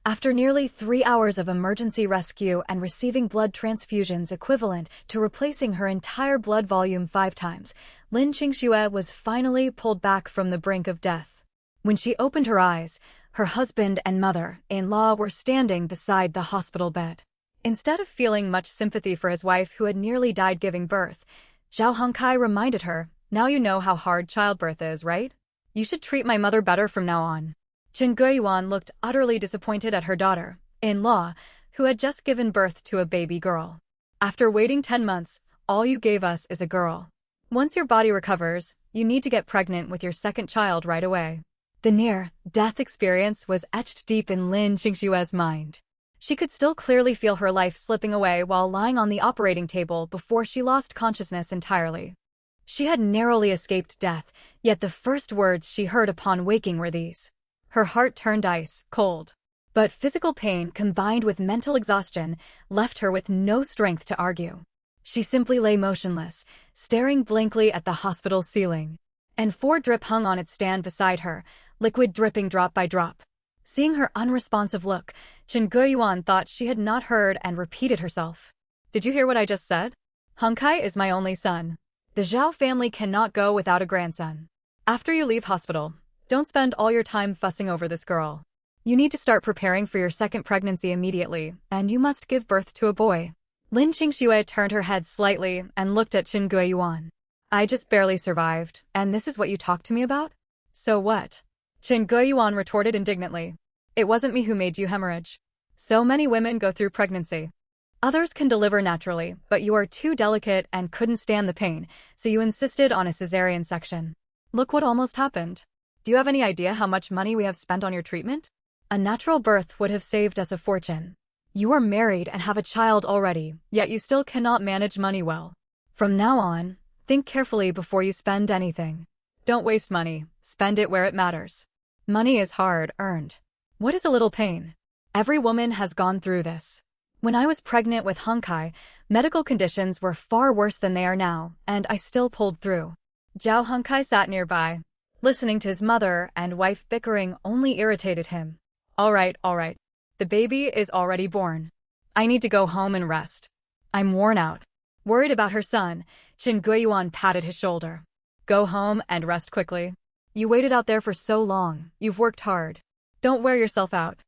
After nearly 3 hours of emergency rescue and receiving blood transfusions equivalent to replacing her entire blood volume 5 times, Lin Qingxue was finally pulled back from the brink of death. When she opened her eyes, her husband and mother-in-law were standing beside the hospital bed. Instead of feeling much sympathy for his wife who had nearly died giving birth, Zhao Hongkai reminded her, "Now you know how hard childbirth is, right? You should treat my mother better from now on." Chen Guiyuan looked utterly disappointed at her daughter-in-law, who had just given birth to a baby girl. "After waiting 10 months, all you gave us is a girl. Once your body recovers, you need to get pregnant with your second child right away." The near-death experience was etched deep in Lin Qingxue's mind. She could still clearly feel her life slipping away while lying on the operating table before she lost consciousness entirely. She had narrowly escaped death, yet the first words she heard upon waking were these. Her heart turned ice cold. But physical pain combined with mental exhaustion left her with no strength to argue. She simply lay motionless, staring blankly at the hospital ceiling. And 4 drip hung on its stand beside her, liquid dripping drop by drop. Seeing her unresponsive look, Chen Guiyuan thought she had not heard and repeated herself. "Did you hear what I just said? Hongkai is my only son. The Zhao family cannot go without a grandson. After you leave hospital, don't spend all your time fussing over this girl. You need to start preparing for your second pregnancy immediately, and you must give birth to a boy." Lin Qingxue turned her head slightly and looked at Chen Guiyuan. "I just barely survived, and this is what you talk to me about? So what?" Chen Guiyuan retorted indignantly. "It wasn't me who made you hemorrhage. So many women go through pregnancy. Others can deliver naturally, but you are too delicate and couldn't stand the pain, so you insisted on a cesarean section. Look what almost happened. Do you have any idea how much money we have spent on your treatment? A natural birth would have saved us a fortune. You are married and have a child already, yet you still cannot manage money well. From now on, think carefully before you spend anything. Don't waste money, spend it where it matters. Money is hard-earned. What is a little pain? Every woman has gone through this. When I was pregnant with Hongkai, medical conditions were far worse than they are now, and I still pulled through." Zhao Hongkai sat nearby. Listening to his mother and wife bickering only irritated him. All right. The baby is already born. I need to go home and rest. I'm worn out." Worried about her son, Chen Guiyuan patted his shoulder. "Go home and rest quickly. You waited out there for so long, you've worked hard. Don't wear yourself out."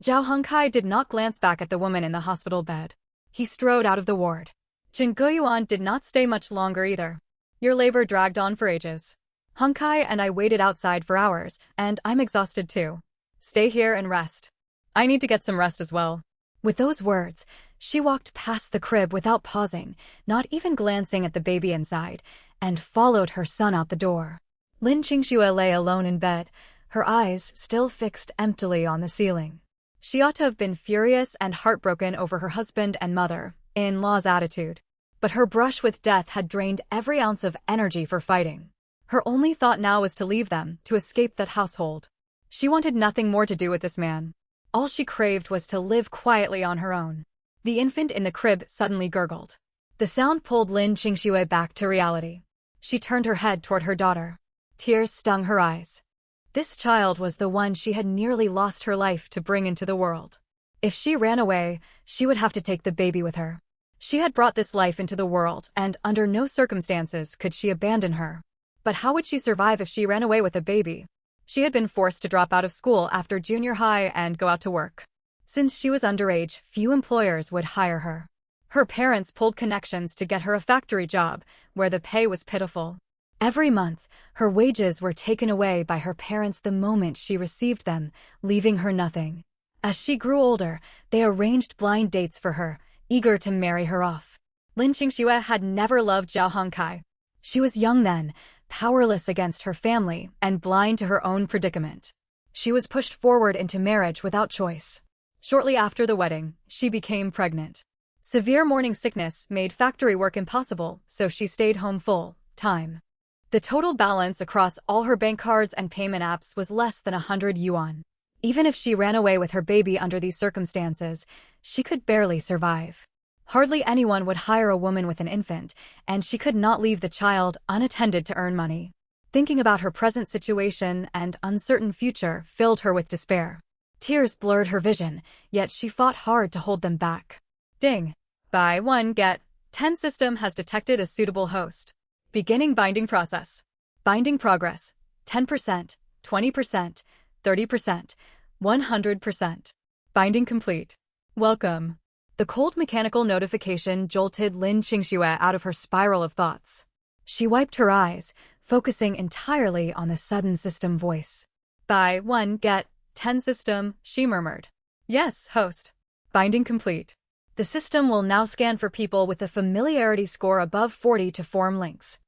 Zhao Hongkai did not glance back at the woman in the hospital bed. He strode out of the ward. Chen Guiyuan did not stay much longer either. "Your labor dragged on for ages. Hongkai and I waited outside for hours, and I'm exhausted too. Stay here and rest. I need to get some rest as well." With those words, she walked past the crib without pausing, not even glancing at the baby inside, and followed her son out the door. Lin Qingxue lay alone in bed, her eyes still fixed emptily on the ceiling. She ought to have been furious and heartbroken over her husband and mother-in-law's attitude. But her brush with death had drained every ounce of energy for fighting. Her only thought now was to leave them, to escape that household. She wanted nothing more to do with this man. All she craved was to live quietly on her own. The infant in the crib suddenly gurgled. The sound pulled Lin Qingxue back to reality. She turned her head toward her daughter. Tears stung her eyes. This child was the one she had nearly lost her life to bring into the world. If she ran away, she would have to take the baby with her. She had brought this life into the world, and under no circumstances could she abandon her. But how would she survive if she ran away with a baby? She had been forced to drop out of school after junior high and go out to work. Since she was underage, few employers would hire her. Her parents pulled connections to get her a factory job, where the pay was pitiful. Every month, her wages were taken away by her parents the moment she received them, leaving her nothing. As she grew older, they arranged blind dates for her, eager to marry her off. Lin Qingxue had never loved Zhao Hongkai. She was young then, powerless against her family, and blind to her own predicament. She was pushed forward into marriage without choice. Shortly after the wedding, she became pregnant. Severe morning sickness made factory work impossible, so she stayed home full-time. The total balance across all her bank cards and payment apps was less than 100 yuan. Even if she ran away with her baby under these circumstances, she could barely survive. Hardly anyone would hire a woman with an infant, and she could not leave the child unattended to earn money. Thinking about her present situation and uncertain future filled her with despair. Tears blurred her vision, yet she fought hard to hold them back. Ding! Buy 1 get 10 system has detected a suitable host. Beginning binding process. Binding progress. 10%, 20%, 30%, 100%. Binding complete. Welcome. The cold mechanical notification jolted Lin Qingxue out of her spiral of thoughts. She wiped her eyes, focusing entirely on the sudden system voice. Buy 1 get 10 system, she murmured. Yes, host. Binding complete. The system will now scan for people with a familiarity score above 40 to form links.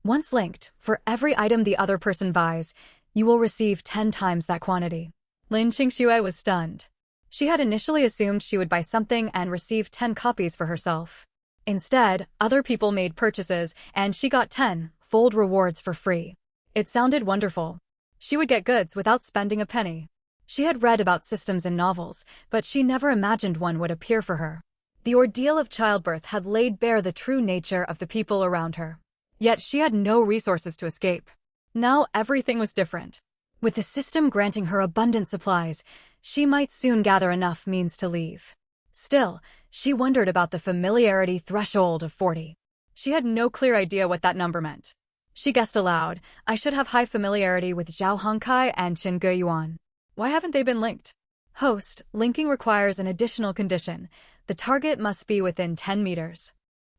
Once linked, for every item the other person buys, you will receive 10 times that quantity. Lin Qingxue was stunned. She had initially assumed she would buy something and receive 10 copies for herself. Instead, other people made purchases, and she got 10-fold rewards for free. It sounded wonderful. She would get goods without spending a penny. She had read about systems in novels, but she never imagined one would appear for her. The ordeal of childbirth had laid bare the true nature of the people around her. Yet she had no resources to escape. Now everything was different. With the system granting her abundant supplies, she might soon gather enough means to leave. Still, she wondered about the familiarity threshold of 40. She had no clear idea what that number meant. She guessed aloud, I should have high familiarity with Zhao Hongkai and Qin Geyuan. Why haven't they been linked? Host, linking requires an additional condition. The target must be within 10 meters.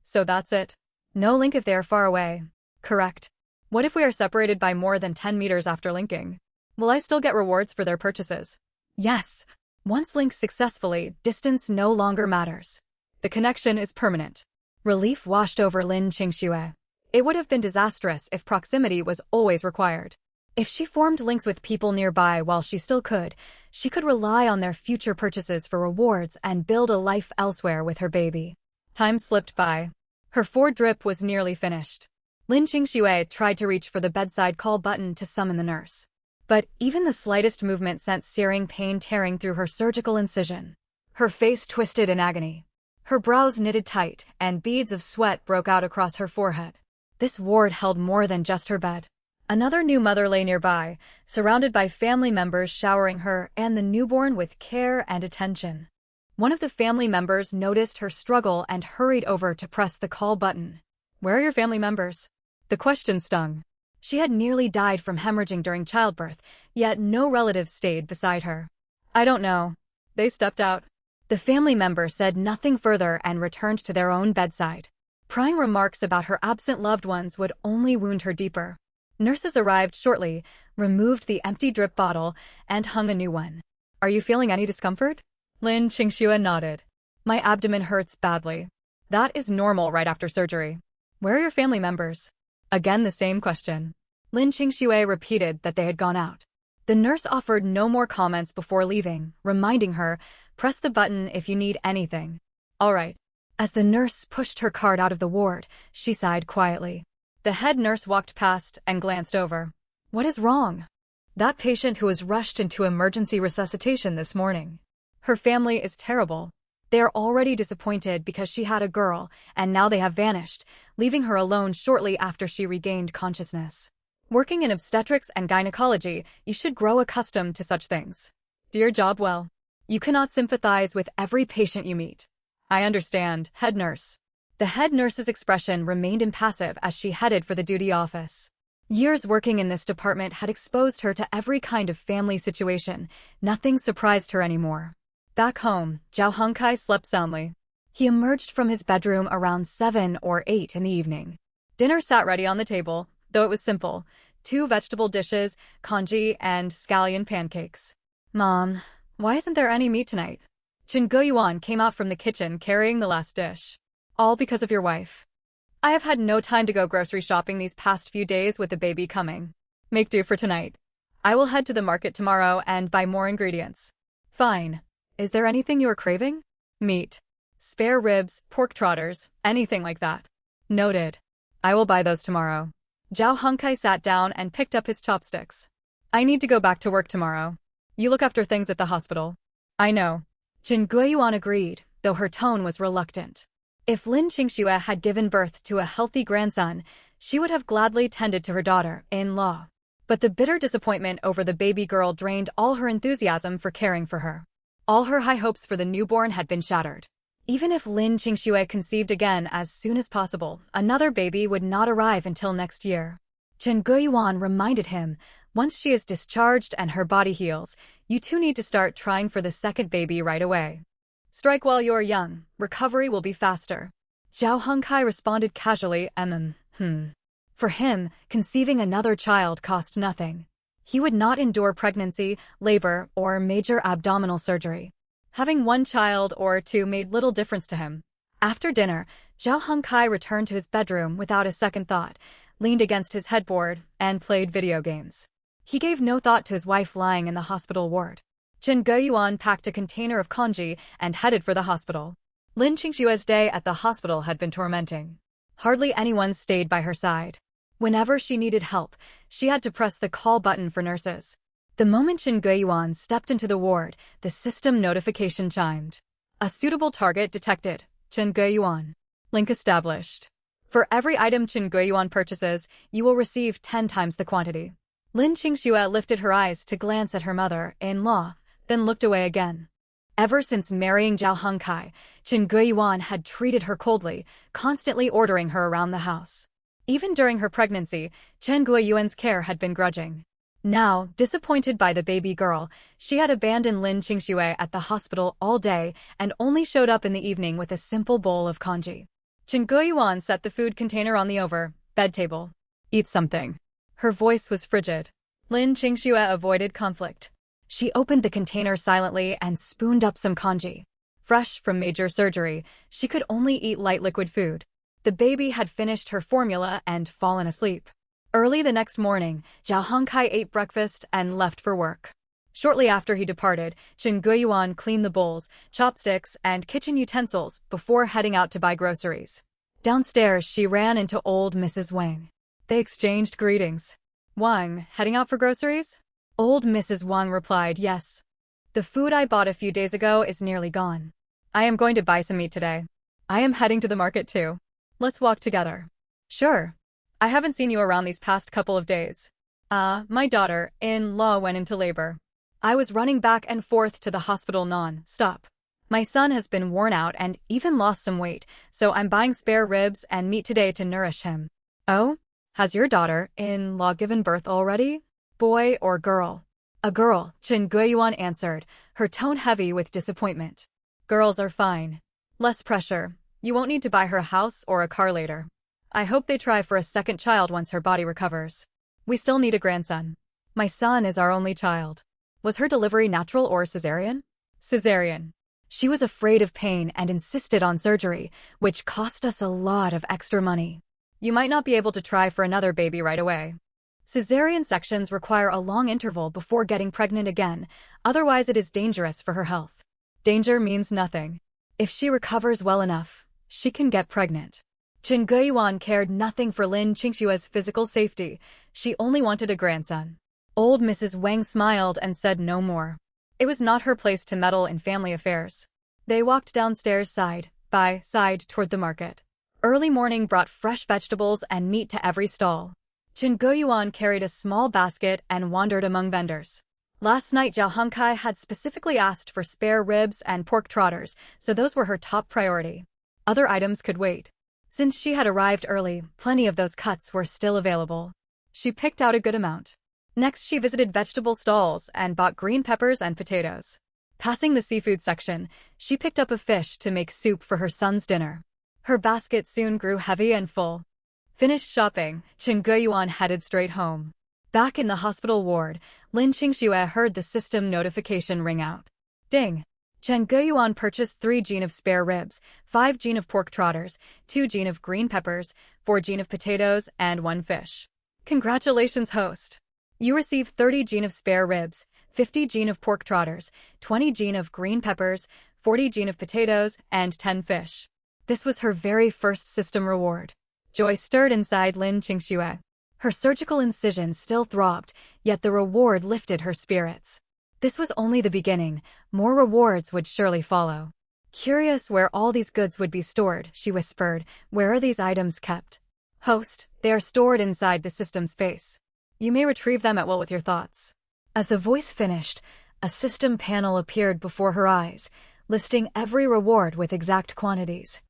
So that's it. No link if they are far away. Correct. What if we are separated by more than 10 meters after linking? Will I still get rewards for their purchases? Yes. Once linked successfully, distance no longer matters. The connection is permanent. Relief washed over Lin Qingxue. It would have been disastrous if proximity was always required. If she formed links with people nearby while she still could, she could rely on their future purchases for rewards and build a life elsewhere with her baby. Time slipped by. Her 4-drip was nearly finished. Lin Qingxue tried to reach for the bedside call button to summon the nurse. But even the slightest movement sent searing pain tearing through her surgical incision. Her face twisted in agony. Her brows knitted tight, and beads of sweat broke out across her forehead. This ward held more than just her bed. Another new mother lay nearby, surrounded by family members showering her and the newborn with care and attention. One of the family members noticed her struggle and hurried over to press the call button. Where are your family members? The question stung. She had nearly died from hemorrhaging during childbirth, yet no relatives stayed beside her. I don't know. They stepped out. The family member said nothing further and returned to their own bedside. Prying remarks about her absent loved ones would only wound her deeper. Nurses arrived shortly, removed the empty drip bottle, and hung a new one. Are you feeling any discomfort? Lin Qingxue nodded. My abdomen hurts badly. That is normal right after surgery. Where are your family members? Again the same question. Lin Qingxue repeated that they had gone out. The nurse offered no more comments before leaving, reminding her, press the button if you need anything. All right. As the nurse pushed her cart out of the ward, she sighed quietly. The head nurse walked past and glanced over. What is wrong? That patient who was rushed into emergency resuscitation this morning. Her family is terrible. They are already disappointed because she had a girl, and now they have vanished, leaving her alone shortly after she regained consciousness. Working in obstetrics and gynecology, you should grow accustomed to such things. Do your job well. You cannot sympathize with every patient you meet. I understand, head nurse. The head nurse's expression remained impassive as she headed for the duty office. Years working in this department had exposed her to every kind of family situation. Nothing surprised her anymore. Back home, Zhao Hongkai slept soundly. He emerged from his bedroom around 7 or 8 in the evening. Dinner sat ready on the table, though it was simple. 2 vegetable dishes, congee, and scallion pancakes. Mom, why isn't there any meat tonight? Qin Geyuan came out from the kitchen carrying the last dish. All because of your wife. I have had no time to go grocery shopping these past few days with the baby coming. Make do for tonight. I will head to the market tomorrow and buy more ingredients. Fine. Is there anything you are craving? Meat. Spare ribs, pork trotters, anything like that. Noted. I will buy those tomorrow. Zhao Hongkai sat down and picked up his chopsticks. I need to go back to work tomorrow. You look after things at the hospital. I know. Qin Geyuan agreed, though her tone was reluctant. If Lin Qingxue had given birth to a healthy grandson, she would have gladly tended to her daughter-in-law. But the bitter disappointment over the baby girl drained all her enthusiasm for caring for her. All her high hopes for the newborn had been shattered. Even if Lin Qingxue conceived again as soon as possible, another baby would not arrive until next year. Chen Guiyuan reminded him, once she is discharged and her body heals, you two need to start trying for the second baby right away. Strike while you're young, recovery will be faster. Zhao Hongkai responded casually, For him, conceiving another child cost nothing. He would not endure pregnancy, labor, or major abdominal surgery. Having one child or two made little difference to him. After dinner, Zhao Hongkai returned to his bedroom without a second thought, leaned against his headboard, and played video games. He gave no thought to his wife lying in the hospital ward. Chen Guiyuan packed a container of congee and headed for the hospital. Lin Qingxue's day at the hospital had been tormenting. Hardly anyone stayed by her side. Whenever she needed help, she had to press the call button for nurses. The moment Chen Guiyuan stepped into the ward, the system notification chimed. A suitable target detected. Chen Guiyuan. Link established. For every item Chen Guiyuan purchases, you will receive 10 times the quantity. Lin Qingxue lifted her eyes to glance at her mother-in-law, then looked away again. Ever since marrying Zhao Hongkai, Chen Guiyuan had treated her coldly, constantly ordering her around the house. Even during her pregnancy, Chen Guiyuan's care had been grudging. Now, disappointed by the baby girl, she had abandoned Lin Qingxue at the hospital all day and only showed up in the evening with a simple bowl of congee. Chen Guiyuan set the food container on the bed table. Eat something. Her voice was frigid. Lin Qingxue avoided conflict. She opened the container silently and spooned up some congee. Fresh from major surgery, she could only eat light liquid food. The baby had finished her formula and fallen asleep. Early the next morning, Zhao Hongkai ate breakfast and left for work. Shortly after he departed, Chen Guiyuan cleaned the bowls, chopsticks, and kitchen utensils before heading out to buy groceries. Downstairs, she ran into old Mrs. Wang. They exchanged greetings. Wang, heading out for groceries? Old Mrs. Wang replied, yes. The food I bought a few days ago is nearly gone. I am going to buy some meat today. I am heading to the market too. Let's walk together. Sure. I haven't seen you around these past couple of days. My daughter-in-law went into labor. I was running back and forth to the hospital non-stop. My son has been worn out and even lost some weight, so I'm buying spare ribs and meat today to nourish him. Oh? Has your daughter-in-law given birth already? Boy or girl? A girl, Chen Guiyuan answered, her tone heavy with disappointment. Girls are fine. Less pressure. You won't need to buy her a house or a car later. I hope they try for a second child once her body recovers. We still need a grandson. My son is our only child. Was her delivery natural or cesarean? Cesarean. She was afraid of pain and insisted on surgery, which cost us a lot of extra money. You might not be able to try for another baby right away. Cesarean sections require a long interval before getting pregnant again, otherwise it is dangerous for her health. Danger means nothing. If she recovers well enough, she can get pregnant. Chen Guiyuan cared nothing for Lin Qingxue's physical safety. She only wanted a grandson. Old Mrs. Wang smiled and said no more. It was not her place to meddle in family affairs. They walked downstairs side by side toward the market. Early morning brought fresh vegetables and meat to every stall. Chen Guiyuan carried a small basket and wandered among vendors. Last night Zhao Hongkai had specifically asked for spare ribs and pork trotters, so those were her top priority. Other items could wait. Since she had arrived early, plenty of those cuts were still available. She picked out a good amount. Next she visited vegetable stalls and bought green peppers and potatoes. Passing the seafood section, she picked up a fish to make soup for her son's dinner. Her basket soon grew heavy and full. Finished shopping, Chen Guiyuan headed straight home. Back in the hospital ward, Lin Qingxue heard the system notification ring out. Ding! Chen Guiyuan purchased 3 jin of spare ribs, 5 jin of pork trotters, 2 jin of green peppers, 4 jin of potatoes, and 1 fish. Congratulations, host! You receive 30 jin of spare ribs, 50 jin of pork trotters, 20 jin of green peppers, 40 jin of potatoes, and 10 fish. This was her very first system reward. Joy stirred inside Lin Qingxue. Her surgical incisions still throbbed, yet the reward lifted her spirits. This was only the beginning. More rewards would surely follow. Curious where all these goods would be stored, she whispered. Where are these items kept? Host, they are stored inside the system space. You may retrieve them at will with your thoughts. As the voice finished, a system panel appeared before her eyes, listing every reward with exact quantities.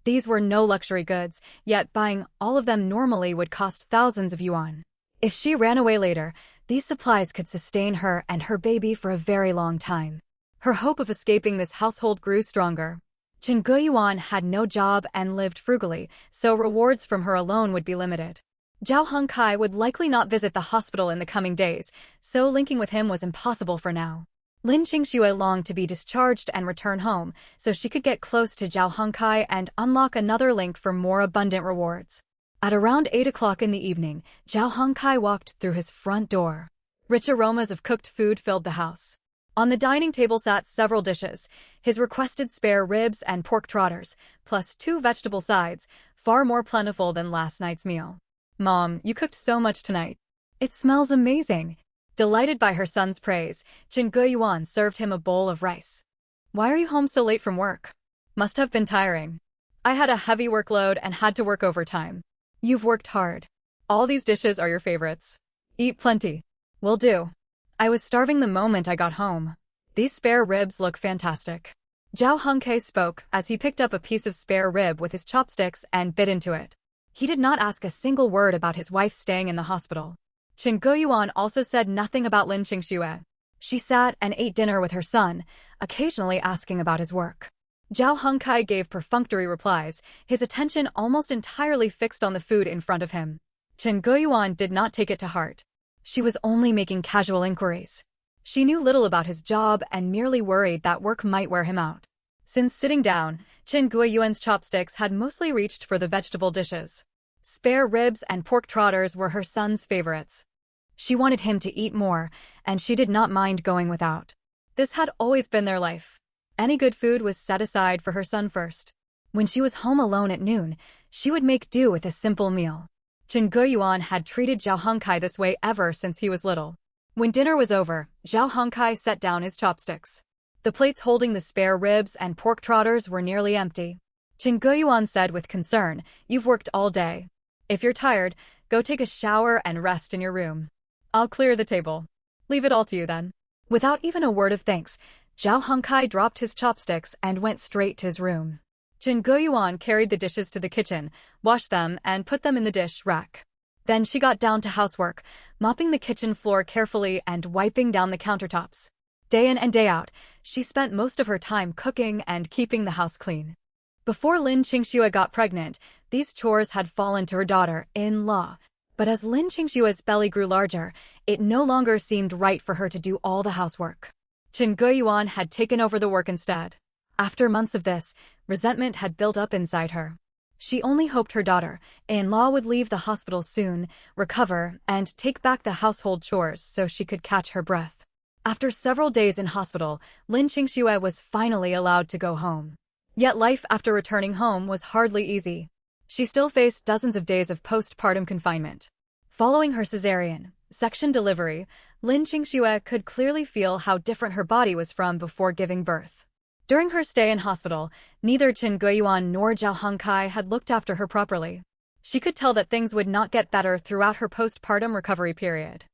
These were no luxury goods, yet buying all of them normally would cost thousands of yuan. If she ran away later, these supplies could sustain her and her baby for a very long time. Her hope of escaping this household grew stronger. Chen Guiyuan had no job and lived frugally, so rewards from her alone would be limited. Zhao Hongkai would likely not visit the hospital in the coming days, so linking with him was impossible for now. Lin Qingxue longed to be discharged and return home, so she could get close to Zhao Hongkai and unlock another link for more abundant rewards. At around 8 o'clock in the evening, Zhao Hongkai walked through his front door. Rich aromas of cooked food filled the house. On the dining table sat several dishes, his requested spare ribs and pork trotters, plus 2 vegetable sides, far more plentiful than last night's meal. Mom, you cooked so much tonight. It smells amazing. Delighted by her son's praise, Chen Guiyuan served him a bowl of rice. Why are you home so late from work? Must have been tiring. I had a heavy workload and had to work overtime. You've worked hard. All these dishes are your favorites. Eat plenty. Will do. I was starving the moment I got home. These spare ribs look fantastic. Zhao Hongkai spoke as he picked up a piece of spare rib with his chopsticks and bit into it. He did not ask a single word about his wife staying in the hospital. Chen Guiyuan also said nothing about Lin Qingxue. She sat and ate dinner with her son, occasionally asking about his work. Zhao Hongkai gave perfunctory replies, his attention almost entirely fixed on the food in front of him. Chen Guiyuan did not take it to heart. She was only making casual inquiries. She knew little about his job and merely worried that work might wear him out. Since sitting down, Chen Guiyuan's chopsticks had mostly reached for the vegetable dishes. Spare ribs and pork trotters were her son's favorites. She wanted him to eat more, and she did not mind going without. This had always been their life. Any good food was set aside for her son first. When she was home alone at noon, she would make do with a simple meal. Chen Guiyuan had treated Zhao Hongkai this way ever since he was little. When dinner was over, Zhao Hongkai set down his chopsticks. The plates holding the spare ribs and pork trotters were nearly empty. Chen Guiyuan said with concern, "You've worked all day. If you're tired, go take a shower and rest in your room. I'll clear the table. Leave it all to you then." Without even a word of thanks, Zhao Hongkai dropped his chopsticks and went straight to his room. Chen Guiyuan carried the dishes to the kitchen, washed them, and put them in the dish rack. Then she got down to housework, mopping the kitchen floor carefully and wiping down the countertops. Day in and day out, she spent most of her time cooking and keeping the house clean. Before Lin Qingxue got pregnant, these chores had fallen to her daughter-in-law. But as Lin Qingxue's belly grew larger, it no longer seemed right for her to do all the housework. Chen Guiyuan had taken over the work instead. After months of this, resentment had built up inside her. She only hoped her daughter-in-law would leave the hospital soon, recover, and take back the household chores so she could catch her breath. After several days in hospital, Lin Qingxue was finally allowed to go home. Yet life after returning home was hardly easy. She still faced dozens of days of postpartum confinement. Following her cesarean-section delivery, Lin Qingxue could clearly feel how different her body was from before giving birth. During her stay in hospital, neither Chen Guiyuan nor Zhao Hongkai had looked after her properly. She could tell that things would not get better throughout her postpartum recovery period.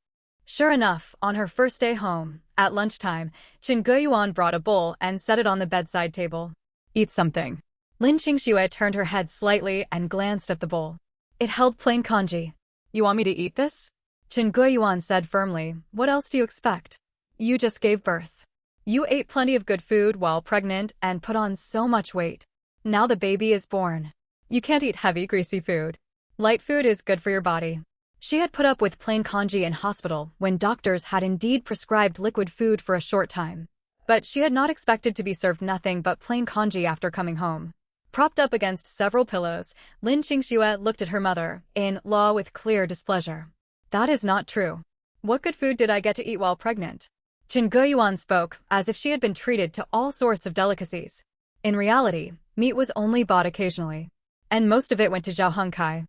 Sure enough, on her first day home, at lunchtime, Chen Guiyuan brought a bowl and set it on the bedside table. "Eat something." Lin Qingxue turned her head slightly and glanced at the bowl. It held plain congee. "You want me to eat this?" Chen Guiyuan said firmly. "What else do you expect? You just gave birth. You ate plenty of good food while pregnant and put on so much weight. Now the baby is born. You can't eat heavy, greasy food. Light food is good for your body." She had put up with plain congee in hospital when doctors had indeed prescribed liquid food for a short time. But she had not expected to be served nothing but plain congee after coming home. Propped up against several pillows, Lin Qingxue looked at her mother-in-law with clear displeasure. "That is not true. What good food did I get to eat while pregnant?" Chen Guiyuan spoke as if she had been treated to all sorts of delicacies. In reality, meat was only bought occasionally. And most of it went to Zhao Hongkai.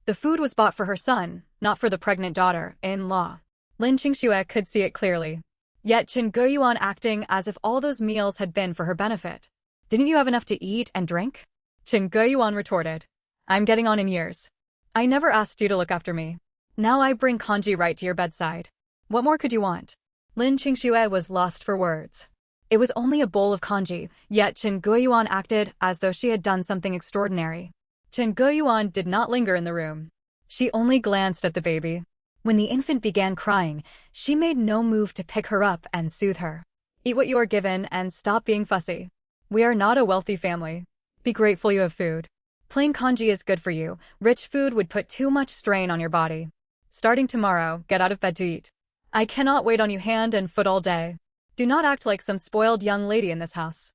The food was bought for her son, not for the pregnant daughter-in-law. Lin Qingxue could see it clearly. Yet Chen Guiyuan acting as if all those meals had been for her benefit. "Didn't you have enough to eat and drink?" Chen Guiyuan retorted. "I'm getting on in years. I never asked you to look after me. Now I bring Kanji right to your bedside. What more could you want? Lin Qingxue was lost for words. It was only a bowl of kanji, yet Chen Guiyuan acted as though she had done something extraordinary. Chen Guiyuan did not linger in the room. She only glanced at the baby. When the infant began crying, she made no move to pick her up and soothe her. Eat what you are given and stop being fussy. We are not a wealthy family. Be grateful you have food. Plain kanji is good for you. Rich food would put too much strain on your body. Starting tomorrow, get out of bed to eat. I cannot wait on you hand and foot all day. Do not act like some spoiled young lady in this house.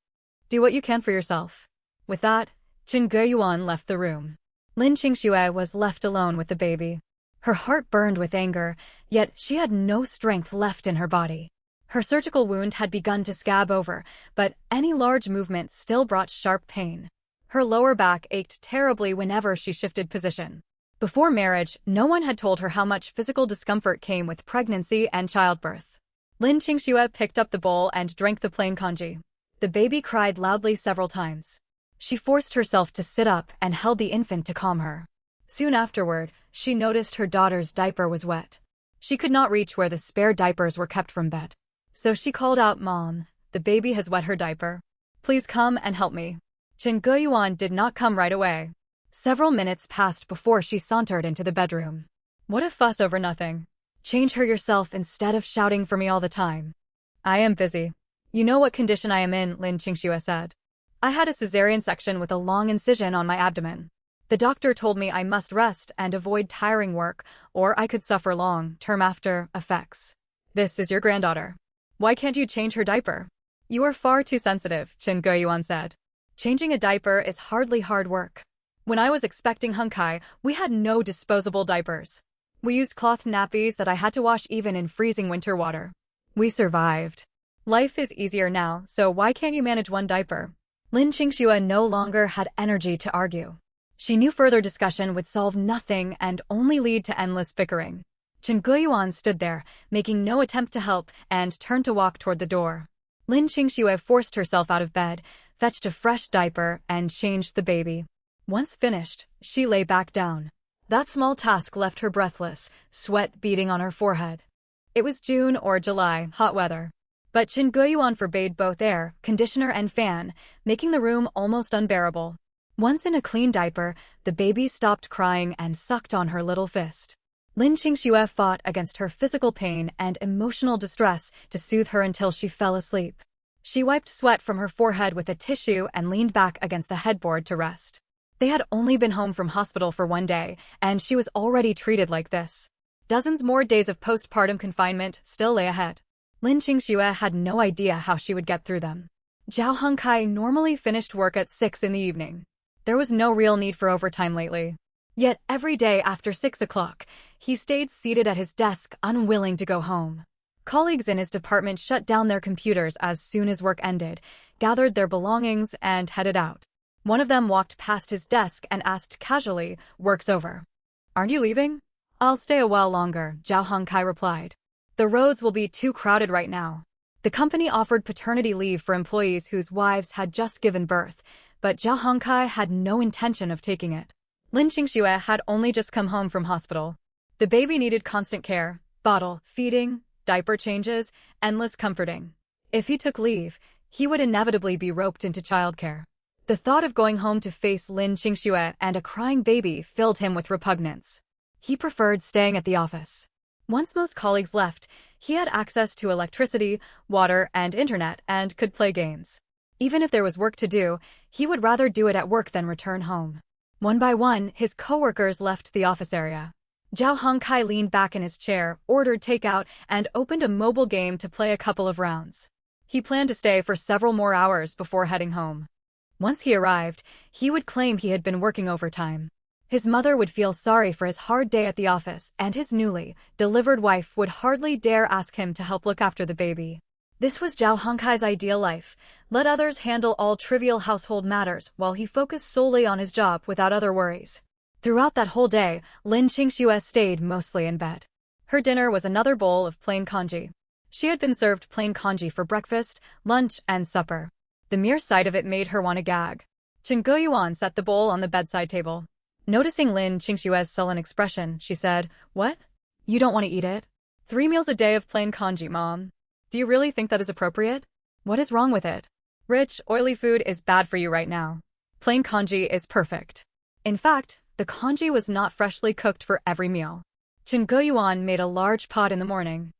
Do what you can for yourself. With that, Chen Guiyuan left the room. Lin Qingxue was left alone with the baby. Her heart burned with anger, yet she had no strength left in her body. Her surgical wound had begun to scab over, but any large movement still brought sharp pain. Her lower back ached terribly whenever she shifted position. Before marriage, no one had told her how much physical discomfort came with pregnancy and childbirth. Lin Qingxue picked up the bowl and drank the plain kanji. The baby cried loudly several times. She forced herself to sit up and held the infant to calm her. Soon afterward, she noticed her daughter's diaper was wet. She could not reach where the spare diapers were kept from bed. So she called out, "Mom, the baby has wet her diaper. Please come and help me." Chen Guiyuan did not come right away. Several minutes passed before she sauntered into the bedroom. What a fuss over nothing. Change her yourself instead of shouting for me all the time. I am busy. You know what condition I am in, Lin Qingxue said. I had a cesarean section with a long incision on my abdomen. The doctor told me I must rest and avoid tiring work, or I could suffer long-term after effects. This is your granddaughter. Why can't you change her diaper? You are far too sensitive, Chen Guiyuan said. Changing a diaper is hardly hard work. When I was expecting Hunkai, we had no disposable diapers. We used cloth nappies that I had to wash even in freezing winter water. We survived. Life is easier now, so why can't you manage one diaper? Lin Qingxue no longer had energy to argue. She knew further discussion would solve nothing and only lead to endless bickering. Chen Guiyuan stood there, making no attempt to help, and turned to walk toward the door. Lin Qingxue forced herself out of bed, fetched a fresh diaper, and changed the baby. Once finished, she lay back down. That small task left her breathless, sweat beading on her forehead. It was June or July, hot weather. But Chen Guiyuan forbade both air, conditioner and fan, making the room almost unbearable. Once in a clean diaper, the baby stopped crying and sucked on her little fist. Lin Qingxue fought against her physical pain and emotional distress to soothe her until she fell asleep. She wiped sweat from her forehead with a tissue and leaned back against the headboard to rest. They had only been home from hospital for one day, and she was already treated like this. Dozens more days of postpartum confinement still lay ahead. Lin Qingxue had no idea how she would get through them. Zhao Hongkai normally finished work at 6 in the evening. There was no real need for overtime lately. Yet every day after 6 o'clock, he stayed seated at his desk, unwilling to go home. Colleagues in his department shut down their computers as soon as work ended, gathered their belongings, and headed out. One of them walked past his desk and asked casually, "Work's over. Aren't you leaving?" "I'll stay a while longer," Zhao Hongkai replied. "The roads will be too crowded right now." The company offered paternity leave for employees whose wives had just given birth, but Zhao Hongkai had no intention of taking it. Lin Qingxue had only just come home from hospital. The baby needed constant care, bottle feeding, diaper changes, endless comforting. If he took leave, he would inevitably be roped into childcare. The thought of going home to face Lin Qingxue and a crying baby filled him with repugnance. He preferred staying at the office. Once most colleagues left, he had access to electricity, water, and internet, and could play games. Even if there was work to do, he would rather do it at work than return home. One by one, his coworkers left the office area. Zhao Hongkai leaned back in his chair, ordered takeout, and opened a mobile game to play a couple of rounds. He planned to stay for several more hours before heading home. Once he arrived, he would claim he had been working overtime. His mother would feel sorry for his hard day at the office, and his newly delivered wife would hardly dare ask him to help look after the baby. This was Zhao Hongkai's ideal life. Let others handle all trivial household matters while he focused solely on his job without other worries. Throughout that whole day, Lin Qingxue stayed mostly in bed. Her dinner was another bowl of plain kanji. She had been served plain kanji for breakfast, lunch, and supper. The mere sight of it made her want to gag. Chen Guiyuan set the bowl on the bedside table. Noticing Lin Qingxue's sullen expression, she said, "What? You don't want to eat it? 3 meals a day of plain congee, Mom. Do you really think that is appropriate? What is wrong with it? Rich, oily food is bad for you right now. Plain congee is perfect. In fact, the congee was not freshly cooked for every meal. Chen Guiyuan made a large pot in the morning.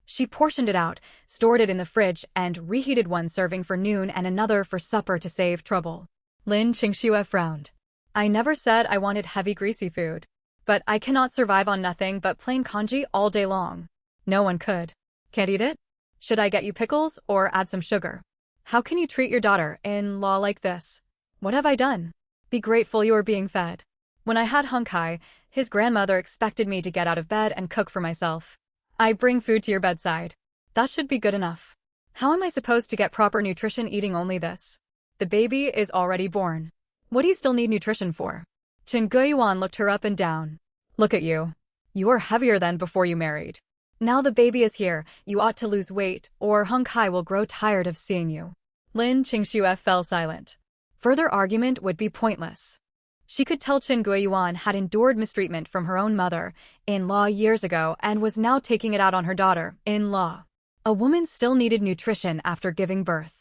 She portioned it out, stored it in the fridge, and reheated one serving for noon and another for supper to save trouble. Lin Qingxue frowned. I never said I wanted heavy greasy food. But I cannot survive on nothing but plain congee all day long. No one could. Can't eat it? Should I get you pickles or add some sugar? How can you treat your daughter-in-law like this? What have I done? Be grateful you are being fed. When I had Hung Kai, his grandmother expected me to get out of bed and cook for myself. I bring food to your bedside. That should be good enough. How am I supposed to get proper nutrition eating only this? The baby is already born. What do you still need nutrition for? Chen Guiyuan looked her up and down. Look at you. You are heavier than before you married. Now the baby is here, you ought to lose weight, or Hung Kai will grow tired of seeing you. Lin Qingxue fell silent. Further argument would be pointless. She could tell Chen Guiyuan had endured mistreatment from her own mother-in-law years ago and was now taking it out on her daughter-in-law. A woman still needed nutrition after giving birth.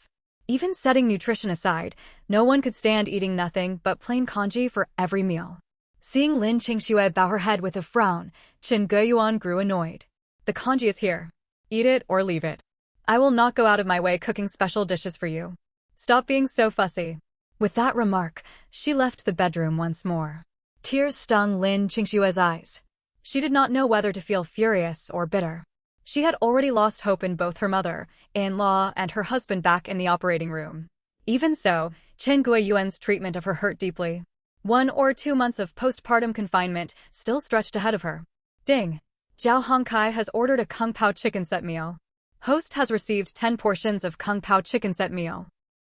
Even setting nutrition aside, no one could stand eating nothing but plain congee for every meal. Seeing Lin Qingxue bow her head with a frown, Chen Guiyuan grew annoyed. The congee is here. Eat it or leave it. I will not go out of my way cooking special dishes for you. Stop being so fussy. With that remark, she left the bedroom once more. Tears stung Lin Qingxue's eyes. She did not know whether to feel furious or bitter. She had already lost hope in both her mother-in-law and her husband back in the operating room. Even so, Chen Guiyuan's treatment of her hurt deeply. 1 or 2 months of postpartum confinement still stretched ahead of her. Ding! Zhao Hongkai has ordered a Kung Pao chicken set meal. Host has received 10 portions of Kung Pao chicken set meal.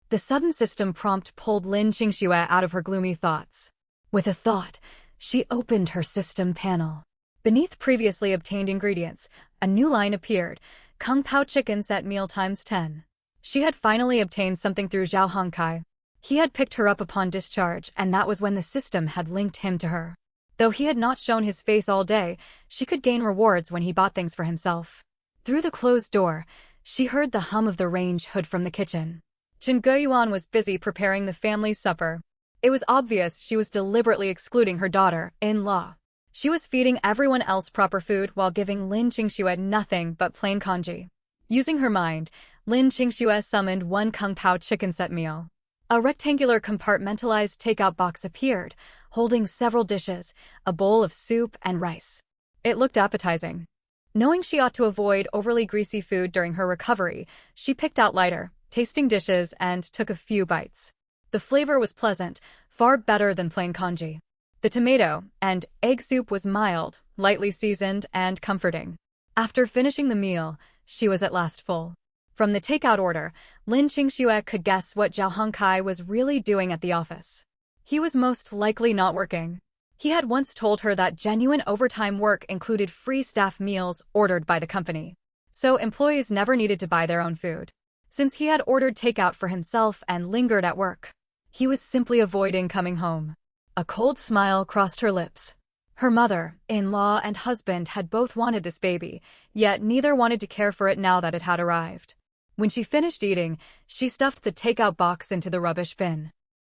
The sudden system prompt pulled Lin Qingxue out of her gloomy thoughts. With a thought, she opened her system panel. Beneath previously obtained ingredients, a new line appeared, Kung Pao chicken set meal times 10. She had finally obtained something through Zhao Hongkai. He had picked her up upon discharge, and that was when the system had linked him to her. Though he had not shown his face all day, she could gain rewards when he bought things for himself. Through the closed door, she heard the hum of the range hood from the kitchen. Chen Guiyuan was busy preparing the family's supper. It was obvious she was deliberately excluding her daughter-in-law. She was feeding everyone else proper food while giving Lin Qingxue nothing but plain congee. Using her mind, Lin Qingxue summoned 1 Kung Pao chicken set meal. A rectangular compartmentalized takeout box appeared, holding several dishes, a bowl of soup and rice. It looked appetizing. Knowing she ought to avoid overly greasy food during her recovery, she picked out lighter, tasting dishes and took a few bites. The flavor was pleasant, far better than plain congee. The tomato and egg soup was mild, lightly seasoned, and comforting. After finishing the meal, she was at last full. From the takeout order, Lin Qingxue could guess what Zhao Hongkai was really doing at the office. He was most likely not working. He had once told her that genuine overtime work included free staff meals ordered by the company. So employees never needed to buy their own food. Since he had ordered takeout for himself and lingered at work, he was simply avoiding coming home. A cold smile crossed her lips. Her mother-in-law and husband had both wanted this baby, yet neither wanted to care for it now that it had arrived. When she finished eating, she stuffed the takeout box into the rubbish bin.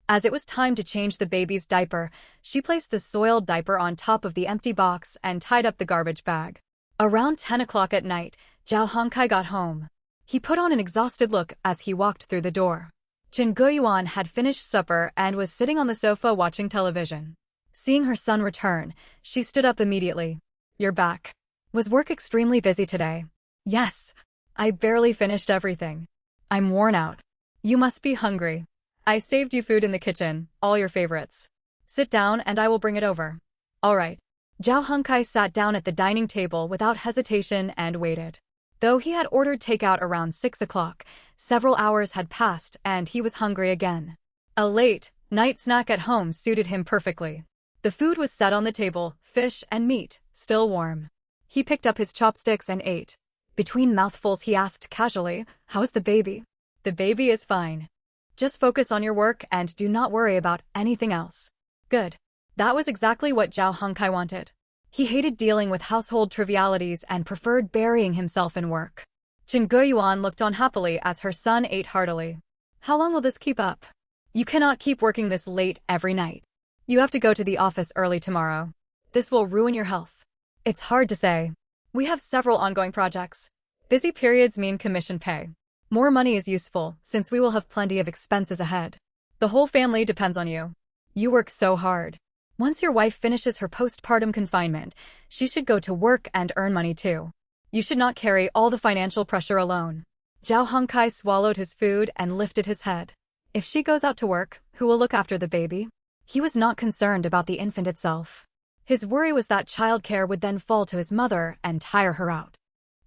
As it was time to change the baby's diaper, she placed the soiled diaper on top of the empty box and tied up the garbage bag. Around 10 o'clock at night, Zhao Hongkai got home. He put on an exhausted look as he walked through the door. Chen Guiyuan had finished supper and was sitting on the sofa watching television. Seeing her son return, she stood up immediately. You're back. Was work extremely busy today? Yes. I barely finished everything. I'm worn out. You must be hungry. I saved you food in the kitchen, all your favorites. Sit down and I will bring it over. All right. Zhao Hongkai sat down at the dining table without hesitation and waited. Though he had ordered takeout around 6 o'clock, several hours had passed and he was hungry again. A late night snack at home suited him perfectly. The food was set on the table, fish and meat, still warm. He picked up his chopsticks and ate. Between mouthfuls he asked casually, "How's the baby?" "The baby is fine. Just focus on your work and do not worry about anything else." Good. That was exactly what Zhao Hongkai wanted. He hated dealing with household trivialities and preferred burying himself in work. Chen Guiyuan looked on happily as her son ate heartily. How long will this keep up? You cannot keep working this late every night. You have to go to the office early tomorrow. This will ruin your health. It's hard to say. We have several ongoing projects. Busy periods mean commission pay. More money is useful, since we will have plenty of expenses ahead. The whole family depends on you. You work so hard. Once your wife finishes her postpartum confinement, she should go to work and earn money too. You should not carry all the financial pressure alone. Zhao Hongkai swallowed his food and lifted his head. If she goes out to work, who will look after the baby? He was not concerned about the infant itself. His worry was that childcare would then fall to his mother and tire her out.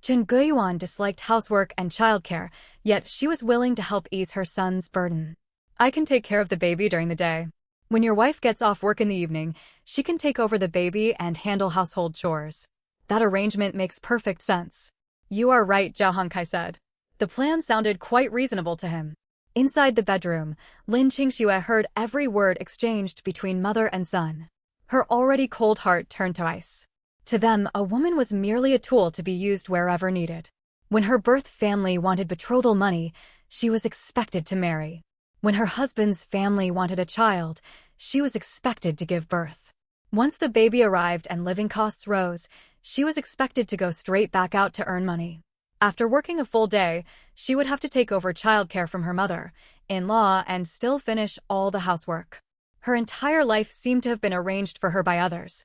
Chen Guiyuan disliked housework and childcare, yet she was willing to help ease her son's burden. I can take care of the baby during the day. When your wife gets off work in the evening, she can take over the baby and handle household chores. That arrangement makes perfect sense. You are right, Zhao Hongkai said. The plan sounded quite reasonable to him. Inside the bedroom, Lin Qingxue heard every word exchanged between mother and son. Her already cold heart turned to ice. To them, a woman was merely a tool to be used wherever needed. When her birth family wanted betrothal money, she was expected to marry. When her husband's family wanted a child, she was expected to give birth. Once the baby arrived and living costs rose, she was expected to go straight back out to earn money. After working a full day, she would have to take over childcare from her mother-in-law and still finish all the housework. Her entire life seemed to have been arranged for her by others.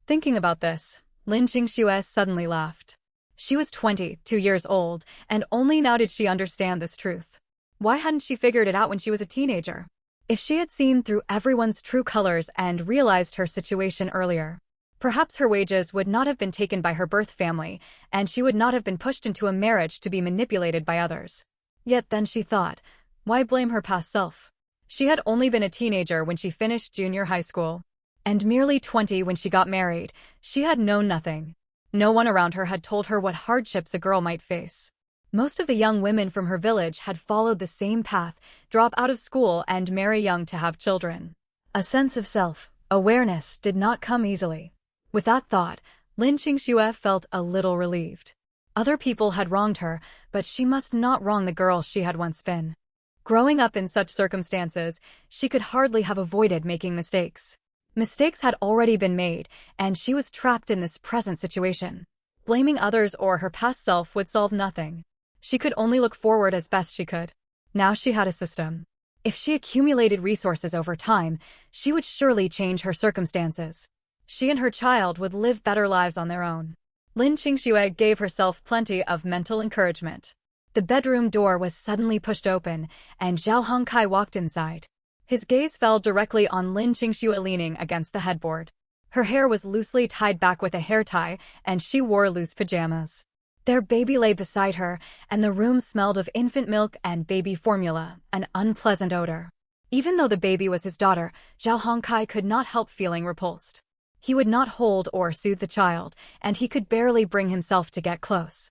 Thinking about this, Lin Qingxue suddenly laughed. She was 22 years old, and only now did she understand this truth. Why hadn't she figured it out when she was a teenager? If she had seen through everyone's true colors and realized her situation earlier, perhaps her wages would not have been taken by her birth family, and she would not have been pushed into a marriage to be manipulated by others. Yet then she thought, why blame her past self? She had only been a teenager when she finished junior high school, and merely 20 when she got married. She had known nothing. No one around her had told her what hardships a girl might face. Most of the young women from her village had followed the same path, drop out of school and marry young to have children. A sense of self-awareness did not come easily. With that thought, Lin Qingxue felt a little relieved. Other people had wronged her, but she must not wrong the girl she had once been. Growing up in such circumstances, she could hardly have avoided making mistakes. Mistakes had already been made, and she was trapped in this present situation. Blaming others or her past self would solve nothing. She could only look forward as best she could. Now she had a system. If she accumulated resources over time, she would surely change her circumstances. She and her child would live better lives on their own. Lin Qingxue gave herself plenty of mental encouragement. The bedroom door was suddenly pushed open, and Zhao Hongkai walked inside. His gaze fell directly on Lin Qingxue leaning against the headboard. Her hair was loosely tied back with a hair tie, and she wore loose pajamas. Their baby lay beside her, and the room smelled of infant milk and baby formula, an unpleasant odor. Even though the baby was his daughter, Zhao Hongkai could not help feeling repulsed. He would not hold or soothe the child, and he could barely bring himself to get close.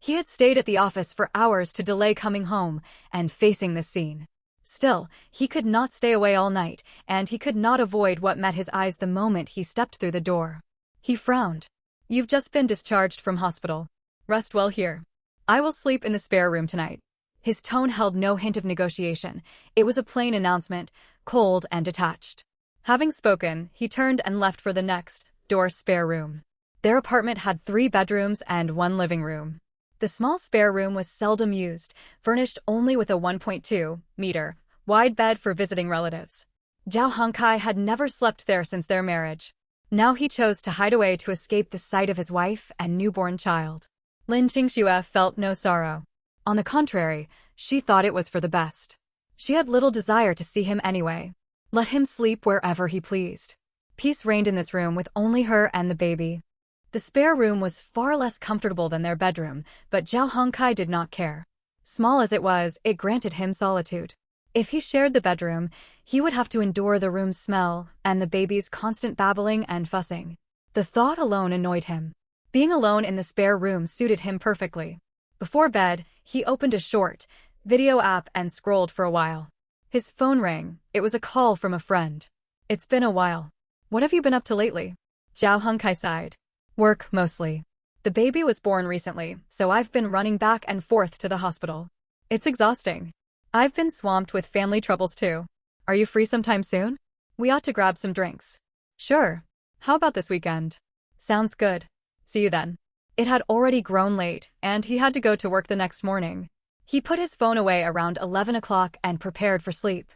He had stayed at the office for hours to delay coming home and facing this scene. Still, he could not stay away all night, and he could not avoid what met his eyes the moment he stepped through the door. He frowned. You've just been discharged from hospital. Rest well here. I will sleep in the spare room tonight. His tone held no hint of negotiation. It was a plain announcement, cold and detached. Having spoken, he turned and left for the next door spare room. Their apartment had 3 bedrooms and 1 living room. The small spare room was seldom used, furnished only with a 1.2-meter wide bed for visiting relatives. Zhao Hongkai had never slept there since their marriage. Now he chose to hide away to escape the sight of his wife and newborn child. Lin Qingxue felt no sorrow. On the contrary, she thought it was for the best. She had little desire to see him anyway. Let him sleep wherever he pleased. Peace reigned in this room with only her and the baby. The spare room was far less comfortable than their bedroom, but Zhao Hongkai did not care. Small as it was, it granted him solitude. If he shared the bedroom, he would have to endure the room's smell and the baby's constant babbling and fussing. The thought alone annoyed him. Being alone in the spare room suited him perfectly. Before bed, he opened a short video app and scrolled for a while. His phone rang. It was a call from a friend. It's been a while. What have you been up to lately? Zhao Hongkai sighed. Work, mostly. The baby was born recently, so I've been running back and forth to the hospital. It's exhausting. I've been swamped with family troubles too. Are you free sometime soon? We ought to grab some drinks. Sure. How about this weekend? Sounds good. See you then. It had already grown late, and he had to go to work the next morning. He put his phone away around 11 o'clock and prepared for sleep.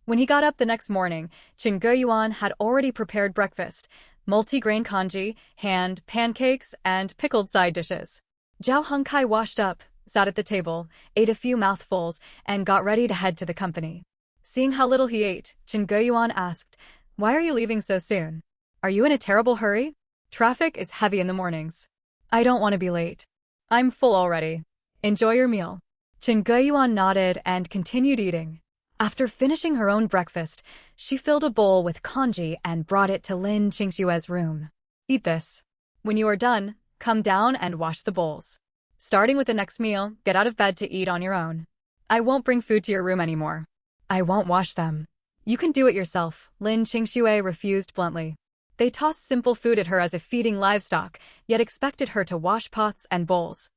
When he got up the next morning, Chen Guiyuan had already prepared breakfast, multi-grain congee, hand, pancakes, and pickled side dishes. Zhao Hengkai washed up, sat at the table, ate a few mouthfuls, and got ready to head to the company. Seeing how little he ate, Chen Guiyuan asked, "Why are you leaving so soon? Are you in a terrible hurry? Traffic is heavy in the mornings." "I don't want to be late. I'm full already. Enjoy your meal." Chen Guiyuan nodded and continued eating. After finishing her own breakfast, she filled a bowl with congee and brought it to Lin Qingshue's room. "Eat this. When you are done, come down and wash the bowls. Starting with the next meal, get out of bed to eat on your own. I won't bring food to your room anymore." "I won't wash them." "You can do it yourself," Lin Qingxue refused bluntly. They tossed simple food at her as if feeding livestock, yet expected her to wash pots and bowls.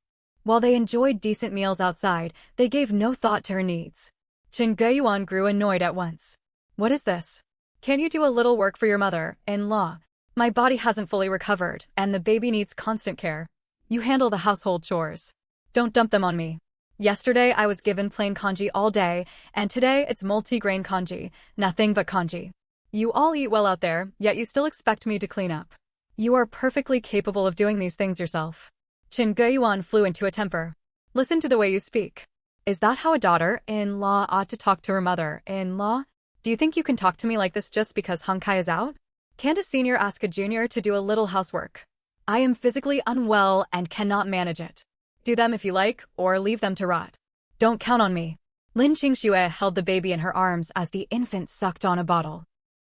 While they enjoyed decent meals outside, they gave no thought to her needs. Chen Guiyuan grew annoyed at once. "What is this? Can't you do a little work for your mother-in-law? My body hasn't fully recovered, and the baby needs constant care. You handle the household chores. Don't dump them on me. Yesterday I was given plain congee all day, and today it's multi-grain congee, nothing but congee. You all eat well out there, yet you still expect me to clean up. You are perfectly capable of doing these things yourself." Chen Guiyuan flew into a temper. "Listen to the way you speak. Is that how a daughter-in-law ought to talk to her mother-in-law? Do you think you can talk to me like this just because Hengkai is out? Can't a senior ask a junior to do a little housework? I am physically unwell and cannot manage it. Do them if you like, or leave them to rot. Don't count on me." Lin Qingxue held the baby in her arms as the infant sucked on a bottle.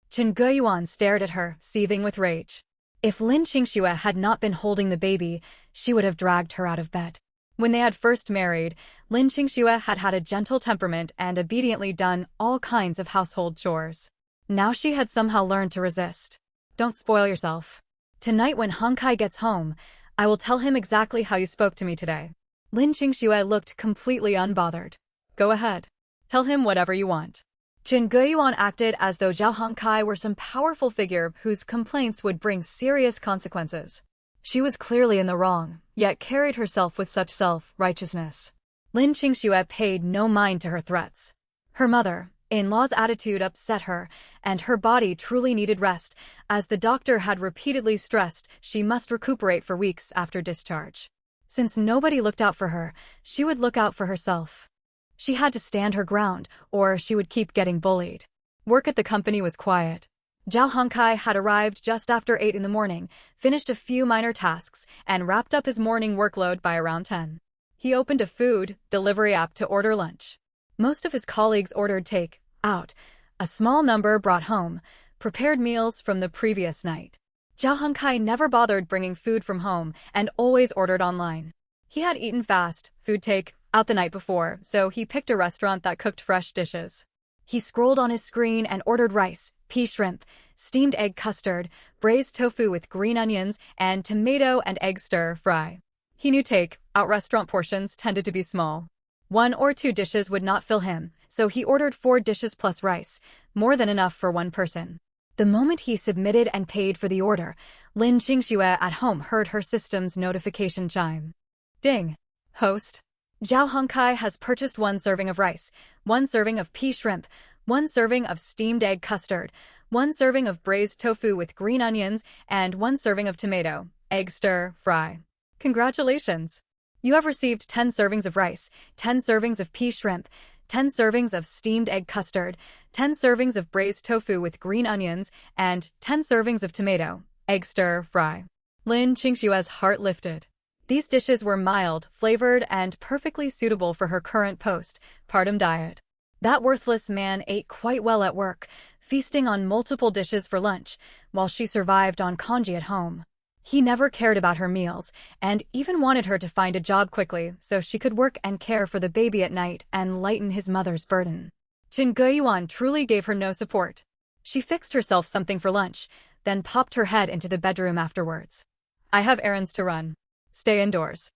Chen Guiyuan stared at her, seething with rage. If Lin Qingxue had not been holding the baby, she would have dragged her out of bed. When they had first married, Lin Qingxue had had a gentle temperament and obediently done all kinds of household chores. Now she had somehow learned to resist. "Don't spoil yourself. Tonight when Hengkai gets home, I will tell him exactly how you spoke to me today." Lin Qingxue looked completely unbothered. "Go ahead. Tell him whatever you want." Chen Guiyuan acted as though Zhao Hengkai were some powerful figure whose complaints would bring serious consequences. She was clearly in the wrong, yet carried herself with such self-righteousness. Lin Qingxue paid no mind to her threats. Her mother-in-law's attitude upset her, and her body truly needed rest, as the doctor had repeatedly stressed she must recuperate for weeks after discharge. Since nobody looked out for her, she would look out for herself. She had to stand her ground, or she would keep getting bullied. Work at the company was quiet. Zhao Hengkai had arrived just after 8 in the morning, finished a few minor tasks, and wrapped up his morning workload by around 10. He opened a food delivery app to order lunch. Most of his colleagues ordered take-out. A small number brought home prepared meals from the previous night. Zhao Hengkai never bothered bringing food from home and always ordered online. He had eaten fast food take-out the night before, so he picked a restaurant that cooked fresh dishes. He scrolled on his screen and ordered rice, pea shrimp, steamed egg custard, braised tofu with green onions, and tomato and egg stir-fry. He knew take-out restaurant portions tended to be small. 1 or 2 dishes would not fill him, so he ordered 4 dishes plus rice, more than enough for one person. The moment he submitted and paid for the order, Lin Qingxue at home heard her system's notification chime. Ding. Host. Zhao Hengkai has purchased 1 serving of rice, 1 serving of pea shrimp, 1 serving of steamed egg custard, 1 serving of braised tofu with green onions, and 1 serving of tomato, egg stir-fry. Congratulations! You have received 10 servings of rice, 10 servings of pea shrimp, 10 servings of steamed egg custard, 10 servings of braised tofu with green onions, and 10 servings of tomato, egg stir-fry. Lin Qingxue's heart lifted. These dishes were mild, flavored, and perfectly suitable for her current postpartum diet. That worthless man ate quite well at work, feasting on multiple dishes for lunch, while she survived on congee at home. He never cared about her meals, and even wanted her to find a job quickly so she could work and care for the baby at night and lighten his mother's burden. Chen Guiyuan truly gave her no support. She fixed herself something for lunch, then popped her head into the bedroom afterwards. I have errands to run. Stay indoors.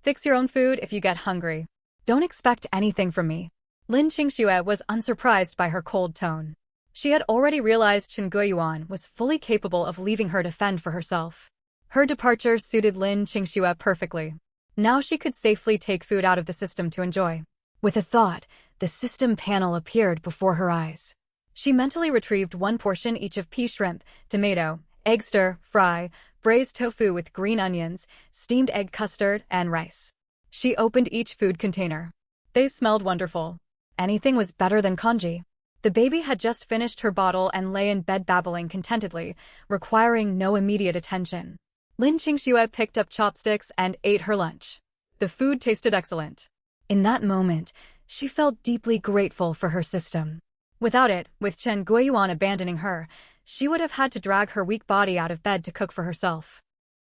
Fix your own food if you get hungry. Don't expect anything from me. Lin Qingxue was unsurprised by her cold tone. She had already realized Chen Guiyuan was fully capable of leaving her to fend for herself. Her departure suited Lin Qingxue perfectly. Now she could safely take food out of the system to enjoy. With a thought, the system panel appeared before her eyes. She mentally retrieved one portion each of pea shrimp, tomato, egg stir, fry, braised tofu with green onions, steamed egg custard, and rice. She opened each food container. They smelled wonderful. Anything was better than congee. The baby had just finished her bottle and lay in bed babbling contentedly, requiring no immediate attention. Lin Qingxue picked up chopsticks and ate her lunch. The food tasted excellent. In that moment, she felt deeply grateful for her system. Without it, with Chen Guiyuan abandoning her, she would have had to drag her weak body out of bed to cook for herself.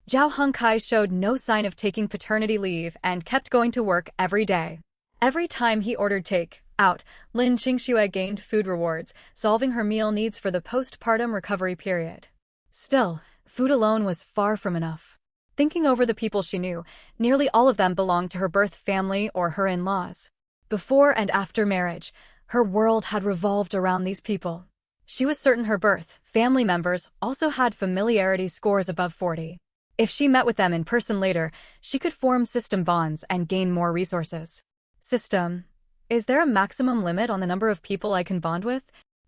Zhao Hongkai showed no sign of taking paternity leave and kept going to work every day. Every time he ordered take-out, Lin Qingxue gained food rewards, solving her meal needs for the postpartum recovery period. Still, food alone was far from enough. Thinking over the people she knew, nearly all of them belonged to her birth family or her in-laws. Before and after marriage, her world had revolved around these people. She was certain her birth family members also had familiarity scores above 40. If she met with them in person later, she could form system bonds and gain more resources. System. Is there a maximum limit on the number of people I can bond with?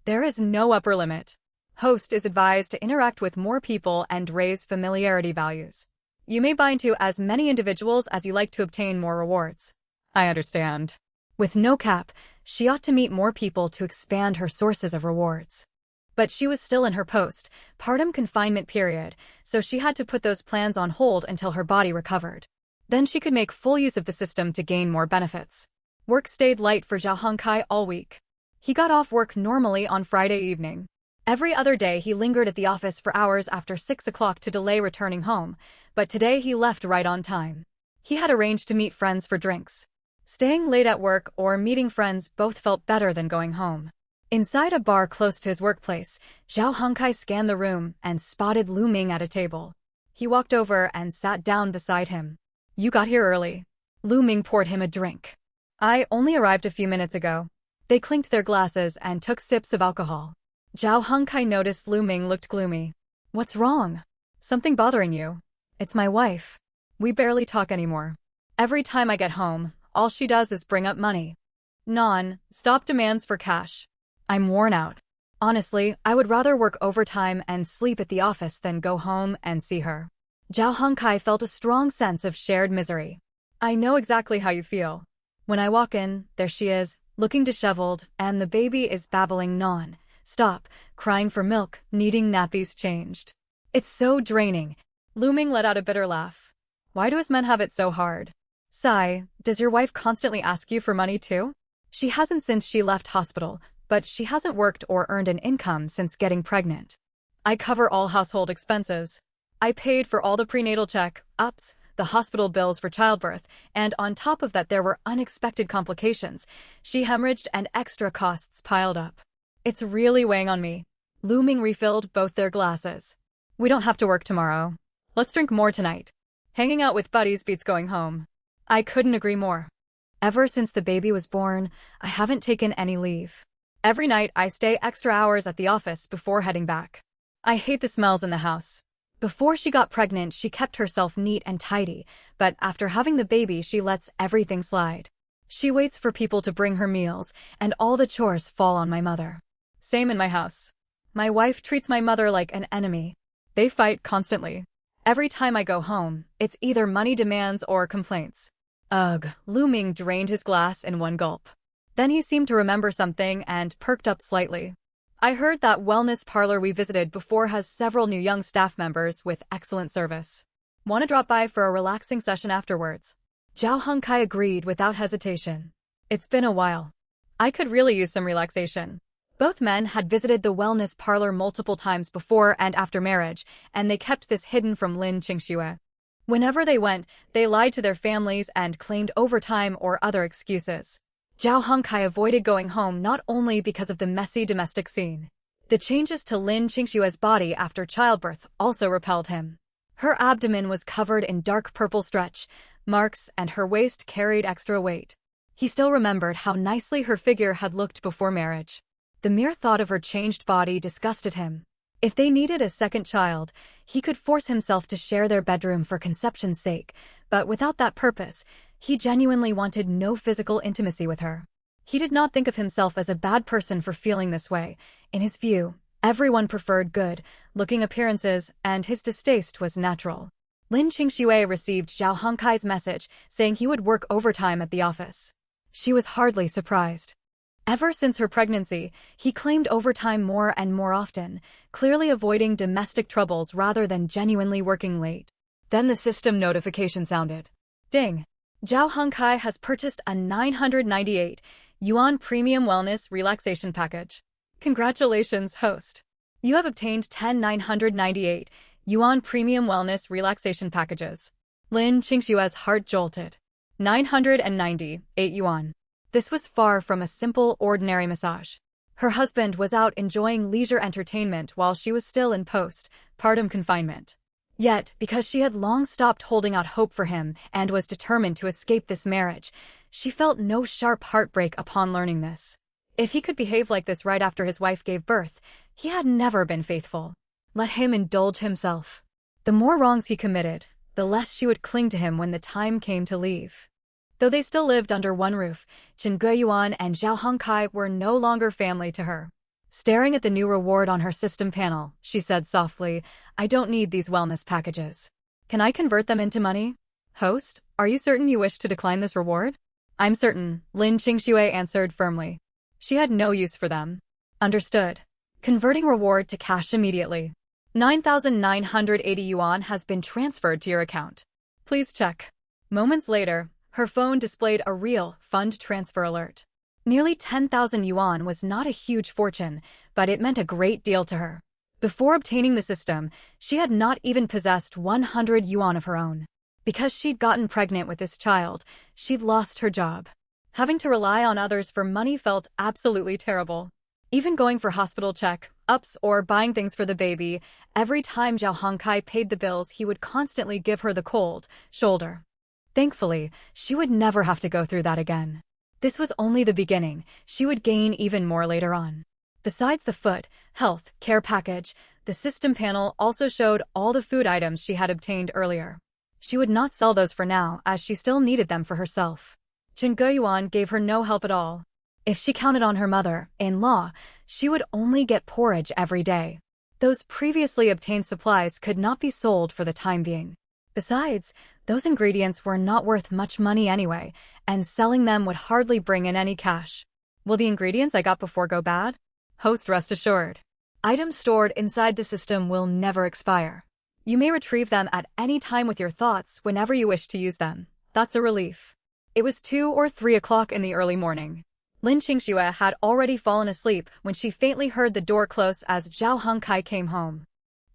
There is no upper limit. Host is advised to interact with more people and raise familiarity values. You may bind to as many individuals as you like to obtain more rewards. I understand. With no cap, she ought to meet more people to expand her sources of rewards. But she was still in her postpartum confinement period, so she had to put those plans on hold until her body recovered. Then she could make full use of the system to gain more benefits. Work stayed light for Zhao Hongkai all week. He got off work normally on Friday evening. Every other day he lingered at the office for hours after 6 o'clock to delay returning home, but today he left right on time. He had arranged to meet friends for drinks. Staying late at work or meeting friends both felt better than going home. Inside a bar close to his workplace, Zhao Hongkai scanned the room and spotted Lu Ming at a table. He walked over and sat down beside him. You got here early. Lu Ming poured him a drink. I only arrived a few minutes ago. They clinked their glasses and took sips of alcohol. Zhao Hongkai noticed Lu Ming looked gloomy. What's wrong? Something bothering you? It's my wife. We barely talk anymore. Every time I get home, all she does is bring up money. Non-stop demands for cash. I'm worn out. Honestly, I would rather work overtime and sleep at the office than go home and see her. Zhao Hongkai felt a strong sense of shared misery. I know exactly how you feel. When I walk in, there she is, looking disheveled, and the baby is babbling non-stop, crying for milk, needing nappies changed. It's so draining. Lu Ming let out a bitter laugh. Why do us men have it so hard? Sigh, does your wife constantly ask you for money too? She hasn't since she left hospital, but she hasn't worked or earned an income since getting pregnant. I cover all household expenses. I paid for all the prenatal check-ups, the hospital bills for childbirth, and on top of that there were unexpected complications. She hemorrhaged and extra costs piled up. It's really weighing on me. Lu Ming refilled both their glasses. We don't have to work tomorrow. Let's drink more tonight. Hanging out with buddies beats going home. I couldn't agree more. Ever since the baby was born, I haven't taken any leave. Every night I stay extra hours at the office before heading back. I hate the smells in the house. Before she got pregnant, she kept herself neat and tidy, but after having the baby, she lets everything slide. She waits for people to bring her meals, and all the chores fall on my mother. Same in my house. My wife treats my mother like an enemy. They fight constantly. Every time I go home, it's either money demands or complaints. Ugh, Lu Ming drained his glass in one gulp. Then he seemed to remember something and perked up slightly. I heard that wellness parlor we visited before has several new young staff members with excellent service. Want to drop by for a relaxing session afterwards? Zhao Hongkai agreed without hesitation. It's been a while. I could really use some relaxation. Both men had visited the wellness parlor multiple times before and after marriage, and they kept this hidden from Lin Qingxue. Whenever they went, they lied to their families and claimed overtime or other excuses. Zhao Hongkai avoided going home not only because of the messy domestic scene. The changes to Lin Qingxue's body after childbirth also repelled him. Her abdomen was covered in dark purple stretch marks and her waist carried extra weight. He still remembered how nicely her figure had looked before marriage. The mere thought of her changed body disgusted him. If they needed a second child, he could force himself to share their bedroom for conception's sake, but without that purpose, he genuinely wanted no physical intimacy with her. He did not think of himself as a bad person for feeling this way. In his view, everyone preferred good-looking appearances, and his distaste was natural. Lin Qingxue received Zhao Hongkai's message saying he would work overtime at the office. She was hardly surprised. Ever since her pregnancy, he claimed overtime more and more often, clearly avoiding domestic troubles rather than genuinely working late. Then the system notification sounded. Ding! Zhao Hongkai has purchased a 998 yuan premium wellness relaxation package. Congratulations, host. You have obtained 10 998 yuan premium wellness relaxation packages. Lin Qingxue's heart jolted. 998 yuan. This was far from a simple, ordinary massage. Her husband was out enjoying leisure entertainment while she was still in post-partum confinement. Yet, because she had long stopped holding out hope for him and was determined to escape this marriage, she felt no sharp heartbreak upon learning this. If he could behave like this right after his wife gave birth, he had never been faithful. Let him indulge himself. The more wrongs he committed, the less she would cling to him when the time came to leave. Though they still lived under one roof, Chen Guiyuan and Zhao Hongkai were no longer family to her. Staring at the new reward on her system panel, she said softly, I don't need these wellness packages. Can I convert them into money? Host, are you certain you wish to decline this reward? I'm certain, Lin Qingxue answered firmly. She had no use for them. Understood. Converting reward to cash immediately. 9,980 yuan has been transferred to your account. Please check. Moments later, her phone displayed a real fund transfer alert. Nearly 10,000 yuan was not a huge fortune, but it meant a great deal to her. Before obtaining the system, she had not even possessed 100 yuan of her own. Because she'd gotten pregnant with this child, she'd lost her job. Having to rely on others for money felt absolutely terrible. Even going for hospital check-ups or buying things for the baby, every time Zhao Hongkai paid the bills, he would constantly give her the cold shoulder. Thankfully, she would never have to go through that again. This was only the beginning. She would gain even more later on. Besides the health care package, the system panel also showed all the food items she had obtained earlier. She would not sell those for now, as she still needed them for herself. Chen Guiyuan gave her no help at all. If she counted on her mother-in-law, she would only get porridge every day. Those previously obtained supplies could not be sold for the time being. Besides, those ingredients were not worth much money anyway, and selling them would hardly bring in any cash. Will the ingredients I got before go bad? Host, rest assured. Items stored inside the system will never expire. You may retrieve them at any time with your thoughts whenever you wish to use them. That's a relief. It was 2 or 3 o'clock in the early morning. Lin Qingxue had already fallen asleep when she faintly heard the door close as Zhao Hongkai came home.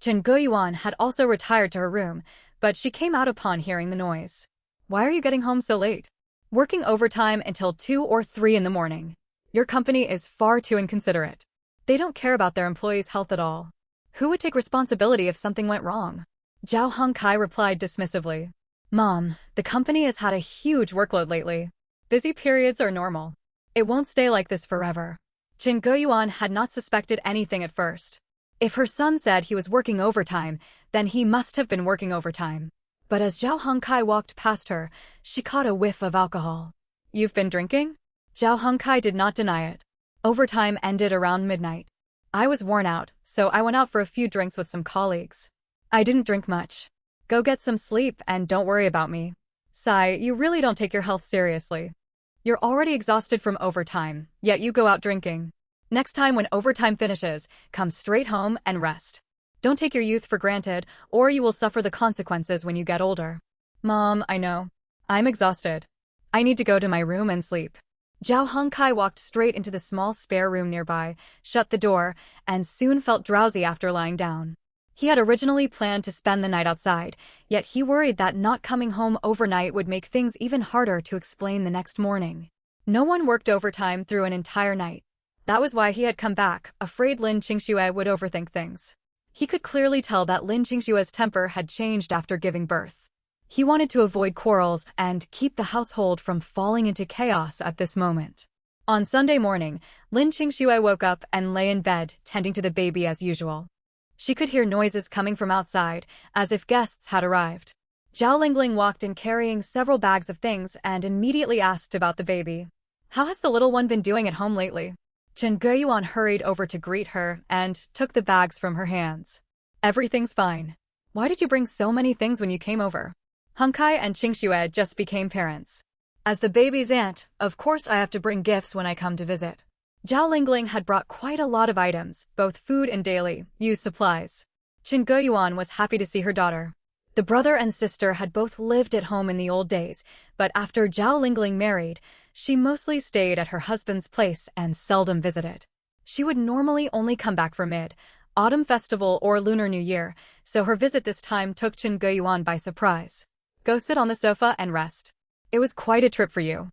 Chen Guiyuan had also retired to her room, but she came out upon hearing the noise. Why are you getting home so late? Working overtime until 2 or 3 in the morning. Your company is far too inconsiderate. They don't care about their employees' health at all. Who would take responsibility if something went wrong? Zhao Hongkai replied dismissively. Mom, the company has had a huge workload lately. Busy periods are normal. It won't stay like this forever. Chen Guiyuan had not suspected anything at first. If her son said he was working overtime, then he must have been working overtime. But as Zhao Hongkai walked past her, she caught a whiff of alcohol. You've been drinking? Zhao Hongkai did not deny it. Overtime ended around midnight. I was worn out, so I went out for a few drinks with some colleagues. I didn't drink much. Go get some sleep and don't worry about me. Sai, you really don't take your health seriously. You're already exhausted from overtime, yet you go out drinking. Next time when overtime finishes, come straight home and rest. Don't take your youth for granted, or you will suffer the consequences when you get older. Mom, I know. I'm exhausted. I need to go to my room and sleep. Zhao Hongkai walked straight into the small spare room nearby, shut the door, and soon felt drowsy after lying down. He had originally planned to spend the night outside, yet he worried that not coming home overnight would make things even harder to explain the next morning. No one worked overtime through an entire night. That was why he had come back, afraid Lin Qingxue would overthink things. He could clearly tell that Lin Qingshua's temper had changed after giving birth. He wanted to avoid quarrels and keep the household from falling into chaos at this moment. On Sunday morning, Lin Qingxue woke up and lay in bed, tending to the baby as usual. She could hear noises coming from outside, as if guests had arrived. Zhao Lingling walked in carrying several bags of things and immediately asked about the baby. How has the little one been doing at home lately? Chen Guiyuan hurried over to greet her and took the bags from her hands. Everything's fine. Why did you bring so many things when you came over? Hong Kai and Qingxue just became parents. As the baby's aunt, of course I have to bring gifts when I come to visit. Zhao Lingling had brought quite a lot of items, both food and daily use supplies. Chen Guiyuan was happy to see her daughter. The brother and sister had both lived at home in the old days, but after Zhao Lingling married, she mostly stayed at her husband's place and seldom visited. She would normally only come back for mid-autumn festival or Lunar New Year, so her visit this time took Chen Guiyuan by surprise. Go sit on the sofa and rest. It was quite a trip for you.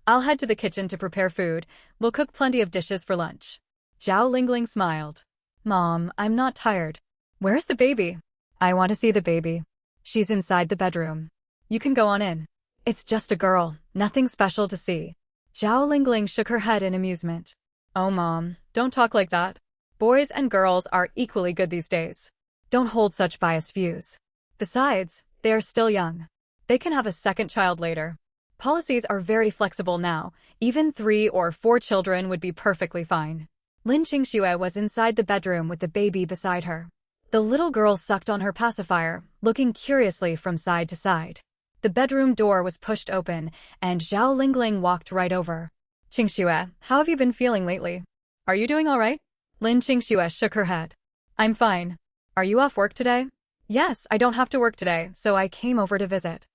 I'll head to the kitchen to prepare food. We'll cook plenty of dishes for lunch. Zhao Lingling smiled. Mom, I'm not tired. Where's the baby? I want to see the baby. She's inside the bedroom. You can go on in. It's just a girl, nothing special to see. Zhao Lingling shook her head in amusement. Oh Mom, don't talk like that. Boys and girls are equally good these days. Don't hold such biased views. Besides, they are still young. They can have a second child later. Policies are very flexible now. Even 3 or 4 children would be perfectly fine. Lin Qingxue was inside the bedroom with the baby beside her. The little girl sucked on her pacifier, looking curiously from side to side. The bedroom door was pushed open, and Zhao Lingling walked right over. Qingxue, how have you been feeling lately? Are you doing all right? Lin Qingxue shook her head. I'm fine. Are you off work today? Yes, I don't have to work today, so I came over to visit.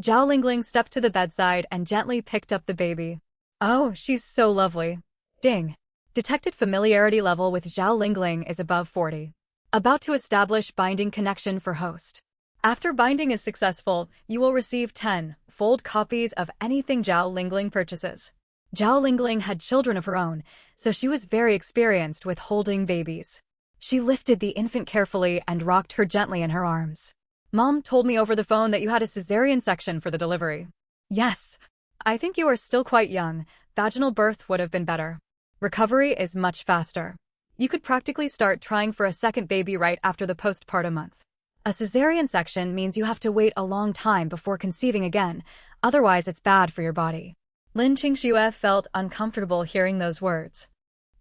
Zhao Lingling stepped to the bedside and gently picked up the baby. Oh, she's so lovely. Ding. Detected familiarity level with Zhao Lingling is above 40. About to establish binding connection for host. After binding is successful, you will receive 10 fold copies of anything Zhao Lingling purchases. Zhao Lingling had children of her own, so she was very experienced with holding babies. She lifted the infant carefully and rocked her gently in her arms. Mom told me over the phone that you had a cesarean section for the delivery. Yes. I think you are still quite young. Vaginal birth would have been better. Recovery is much faster. You could practically start trying for a second baby right after the postpartum month. A cesarean section means you have to wait a long time before conceiving again, otherwise it's bad for your body. Lin Qingxue felt uncomfortable hearing those words.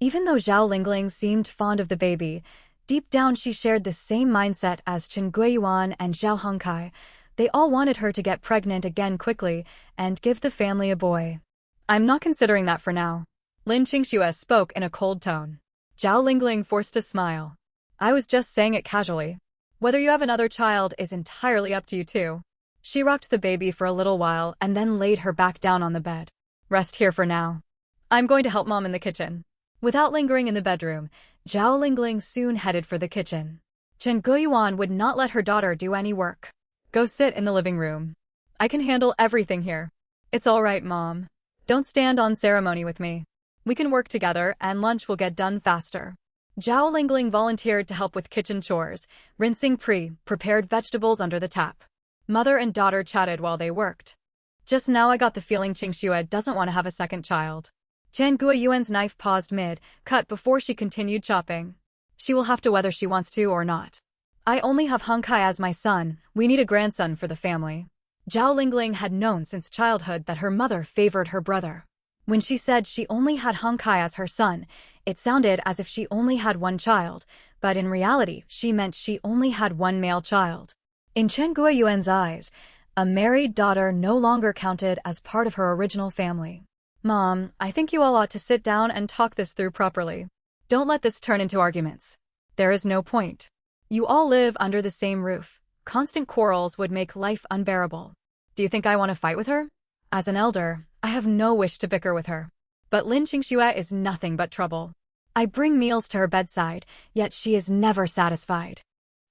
Even though Zhao Lingling seemed fond of the baby, deep down she shared the same mindset as Chen Guiyuan and Zhao Hongkai. They all wanted her to get pregnant again quickly and give the family a boy. I'm not considering that for now. Lin Qingxue spoke in a cold tone. Zhao Lingling forced a smile. I was just saying it casually. Whether you have another child is entirely up to you too. She rocked the baby for a little while and then laid her back down on the bed. Rest here for now. I'm going to help Mom in the kitchen. Without lingering in the bedroom, Zhao Lingling soon headed for the kitchen. Chen Guiyuan would not let her daughter do any work. Go sit in the living room. I can handle everything here. It's all right, Mom. Don't stand on ceremony with me. We can work together and lunch will get done faster. Zhao Lingling volunteered to help with kitchen chores, rinsing prepared vegetables under the tap. Mother and daughter chatted while they worked. Just now I got the feeling Qingxue doesn't want to have a second child. Chen Guiyuan's knife paused mid-cut before she continued chopping. She will have to whether she wants to or not. I only have Hongkai as my son. We need a grandson for the family. Zhao Lingling had known since childhood that her mother favored her brother. When she said she only had Hongkai as her son, it sounded as if she only had one child, but in reality she meant she only had one male child. In Chen Guiyuan's eyes, a married daughter no longer counted as part of her original family. Mom, I think you all ought to sit down and talk this through properly. Don't let this turn into arguments. There is no point. You all live under the same roof. Constant quarrels would make life unbearable. Do you think I want to fight with her? As an elder, I have no wish to bicker with her. But Lin Qingxue is nothing but trouble. I bring meals to her bedside, yet she is never satisfied.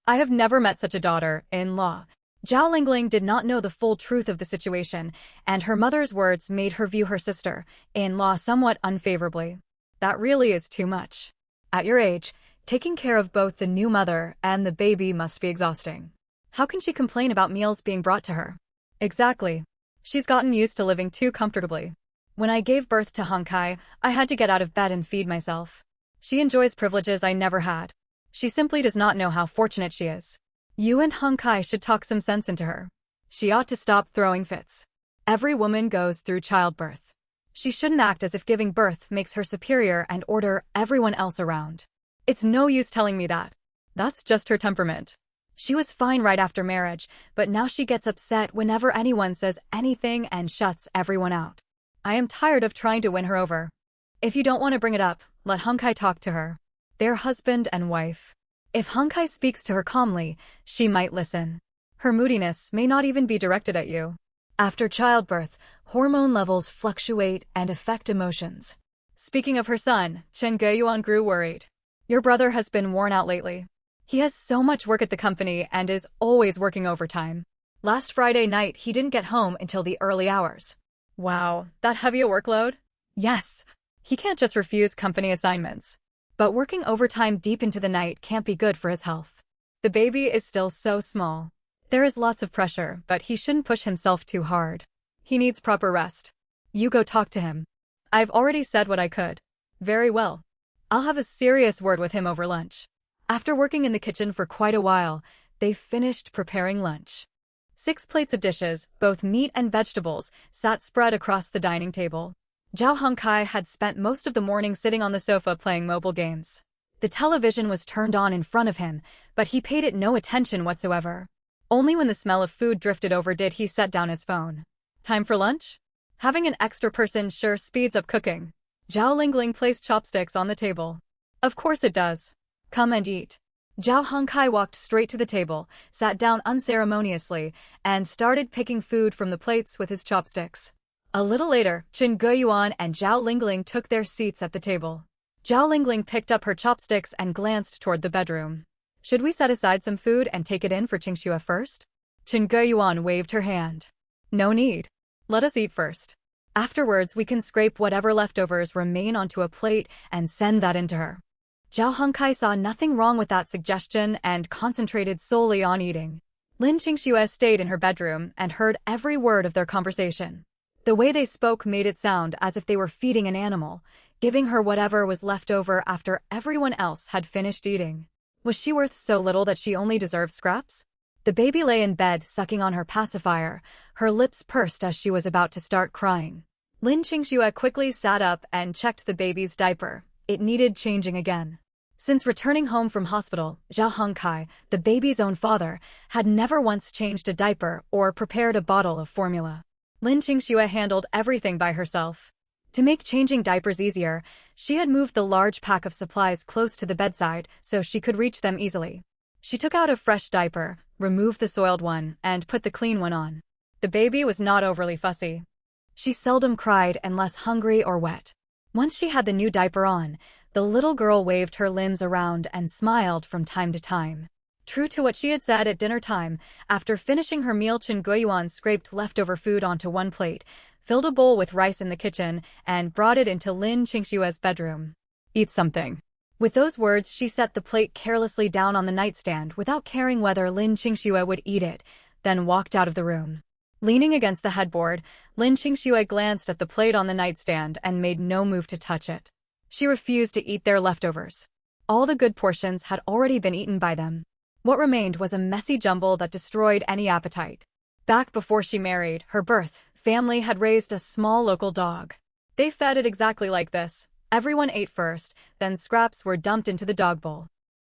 I have never met such a daughter-in-law. Zhao Lingling did not know the full truth of the situation, and her mother's words made her view her sister-in-law somewhat unfavorably. That really is too much. At your age, Taking care of both the new mother and the baby must be exhausting. How can she complain about meals being brought to her? Exactly. She's gotten used to living too comfortably. When I gave birth to Hongkai, I had to get out of bed and feed myself. She enjoys privileges I never had. She simply does not know how fortunate she is. You and Hongkai should talk some sense into her. She ought to stop throwing fits. Every woman goes through childbirth. She shouldn't act as if giving birth makes her superior and order everyone else around. It's no use telling me that. That's just her temperament. She was fine right after marriage, but now she gets upset whenever anyone says anything and shuts everyone out. I am tired of trying to win her over. If you don't want to bring it up, let Hongkai talk to her. They're husband and wife. If Hongkai speaks to her calmly, she might listen. Her moodiness may not even be directed at you. After childbirth, hormone levels fluctuate and affect emotions. Speaking of her son, Chen Guiyuan grew worried. Your brother has been worn out lately. He has so much work at the company and is always working overtime. Last Friday night, he didn't get home until the early hours. Wow, that heavy a workload? Yes. He can't just refuse company assignments. But working overtime deep into the night can't be good for his health. The baby is still so small. There is lots of pressure, but he shouldn't push himself too hard. He needs proper rest. You go talk to him. I've already said what I could. Very well. I'll have a serious word with him over lunch. After working in the kitchen for quite a while, they finished preparing lunch. 6 plates of dishes, both meat and vegetables, sat spread across the dining table. Zhao Hongkai had spent most of the morning sitting on the sofa playing mobile games. The television was turned on in front of him, but he paid it no attention whatsoever. Only when the smell of food drifted over did he set down his phone. Time for lunch? Having an extra person sure speeds up cooking. Zhao Lingling placed chopsticks on the table. Of course it does. Come and eat. Zhao Hongkai walked straight to the table, sat down unceremoniously, and started picking food from the plates with his chopsticks. A little later, Chen Guiyuan and Zhao Lingling took their seats at the table. Zhao Lingling picked up her chopsticks and glanced toward the bedroom. Should we set aside some food and take it in for Qingxue first? Chen Guiyuan waved her hand. No need. Let us eat first. Afterwards, we can scrape whatever leftovers remain onto a plate and send that in to her. Zhao Hongkai saw nothing wrong with that suggestion and concentrated solely on eating. Lin Qingxue stayed in her bedroom and heard every word of their conversation. The way they spoke made it sound as if they were feeding an animal, giving her whatever was left over after everyone else had finished eating. Was she worth so little that she only deserved scraps? The baby lay in bed sucking on her pacifier, her lips pursed as she was about to start crying. Lin Qingxue quickly sat up and checked the baby's diaper. It needed changing again. Since returning home from hospital, Zhao Hongkai, the baby's own father, had never once changed a diaper or prepared a bottle of formula. Lin Qingxue handled everything by herself. To make changing diapers easier, she had moved the large pack of supplies close to the bedside so she could reach them easily. She took out a fresh diaper, removed the soiled one, and put the clean one on. The baby was not overly fussy. She seldom cried unless hungry or wet. Once she had the new diaper on, the little girl waved her limbs around and smiled from time to time. True to what she had said at dinner time, after finishing her meal, Chen Guiyuan scraped leftover food onto one plate, filled a bowl with rice in the kitchen, and brought it into Lin Qingxue's bedroom. Eat something. With those words, she set the plate carelessly down on the nightstand without caring whether Lin Qingxue would eat it, then walked out of the room. Leaning against the headboard, Lin Qingxue glanced at the plate on the nightstand and made no move to touch it. She refused to eat their leftovers. All the good portions had already been eaten by them. What remained was a messy jumble that destroyed any appetite. Back before she married, her birth family had raised a small local dog. They fed it exactly like this. Everyone ate first, then scraps were dumped into the dog bowl.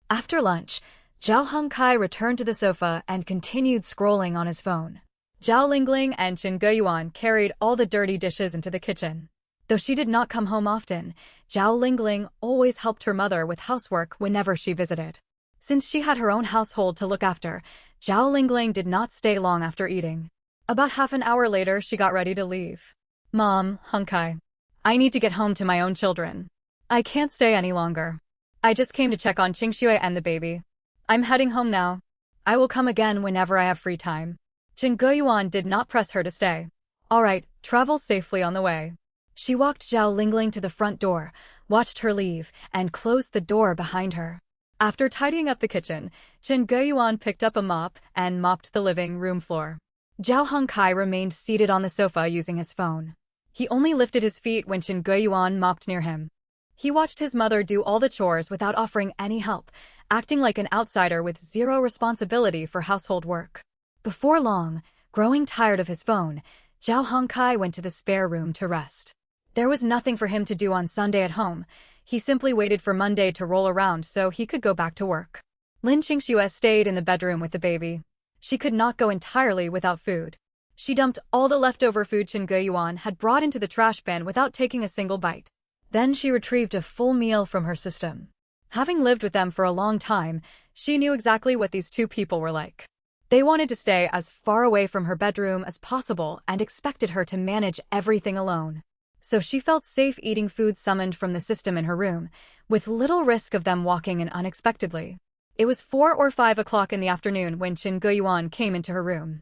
After lunch, Zhao Hongkai returned to the sofa and continued scrolling on his phone. Zhao Lingling and Chen Guiyuan carried all the dirty dishes into the kitchen. Though she did not come home often, Zhao Lingling always helped her mother with housework whenever she visited. Since she had her own household to look after, Zhao Lingling did not stay long after eating. About half an hour later, she got ready to leave. Mom, Hongkai. I need to get home to my own children. I can't stay any longer. I just came to check on Qingxue and the baby. I'm heading home now. I will come again whenever I have free time. Chen Guiyuan did not press her to stay. All right, travel safely on the way. She walked Zhao Lingling to the front door, watched her leave, and closed the door behind her. After tidying up the kitchen, Chen Guiyuan picked up a mop and mopped the living room floor. Zhao Hongkai remained seated on the sofa using his phone. He only lifted his feet when Chen Guiyuan mopped near him. He watched his mother do all the chores without offering any help, acting like an outsider with zero responsibility for household work. Before long, growing tired of his phone, Zhao Hongkai went to the spare room to rest. There was nothing for him to do on Sunday at home. He simply waited for Monday to roll around so he could go back to work. Lin Qingxue stayed in the bedroom with the baby. She could not go entirely without food. She dumped all the leftover food Chen Guiyuan had brought into the trash bin without taking a single bite. Then she retrieved a full meal from her system. Having lived with them for a long time, she knew exactly what these two people were like. They wanted to stay as far away from her bedroom as possible and expected her to manage everything alone. So she felt safe eating food summoned from the system in her room, with little risk of them walking in unexpectedly. It was 4 or 5 o'clock in the afternoon when Chen Guiyuan came into her room.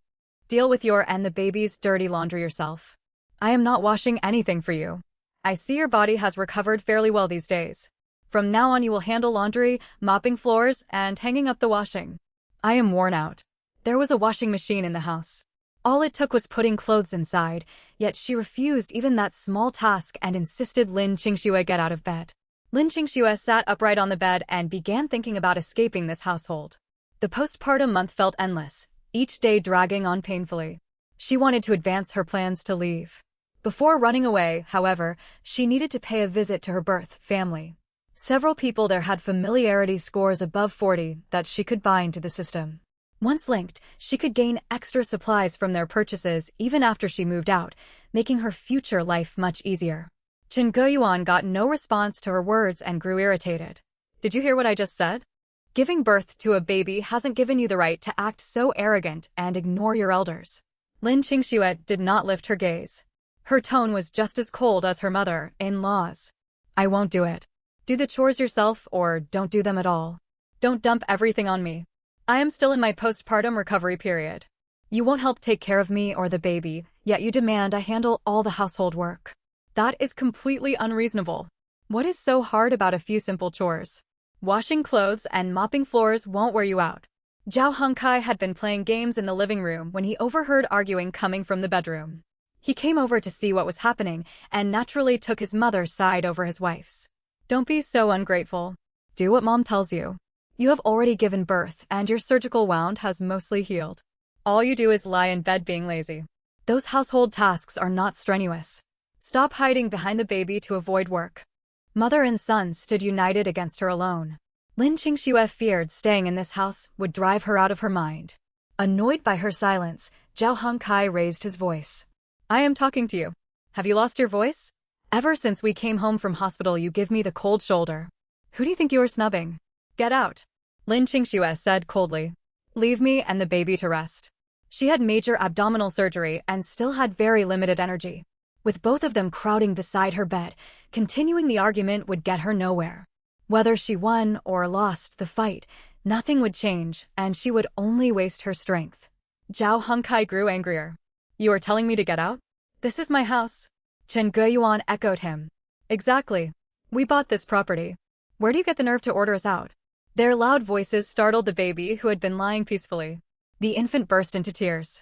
Deal with your and the baby's dirty laundry yourself. I am not washing anything for you. I see your body has recovered fairly well these days. From now on you will handle laundry, mopping floors, and hanging up the washing. I am worn out. There was a washing machine in the house. All it took was putting clothes inside, yet she refused even that small task and insisted Lin Qingxue get out of bed. Lin Qingxue sat upright on the bed and began thinking about escaping this household. The postpartum month felt endless, each day dragging on painfully. She wanted to advance her plans to leave. Before running away, however, she needed to pay a visit to her birth family. Several people there had familiarity scores above 40 that she could bind to the system. Once linked, she could gain extra supplies from their purchases even after she moved out, making her future life much easier. Chen Guiyuan got no response to her words and grew irritated. Did you hear what I just said? Giving birth to a baby hasn't given you the right to act so arrogant and ignore your elders. Lin Qingxue did not lift her gaze. Her tone was just as cold as her mother-in-law's. I won't do it. Do the chores yourself or don't do them at all. Don't dump everything on me. I am still in my postpartum recovery period. You won't help take care of me or the baby, yet you demand I handle all the household work. That is completely unreasonable. What is so hard about a few simple chores? Washing clothes and mopping floors won't wear you out. Zhao Hongkai had been playing games in the living room when he overheard arguing coming from the bedroom. He came over to see what was happening and naturally took his mother's side over his wife's. Don't be so ungrateful. Do what mom tells you. You have already given birth and your surgical wound has mostly healed. All you do is lie in bed being lazy. Those household tasks are not strenuous. Stop hiding behind the baby to avoid work. Mother and son stood united against her alone. Lin Qingxue feared staying in this house would drive her out of her mind. Annoyed by her silence, Zhao Hongkai raised his voice. I am talking to you. Have you lost your voice? Ever since we came home from hospital you give me the cold shoulder. Who do you think you are snubbing? Get out. Lin Qingxue said coldly. Leave me and the baby to rest. She had major abdominal surgery and still had very limited energy. With both of them crowding beside her bed, continuing the argument would get her nowhere. Whether she won or lost the fight, nothing would change and she would only waste her strength. Zhao Hongkai grew angrier. You are telling me to get out? This is my house. Chen Guiyuan echoed him. Exactly. We bought this property. Where do you get the nerve to order us out? Their loud voices startled the baby who had been lying peacefully. The infant burst into tears.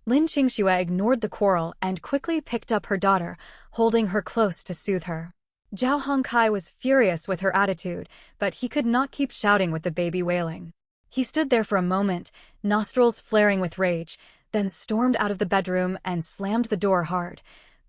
Lin Qingxue ignored the quarrel and quickly picked up her daughter, holding her close to soothe her. Zhao Hongkai was furious with her attitude, but he could not keep shouting with the baby wailing. He stood there for a moment, nostrils flaring with rage, then stormed out of the bedroom and slammed the door hard.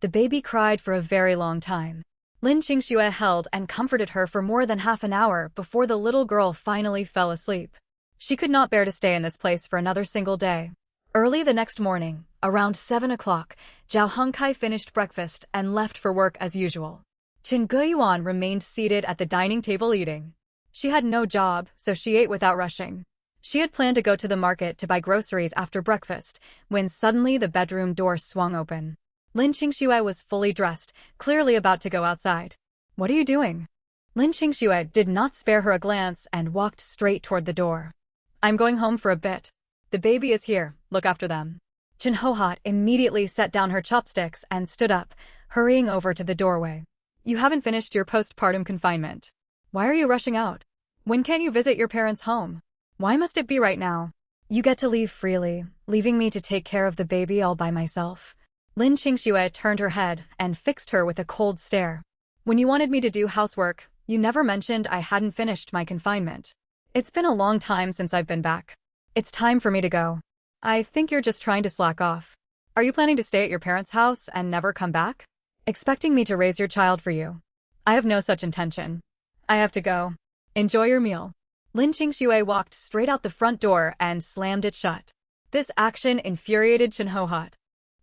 The baby cried for a very long time. Lin Qingxue held and comforted her for more than half an hour before the little girl finally fell asleep. She could not bear to stay in this place for another single day. Early the next morning, around 7 o'clock, Zhao Hongkai finished breakfast and left for work as usual. Chen Guiyuan remained seated at the dining table eating. She had no job, so she ate without rushing. She had planned to go to the market to buy groceries after breakfast, when suddenly the bedroom door swung open. Lin Qingxue was fully dressed, clearly about to go outside. What are you doing? Lin Qingxue did not spare her a glance and walked straight toward the door. I'm going home for a bit. The baby is here, look after them. Chen Hohat immediately set down her chopsticks and stood up, hurrying over to the doorway. You haven't finished your postpartum confinement. Why are you rushing out? When can't you visit your parents' home? Why must it be right now? You get to leave freely, leaving me to take care of the baby all by myself. Lin Qingxue turned her head and fixed her with a cold stare. When you wanted me to do housework, you never mentioned I hadn't finished my confinement. It's been a long time since I've been back. It's time for me to go. I think you're just trying to slack off. Are you planning to stay at your parents' house and never come back? Expecting me to raise your child for you? I have no such intention. I have to go. Enjoy your meal. Lin Qingxue walked straight out the front door and slammed it shut. This action infuriated Chen Hohot.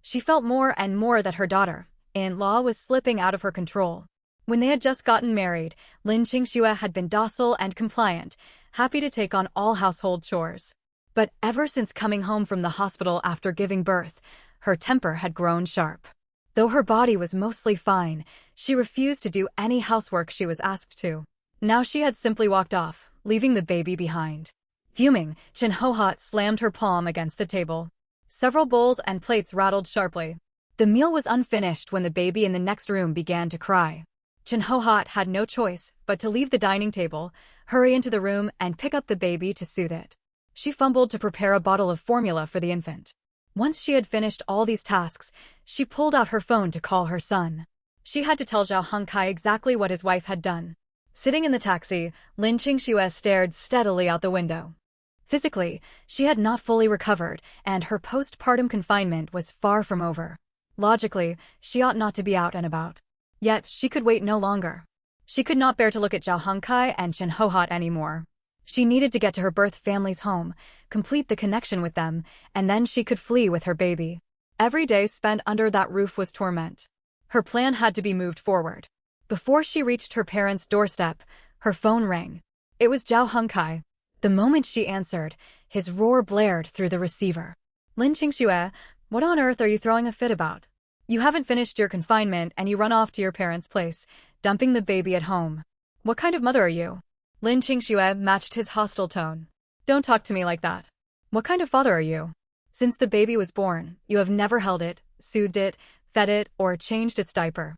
She felt more and more that her daughter-in-law was slipping out of her control. When they had just gotten married, Lin Qingxue had been docile and compliant, happy to take on all household chores. But ever since coming home from the hospital after giving birth, her temper had grown sharp. Though her body was mostly fine, she refused to do any housework she was asked to. Now she had simply walked off, leaving the baby behind. Fuming, Chen Hohot slammed her palm against the table. Several bowls and plates rattled sharply. The meal was unfinished when the baby in the next room began to cry. Chen Hohot had no choice but to leave the dining table, hurry into the room, and pick up the baby to soothe it. She fumbled to prepare a bottle of formula for the infant. Once she had finished all these tasks, she pulled out her phone to call her son. She had to tell Zhao Hengkai exactly what his wife had done. Sitting in the taxi, Lin Qingxue stared steadily out the window. Physically, she had not fully recovered, and her postpartum confinement was far from over. Logically, she ought not to be out and about. Yet, she could wait no longer. She could not bear to look at Zhao Hengkai and Chen Hohot anymore. She needed to get to her birth family's home, complete the connection with them, and then she could flee with her baby. Every day spent under that roof was torment. Her plan had to be moved forward. Before she reached her parents' doorstep, her phone rang. It was Zhao Hengkai. The moment she answered, his roar blared through the receiver. Lin Qingxue, what on earth are you throwing a fit about? You haven't finished your confinement and you run off to your parents' place, dumping the baby at home. What kind of mother are you? Lin Qingxue matched his hostile tone. Don't talk to me like that. What kind of father are you? Since the baby was born, you have never held it, soothed it, fed it, or changed its diaper.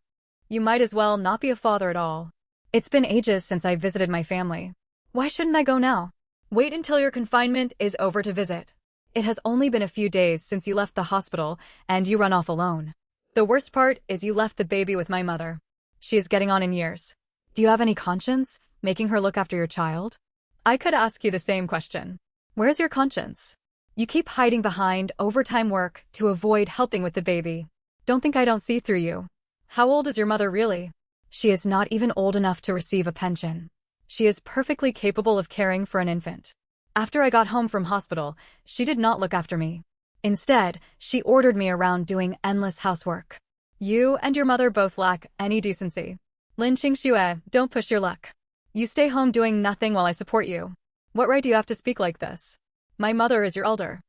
You might as well not be a father at all. It's been ages since I visited my family. Why shouldn't I go now? Wait until your confinement is over to visit. It has only been a few days since you left the hospital, and you run off alone. The worst part is you left the baby with my mother. She is getting on in years. Do you have any conscience, making her look after your child? I could ask you the same question. Where's your conscience? You keep hiding behind overtime work to avoid helping with the baby. Don't think I don't see through you. How old is your mother really? She is not even old enough to receive a pension. She is perfectly capable of caring for an infant. After I got home from hospital, she did not look after me. Instead, she ordered me around doing endless housework. You and your mother both lack any decency. Lin Qingxue, don't push your luck. You stay home doing nothing while I support you. What right do you have to speak like this? My mother is your elder.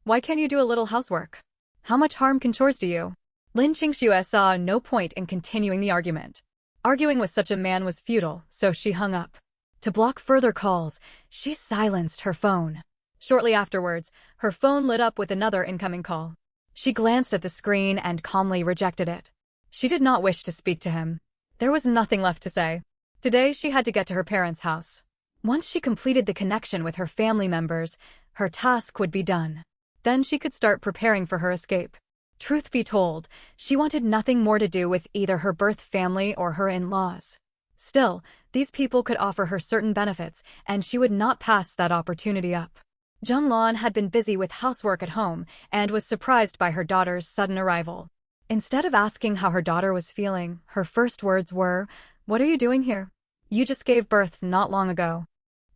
Why can't you do a little housework? How much harm can chores do you? Lin Qingxue saw no point in continuing the argument. Arguing with such a man was futile, so she hung up. To block further calls, she silenced her phone. Shortly afterwards, her phone lit up with another incoming call. She glanced at the screen and calmly rejected it. She did not wish to speak to him. There was nothing left to say. Today she had to get to her parents' house. Once she completed the connection with her family members, her task would be done. Then she could start preparing for her escape. Truth be told, she wanted nothing more to do with either her birth family or her in-laws. Still, these people could offer her certain benefits, and she would not pass that opportunity up. Zheng Lan had been busy with housework at home and was surprised by her daughter's sudden arrival. Instead of asking how her daughter was feeling, her first words were, "What are you doing here? You just gave birth not long ago.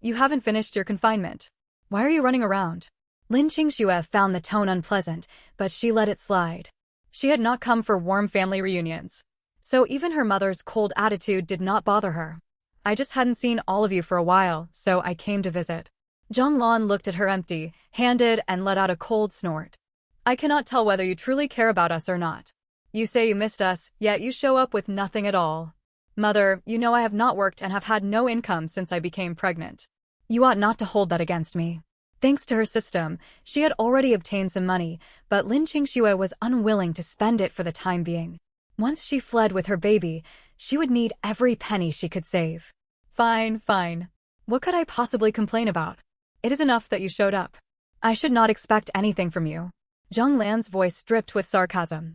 You haven't finished your confinement. Why are you running around?" Lin Qingxue found the tone unpleasant, but she let it slide. She had not come for warm family reunions. So even her mother's cold attitude did not bother her. "I just hadn't seen all of you for a while, so I came to visit." Zheng Lan looked at her empty-handed and let out a cold snort. "I cannot tell whether you truly care about us or not. You say you missed us, yet you show up with nothing at all. Mother, you know I have not worked and have had no income since I became pregnant. You ought not to hold that against me." Thanks to her system, she had already obtained some money, but Lin Qingxue was unwilling to spend it for the time being. Once she fled with her baby, she would need every penny she could save. Fine, fine. What could I possibly complain about? It is enough that you showed up. I should not expect anything from you. Zhang Lan's voice dripped with sarcasm.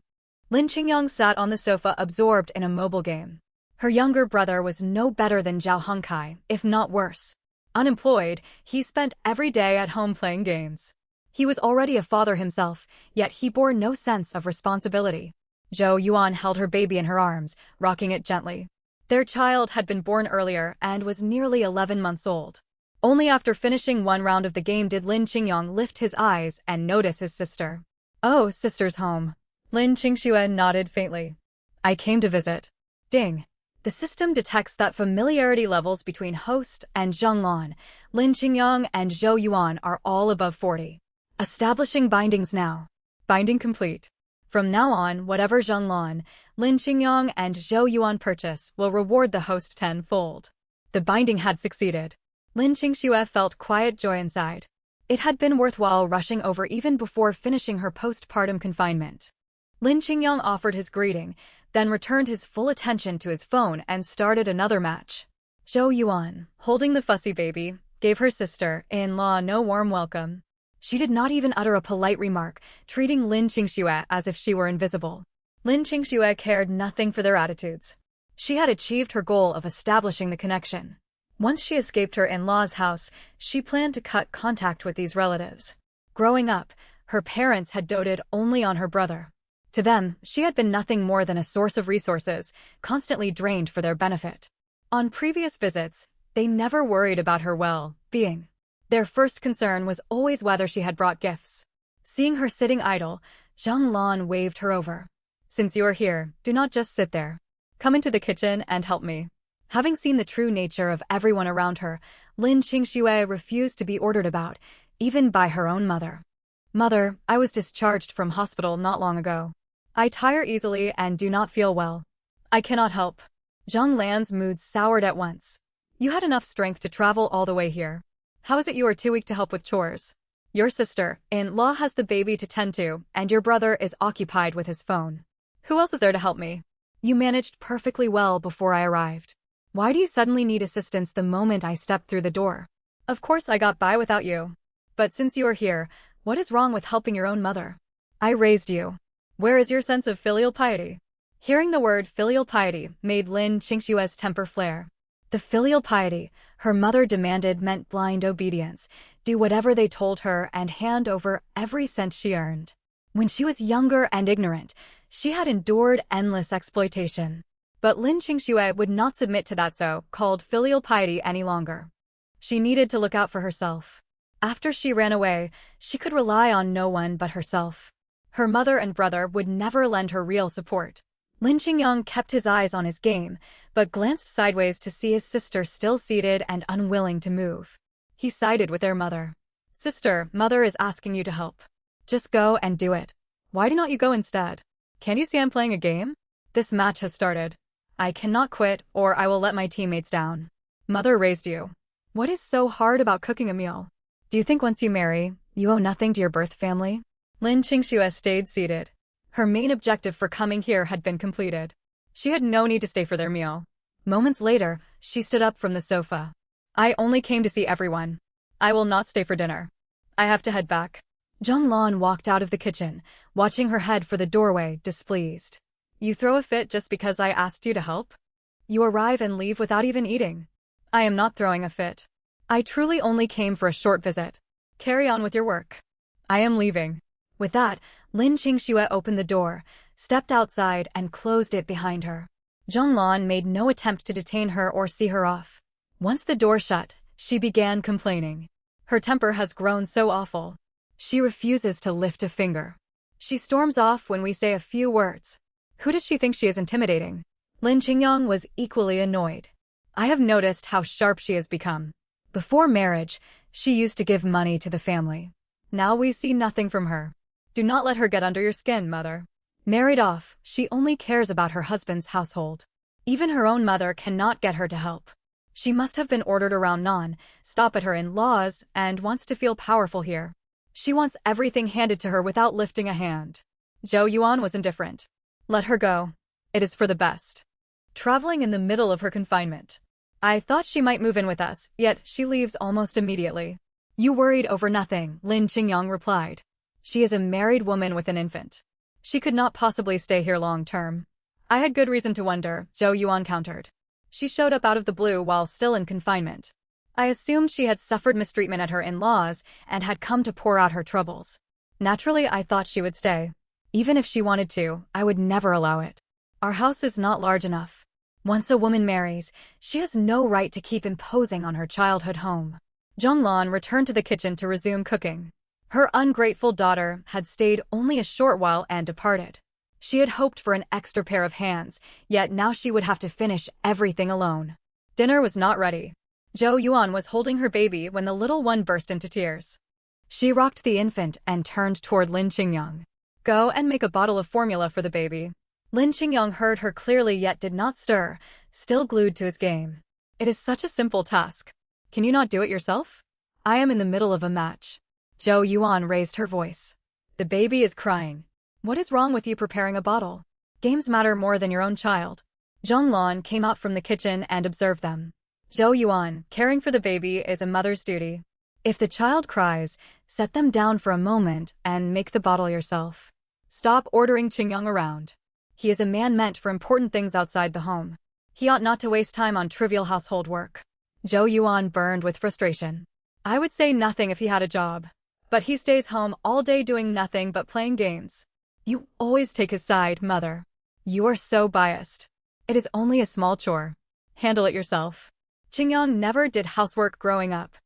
Lin Qingyang sat on the sofa absorbed in a mobile game. Her younger brother was no better than Zhao Hongkai, if not worse. Unemployed, he spent every day at home playing games. He was already a father himself, yet he bore no sense of responsibility. Zhou Yuan held her baby in her arms, rocking it gently. Their child had been born earlier and was nearly 11 months old. Only after finishing one round of the game did Lin Qingyang lift his eyes and notice his sister. Oh, sister's home. Lin Qingxue nodded faintly. I came to visit. Ding. The system detects that familiarity levels between host and Zhang Lan, Lin Qingyang and Zhou Yuan are all above 40. Establishing bindings now. Binding complete. From now on, whatever Zhang Lan, Lin Qingyang and Zhou Yuan purchase will reward the host tenfold. The binding had succeeded. Lin Qingxue felt quiet joy inside. It had been worthwhile rushing over even before finishing her postpartum confinement. Lin Qingyang offered his greeting, then returned his full attention to his phone and started another match. Zhou Yuan, holding the fussy baby, gave her sister-in-law no warm welcome. She did not even utter a polite remark, treating Lin Qingxue as if she were invisible. Lin Qingxue cared nothing for their attitudes. She had achieved her goal of establishing the connection. Once she escaped her in-law's house, she planned to cut contact with these relatives. Growing up, her parents had doted only on her brother. To them, she had been nothing more than a source of resources, constantly drained for their benefit. On previous visits, they never worried about her well-being. Their first concern was always whether she had brought gifts. Seeing her sitting idle, Zhang Lan waved her over. Since you are here, do not just sit there. Come into the kitchen and help me. Having seen the true nature of everyone around her, Lin Qingxue refused to be ordered about, even by her own mother. Mother, I was discharged from hospital not long ago. I tire easily and do not feel well. I cannot help. Zhang Lan's mood soured at once. You had enough strength to travel all the way here. How is it you are too weak to help with chores? Your sister-in-law has the baby to tend to, and your brother is occupied with his phone. Who else is there to help me? You managed perfectly well before I arrived. Why do you suddenly need assistance the moment I stepped through the door? Of course I got by without you. But since you are here, what is wrong with helping your own mother? I raised you. Where is your sense of filial piety? Hearing the word filial piety made Lin Qingxue's temper flare. The filial piety her mother demanded meant blind obedience, do whatever they told her and hand over every cent she earned. When she was younger and ignorant, she had endured endless exploitation. But Lin Qingxue would not submit to that so-called filial piety any longer. She needed to look out for herself. After she ran away, she could rely on no one but herself. Her mother and brother would never lend her real support. Lin Qingyang kept his eyes on his game, but glanced sideways to see his sister still seated and unwilling to move. He sided with their mother. Sister, mother is asking you to help. Just go and do it. Why do not you go instead? Can't you see I'm playing a game? This match has started. I cannot quit or I will let my teammates down. Mother raised you. What is so hard about cooking a meal? Do you think once you marry, you owe nothing to your birth family? Lin Qingxue stayed seated. Her main objective for coming here had been completed. She had no need to stay for their meal. Moments later, she stood up from the sofa. I only came to see everyone. I will not stay for dinner. I have to head back. Zhang Lan walked out of the kitchen, watching her head for the doorway, displeased. You throw a fit just because I asked you to help? You arrive and leave without even eating. I am not throwing a fit. I truly only came for a short visit. Carry on with your work. I am leaving. With that, Lin Qingxue opened the door, stepped outside and closed it behind her. Zhang Lan made no attempt to detain her or see her off. Once the door shut, she began complaining. Her temper has grown so awful. She refuses to lift a finger. She storms off when we say a few words. Who does she think she is intimidating? Lin Qingyang was equally annoyed. I have noticed how sharp she has become. Before marriage, she used to give money to the family. Now we see nothing from her. Do not let her get under your skin, mother. Married off, she only cares about her husband's household. Even her own mother cannot get her to help. She must have been ordered around non-stop at her in-laws and wants to feel powerful here. She wants everything handed to her without lifting a hand. Zhou Yuan was indifferent. Let her go. It is for the best. Traveling in the middle of her confinement. I thought she might move in with us, yet she leaves almost immediately. You worried over nothing, Lin Qingyang replied. She is a married woman with an infant. She could not possibly stay here long term. I had good reason to wonder, Zhou Yuan countered. She showed up out of the blue while still in confinement. I assumed she had suffered mistreatment at her in-laws and had come to pour out her troubles. Naturally, I thought she would stay. Even if she wanted to, I would never allow it. Our house is not large enough. Once a woman marries, she has no right to keep imposing on her childhood home. Zhonglan returned to the kitchen to resume cooking. Her ungrateful daughter had stayed only a short while and departed. She had hoped for an extra pair of hands, yet now she would have to finish everything alone. Dinner was not ready. Zhou Yuan was holding her baby when the little one burst into tears. She rocked the infant and turned toward Lin Qingyang. Go and make a bottle of formula for the baby. Lin Qingyang heard her clearly yet did not stir, still glued to his game. It is such a simple task. Can you not do it yourself? I am in the middle of a match. Zhou Yuan raised her voice. The baby is crying. What is wrong with you preparing a bottle? Games matter more than your own child. Zhonglan came out from the kitchen and observed them. Zhou Yuan, caring for the baby is a mother's duty. If the child cries, set them down for a moment and make the bottle yourself. Stop ordering Qingyang around. He is a man meant for important things outside the home. He ought not to waste time on trivial household work. Zhou Yuan burned with frustration. I would say nothing if he had a job. But he stays home all day doing nothing but playing games. You always take his side, mother. You are so biased. It is only a small chore. Handle it yourself. Qingyang never did housework growing up.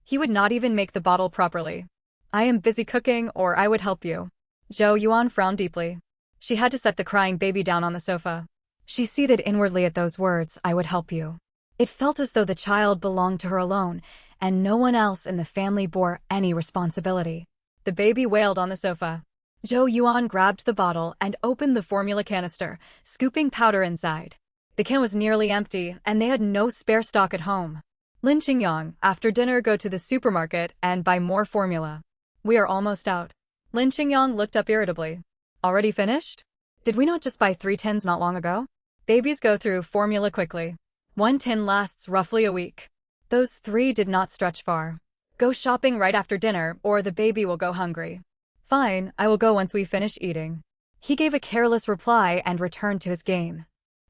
He would not even make the bottle properly. I am busy cooking or I would help you. Zhou Yuan frowned deeply. She had to set the crying baby down on the sofa. She seethed inwardly at those words, I would help you. It felt as though the child belonged to her alone, and no one else in the family bore any responsibility. The baby wailed on the sofa. Zhou Yuan grabbed the bottle and opened the formula canister, scooping powder inside. The can was nearly empty, and they had no spare stock at home. Lin Qingyang, after dinner go to the supermarket and buy more formula. We are almost out. Lin Qingyang looked up irritably. Already finished? Did we not just buy 3 tins not long ago? Babies go through formula quickly. 1 tin lasts roughly a week. Those 3 did not stretch far. Go shopping right after dinner, or the baby will go hungry. Fine, I will go once we finish eating. He gave a careless reply and returned to his game.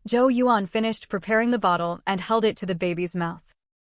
Zhou Yuan finished preparing the bottle and held it to the baby's mouth.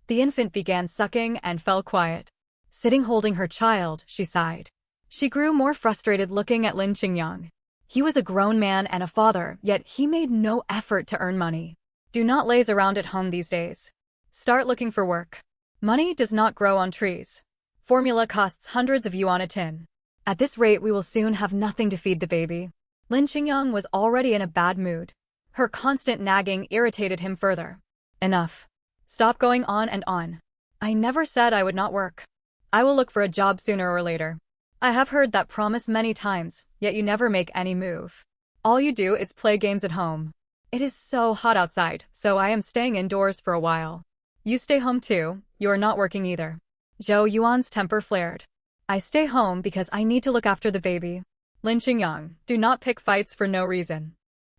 The infant began sucking and fell quiet. Sitting holding her child, she sighed. She grew more frustrated looking at Lin Qingyang. He was a grown man and a father, yet he made no effort to earn money. Do not laze around at home these days. Start looking for work. Money does not grow on trees. Formula costs hundreds of yuan a tin. At this rate we will soon have nothing to feed the baby. Lin Qingyang was already in a bad mood. Her constant nagging irritated him further. Enough. Stop going on and on. I never said I would not work. I will look for a job sooner or later. I have heard that promise many times, yet you never make any move. All you do is play games at home. It is so hot outside, so I am staying indoors for a while. You stay home too, you are not working either. Zhou Yuan's temper flared. I stay home because I need to look after the baby. Lin Qingyang, do not pick fights for no reason.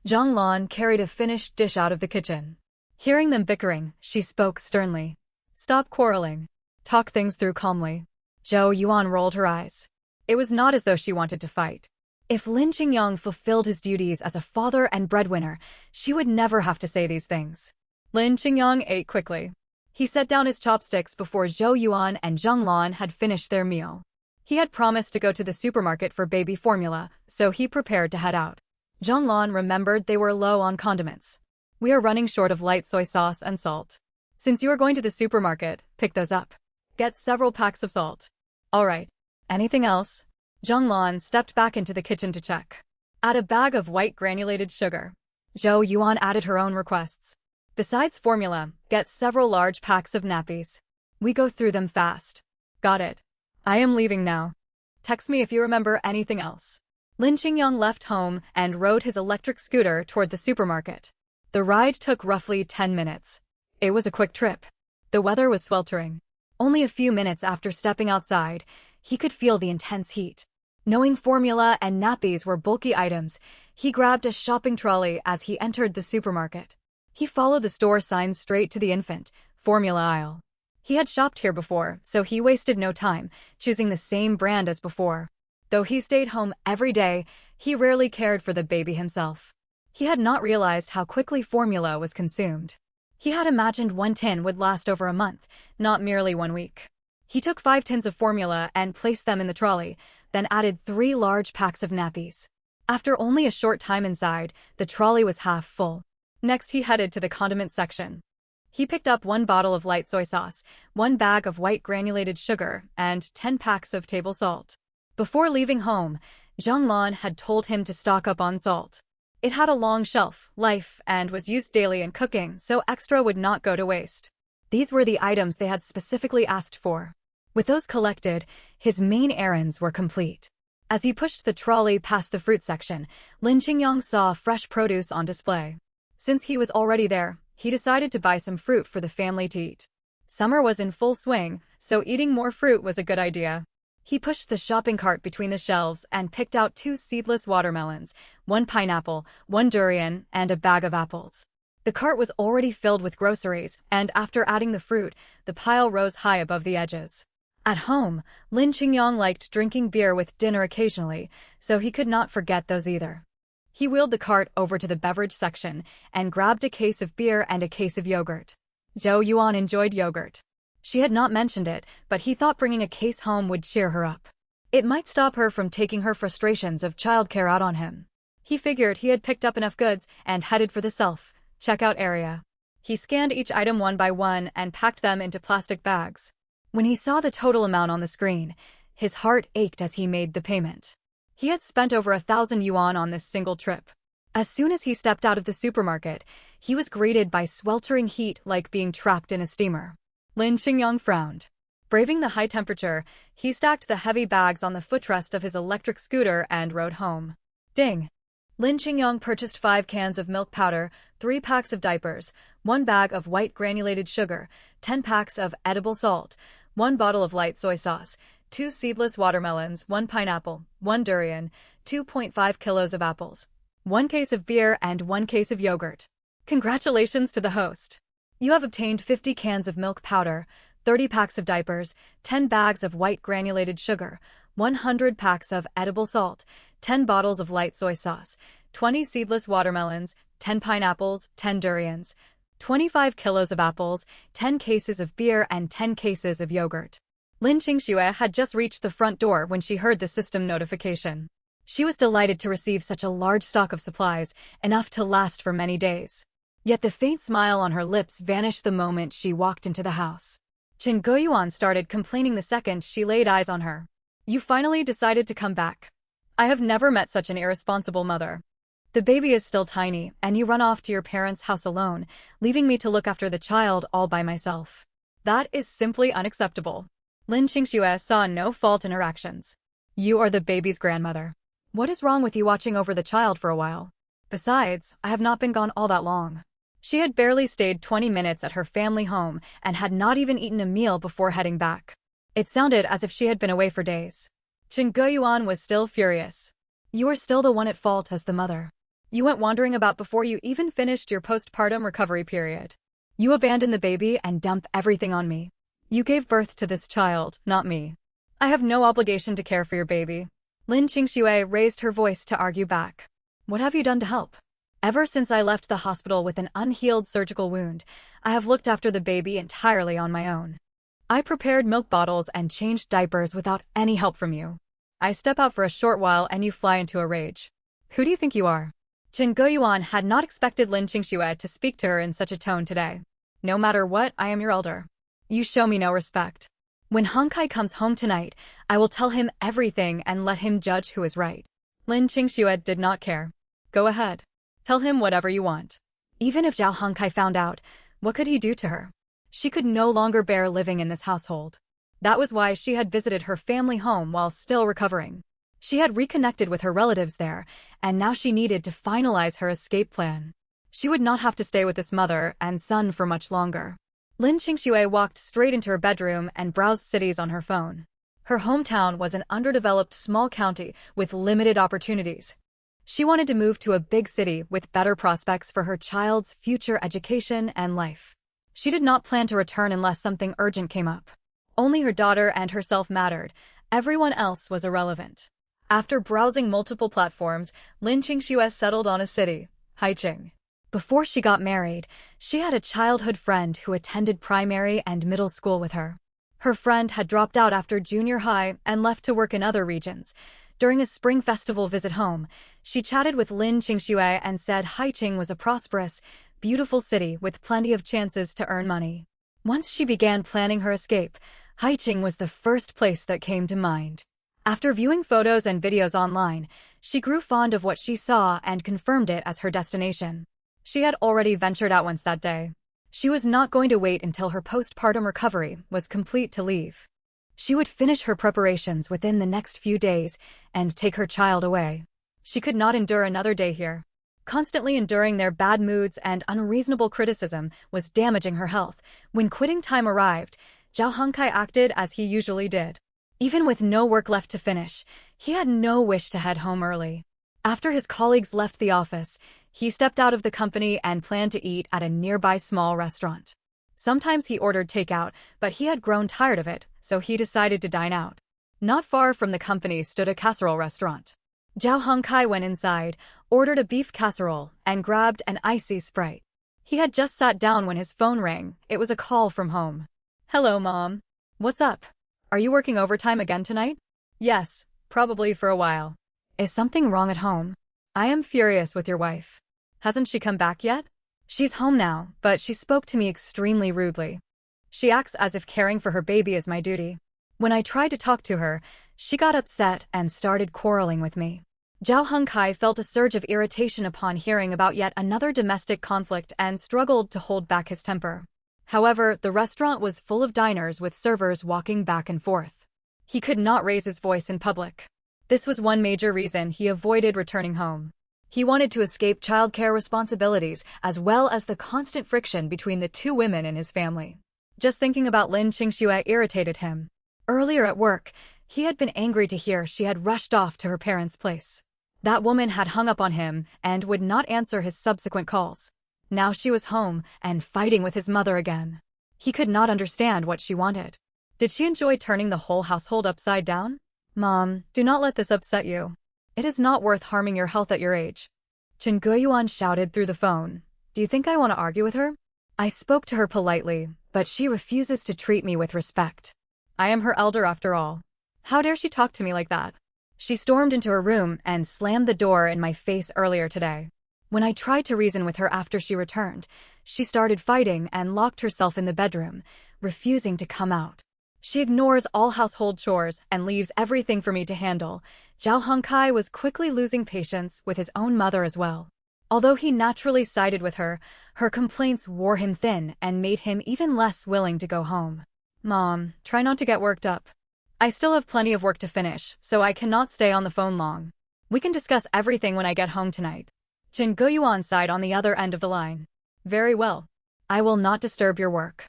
Zhonglan carried a finished dish out of the kitchen. Hearing them bickering, she spoke sternly. Stop quarreling. Talk things through calmly. Zhou Yuan rolled her eyes. It was not as though she wanted to fight. If Lin Qingyang fulfilled his duties as a father and breadwinner, she would never have to say these things. Lin Qingyang ate quickly. He set down his chopsticks before Zhou Yuan and Zhonglan had finished their meal. He had promised to go to the supermarket for baby formula, so he prepared to head out. Zhonglan remembered they were low on condiments. We are running short of light soy sauce and salt. Since you are going to the supermarket, pick those up. Get several packs of salt. All right. Anything else? Zhonglan stepped back into the kitchen to check. Add a bag of white granulated sugar. Zhou Yuan added her own requests. Besides formula, get several large packs of nappies. We go through them fast. Got it. I am leaving now. Text me if you remember anything else. Lin Qingyang left home and rode his electric scooter toward the supermarket. The ride took roughly 10 minutes. It was a quick trip. The weather was sweltering. Only a few minutes after stepping outside, he could feel the intense heat. Knowing formula and nappies were bulky items, he grabbed a shopping trolley as he entered the supermarket. He followed the store signs straight to the infant, formula aisle. He had shopped here before, so he wasted no time, choosing the same brand as before. Though he stayed home every day, he rarely cared for the baby himself. He had not realized how quickly formula was consumed. He had imagined one tin would last over a month, not merely 1 week. He took 5 tins of formula and placed them in the trolley, then added 3 large packs of nappies. After only a short time inside, the trolley was half full. Next, he headed to the condiment section. He picked up 1 bottle of light soy sauce, 1 bag of white granulated sugar, and 10 packs of table salt. Before leaving home, Zhang Lan had told him to stock up on salt. It had a long shelf life and was used daily in cooking, so extra would not go to waste. These were the items they had specifically asked for. With those collected, his main errands were complete. As he pushed the trolley past the fruit section, Lin Qingyang saw fresh produce on display. Since he was already there, he decided to buy some fruit for the family to eat. Summer was in full swing, so eating more fruit was a good idea. He pushed the shopping cart between the shelves and picked out 2 seedless watermelons, 1 pineapple, 1 durian, and a bag of apples. The cart was already filled with groceries, and after adding the fruit, the pile rose high above the edges. At home, Lin Qingyang liked drinking beer with dinner occasionally, so he could not forget those either. He wheeled the cart over to the beverage section and grabbed a case of beer and a case of yogurt. Zhou Yuan enjoyed yogurt. She had not mentioned it, but he thought bringing a case home would cheer her up. It might stop her from taking her frustrations of childcare out on him. He figured he had picked up enough goods and headed for the self-checkout area. He scanned each item one by one and packed them into plastic bags. When he saw the total amount on the screen, his heart ached as he made the payment. He had spent over 1,000 yuan on this single trip. As soon as he stepped out of the supermarket, he was greeted by sweltering heat like being trapped in a steamer. Lin Qingyang frowned. Braving the high temperature, he stacked the heavy bags on the footrest of his electric scooter and rode home. Ding! Lin Qingyang purchased 5 cans of milk powder, 3 packs of diapers, 1 bag of white granulated sugar, 10 packs of edible salt, 1 bottle of light soy sauce, 2 seedless watermelons, 1 pineapple, 1 durian, 2.5 kilos of apples, 1 case of beer, and 1 case of yogurt. Congratulations to the host! You have obtained 50 cans of milk powder, 30 packs of diapers, 10 bags of white granulated sugar, 100 packs of edible salt, 10 bottles of light soy sauce, 20 seedless watermelons, 10 pineapples, 10 durians, 25 kilos of apples, 10 cases of beer, and 10 cases of yogurt. Lin Qingxue had just reached the front door when she heard the system notification. She was delighted to receive such a large stock of supplies, enough to last for many days. Yet the faint smile on her lips vanished the moment she walked into the house. Chen Guoyuan started complaining the second she laid eyes on her. You finally decided to come back. I have never met such an irresponsible mother. The baby is still tiny, and you run off to your parents' house alone, leaving me to look after the child all by myself. That is simply unacceptable. Lin Qingxue saw no fault in her actions. You are the baby's grandmother. What is wrong with you watching over the child for a while? Besides, I have not been gone all that long. She had barely stayed 20 minutes at her family home and had not even eaten a meal before heading back. It sounded as if she had been away for days. Chen Guoyuan was still furious. You are still the one at fault as the mother. You went wandering about before you even finished your postpartum recovery period. You abandoned the baby and dumped everything on me. You gave birth to this child, not me. I have no obligation to care for your baby. Lin Qingxue raised her voice to argue back. What have you done to help? Ever since I left the hospital with an unhealed surgical wound, I have looked after the baby entirely on my own. I prepared milk bottles and changed diapers without any help from you. I step out for a short while and you fly into a rage. Who do you think you are? Chen Guoyuan had not expected Lin Qingxue to speak to her in such a tone today. No matter what, I am your elder. You show me no respect. When Hong Kai comes home tonight, I will tell him everything and let him judge who is right. Lin Qingxue did not care. Go ahead. Tell him whatever you want. Even if Zhao Hongkai found out, what could he do to her? She could no longer bear living in this household. That was why she had visited her family home while still recovering. She had reconnected with her relatives there, and now she needed to finalize her escape plan. She would not have to stay with this mother and son for much longer. Lin Qingxue walked straight into her bedroom and browsed cities on her phone. Her hometown was an underdeveloped small county with limited opportunities. She wanted to move to a big city with better prospects for her child's future education and life. She did not plan to return unless something urgent came up. Only her daughter and herself mattered. Everyone else was irrelevant. After browsing multiple platforms, Lin Qingxue settled on a city, Haicheng. Before she got married, she had a childhood friend who attended primary and middle school with her. Her friend had dropped out after junior high and left to work in other regions. During a spring festival visit home, she chatted with Lin Qingxue and said Haicheng was a prosperous, beautiful city with plenty of chances to earn money. Once she began planning her escape, Haicheng was the first place that came to mind. After viewing photos and videos online, she grew fond of what she saw and confirmed it as her destination. She had already ventured out once that day. She was not going to wait until her postpartum recovery was complete to leave. She would finish her preparations within the next few days and take her child away. She could not endure another day here. Constantly enduring their bad moods and unreasonable criticism was damaging her health. When quitting time arrived, Zhao Hongkai acted as he usually did. Even with no work left to finish, he had no wish to head home early. After his colleagues left the office, he stepped out of the company and planned to eat at a nearby small restaurant. Sometimes he ordered takeout, but he had grown tired of it, so he decided to dine out. Not far from the company stood a casserole restaurant. Zhao Hongkai went inside, ordered a beef casserole, and grabbed an icy Sprite. He had just sat down when his phone rang. It was a call from home. "Hello, Mom. What's up? Are you working overtime again tonight?" "Yes, probably for a while." "Is something wrong at home?" "I am furious with your wife." "Hasn't she come back yet?" "She's home now, but she spoke to me extremely rudely. She acts as if caring for her baby is my duty. When I tried to talk to her, she got upset and started quarreling with me." Zhao Hongkai felt a surge of irritation upon hearing about yet another domestic conflict and struggled to hold back his temper. However, the restaurant was full of diners with servers walking back and forth. He could not raise his voice in public. This was one major reason he avoided returning home. He wanted to escape childcare responsibilities as well as the constant friction between the two women in his family. Just thinking about Lin Qingxue irritated him. Earlier at work, he had been angry to hear she had rushed off to her parents' place. That woman had hung up on him and would not answer his subsequent calls. Now she was home and fighting with his mother again. He could not understand what she wanted. Did she enjoy turning the whole household upside down? "Mom, do not let this upset you. It is not worth harming your health at your age." Chen Guiyuan shouted through the phone. "Do you think I want to argue with her? I spoke to her politely, but she refuses to treat me with respect. I am her elder after all. How dare she talk to me like that? She stormed into her room and slammed the door in my face earlier today. When I tried to reason with her after she returned, she started fighting and locked herself in the bedroom, refusing to come out. She ignores all household chores and leaves everything for me to handle." Zhao Hongkai was quickly losing patience with his own mother as well. Although he naturally sided with her, her complaints wore him thin and made him even less willing to go home. "Mom, try not to get worked up. I still have plenty of work to finish, so I cannot stay on the phone long. We can discuss everything when I get home tonight." Chen Guiyuan sighed on the other end of the line. "Very well. I will not disturb your work.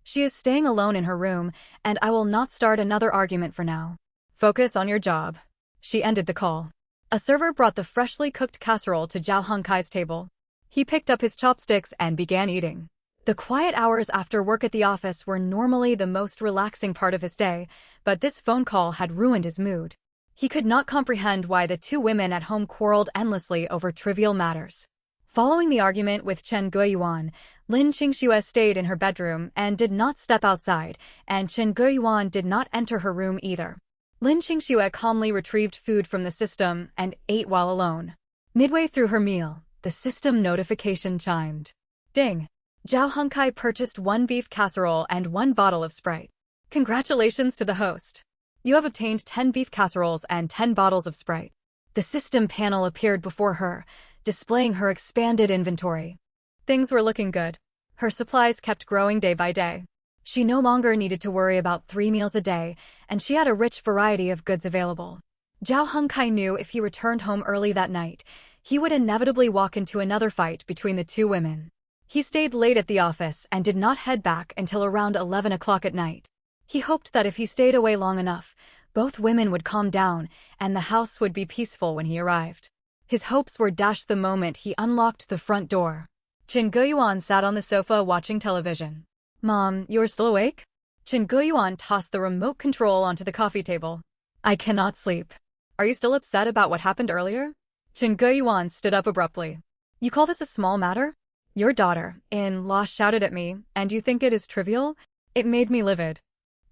She is staying alone in her room, and I will not start another argument for now. Focus on your job." She ended the call. A server brought the freshly cooked casserole to Zhao Hongkai's table. He picked up his chopsticks and began eating. The quiet hours after work at the office were normally the most relaxing part of his day, but this phone call had ruined his mood. He could not comprehend why the two women at home quarreled endlessly over trivial matters. Following the argument with Chen Guiyuan, Lin Qingxue stayed in her bedroom and did not step outside, and Chen Guiyuan did not enter her room either. Lin Qingxue calmly retrieved food from the system and ate while alone. Midway through her meal, the system notification chimed. Ding! Zhao Hongkai purchased 1 beef casserole and 1 bottle of Sprite. "Congratulations to the host. You have obtained 10 beef casseroles and 10 bottles of Sprite." The system panel appeared before her, displaying her expanded inventory. Things were looking good. Her supplies kept growing day by day. She no longer needed to worry about 3 meals a day, and she had a rich variety of goods available. Zhao Hongkai knew if he returned home early that night, he would inevitably walk into another fight between the two women. He stayed late at the office and did not head back until around 11 o'clock at night. He hoped that if he stayed away long enough, both women would calm down and the house would be peaceful when he arrived. His hopes were dashed the moment he unlocked the front door. Chen Guiyuan sat on the sofa watching television. Mom, you're still awake? Chen Guiyuan tossed the remote control onto the coffee table. I cannot sleep. Are you still upset about what happened earlier? Chen Guiyuan stood up abruptly. You call this a small matter? Your daughter-in-law shouted at me, and you think it is trivial? It made me livid.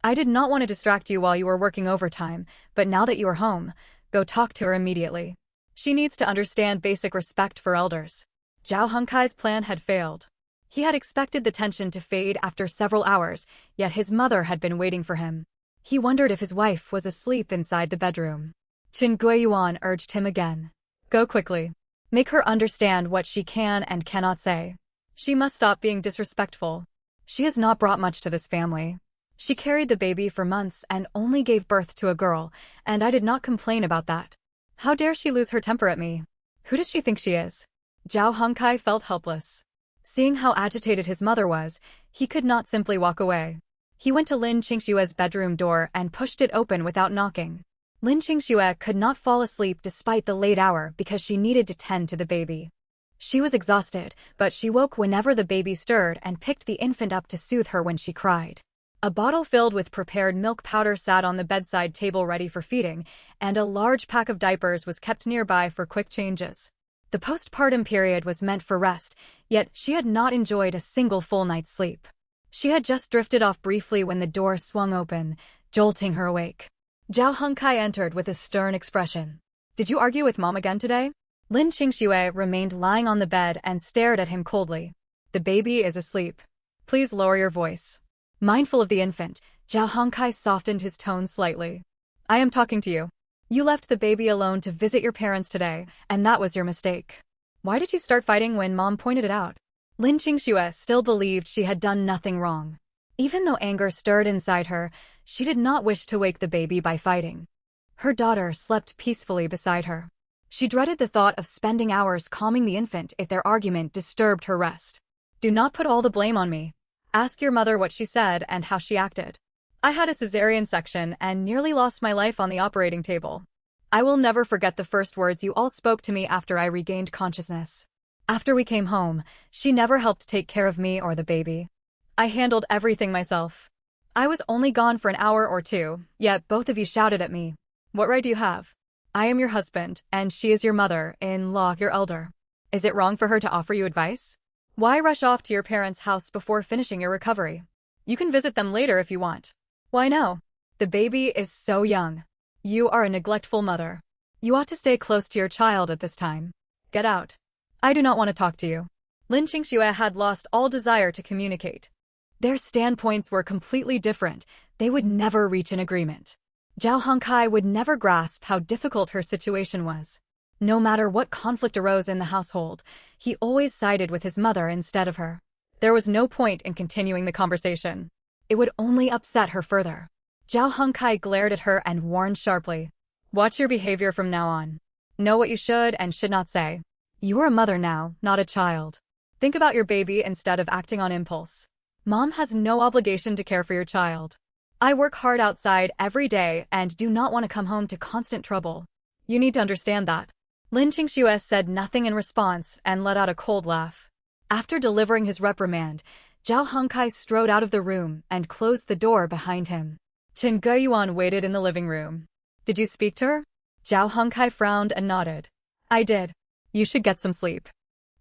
I did not want to distract you while you were working overtime, but now that you are home, go talk to her immediately. She needs to understand basic respect for elders. Zhao Hunkai's plan had failed. He had expected the tension to fade after several hours, yet his mother had been waiting for him. He wondered if his wife was asleep inside the bedroom. Chen Guiyuan urged him again. Go quickly. Make her understand what she can and cannot say. She must stop being disrespectful. She has not brought much to this family. She carried the baby for months and only gave birth to a girl, and I did not complain about that. How dare she lose her temper at me? Who does she think she is? Zhao Hongkai felt helpless. Seeing how agitated his mother was, he could not simply walk away. He went to Lin Qingshue's bedroom door and pushed it open without knocking. Lin Qingxue could not fall asleep despite the late hour because she needed to tend to the baby. She was exhausted, but she woke whenever the baby stirred and picked the infant up to soothe her when she cried. A bottle filled with prepared milk powder sat on the bedside table ready for feeding, and a large pack of diapers was kept nearby for quick changes. The postpartum period was meant for rest, yet she had not enjoyed a single full night's sleep. She had just drifted off briefly when the door swung open, jolting her awake. Zhao Hongkai entered with a stern expression. Did you argue with Mom again today? Lin Qingxue remained lying on the bed and stared at him coldly. The baby is asleep. Please lower your voice. Mindful of the infant, Zhao Hongkai softened his tone slightly. I am talking to you. You left the baby alone to visit your parents today, and that was your mistake. Why did you start fighting when Mom pointed it out? Lin Qingxue still believed she had done nothing wrong. Even though anger stirred inside her, she did not wish to wake the baby by fighting. Her daughter slept peacefully beside her. She dreaded the thought of spending hours calming the infant if their argument disturbed her rest. Do not put all the blame on me. Ask your mother what she said and how she acted. I had a cesarean section and nearly lost my life on the operating table. I will never forget the first words you all spoke to me after I regained consciousness. After we came home, she never helped take care of me or the baby. I handled everything myself. I was only gone for an hour or two, yet both of you shouted at me. What right do you have? I am your husband, and she is your mother-in-law, your elder. Is it wrong for her to offer you advice? Why rush off to your parents' house before finishing your recovery? You can visit them later if you want. Why no? The baby is so young. You are a neglectful mother. You ought to stay close to your child at this time. Get out. I do not want to talk to you. Lin Qingxue had lost all desire to communicate. Their standpoints were completely different. They would never reach an agreement. Zhao Hongkai would never grasp how difficult her situation was. No matter what conflict arose in the household, he always sided with his mother instead of her. There was no point in continuing the conversation. It would only upset her further. Zhao Hongkai glared at her and warned sharply. Watch your behavior from now on. Know what you should and should not say. You are a mother now, not a child. Think about your baby instead of acting on impulse. Mom has no obligation to care for your child. I work hard outside every day and do not want to come home to constant trouble. You need to understand that. Lin Qingxue said nothing in response and let out a cold laugh. After delivering his reprimand, Zhao Hongkai strode out of the room and closed the door behind him. Chen Guiyuan waited in the living room. Did you speak to her? Zhao Hongkai frowned and nodded. I did. You should get some sleep.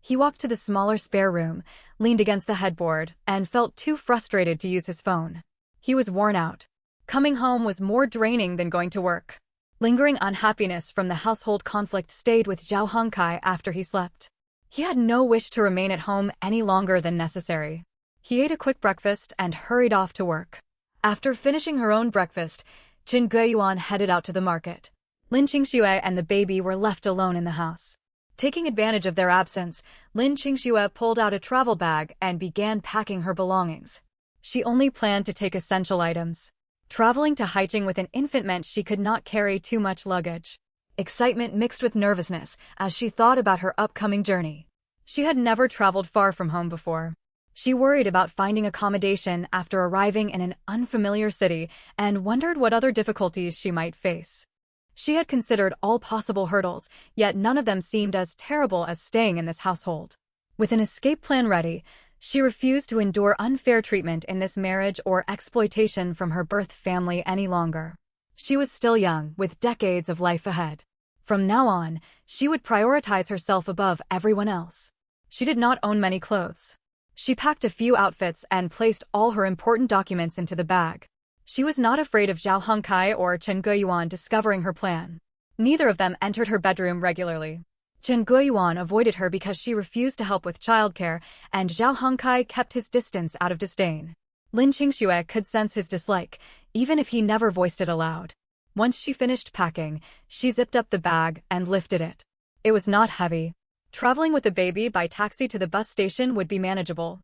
He walked to the smaller spare room, leaned against the headboard, and felt too frustrated to use his phone. He was worn out. Coming home was more draining than going to work. Lingering unhappiness from the household conflict stayed with Zhao Hongkai after he slept. He had no wish to remain at home any longer than necessary. He ate a quick breakfast and hurried off to work. After finishing her own breakfast, Chen Guiyuan headed out to the market. Lin Qingxue and the baby were left alone in the house. Taking advantage of their absence, Lin Qingxue pulled out a travel bag and began packing her belongings. She only planned to take essential items. Traveling to Haicheng with an infant meant she could not carry too much luggage. Excitement mixed with nervousness as she thought about her upcoming journey. She had never traveled far from home before. She worried about finding accommodation after arriving in an unfamiliar city and wondered what other difficulties she might face. She had considered all possible hurdles, yet none of them seemed as terrible as staying in this household. With an escape plan ready, She refused to endure unfair treatment in this marriage or exploitation from her birth family any longer. She was still young, with decades of life ahead. From now on, she would prioritize herself above everyone else. She did not own many clothes. She packed a few outfits and placed all her important documents into the bag. She was not afraid of Zhao Hongkai or Chen Guiyuan discovering her plan. Neither of them entered her bedroom regularly. Chen Guiyuan avoided her because she refused to help with childcare, and Zhao Hongkai kept his distance out of disdain. Lin Qingxue could sense his dislike, even if he never voiced it aloud. Once she finished packing, she zipped up the bag and lifted it. It was not heavy. Traveling with the baby by taxi to the bus station would be manageable.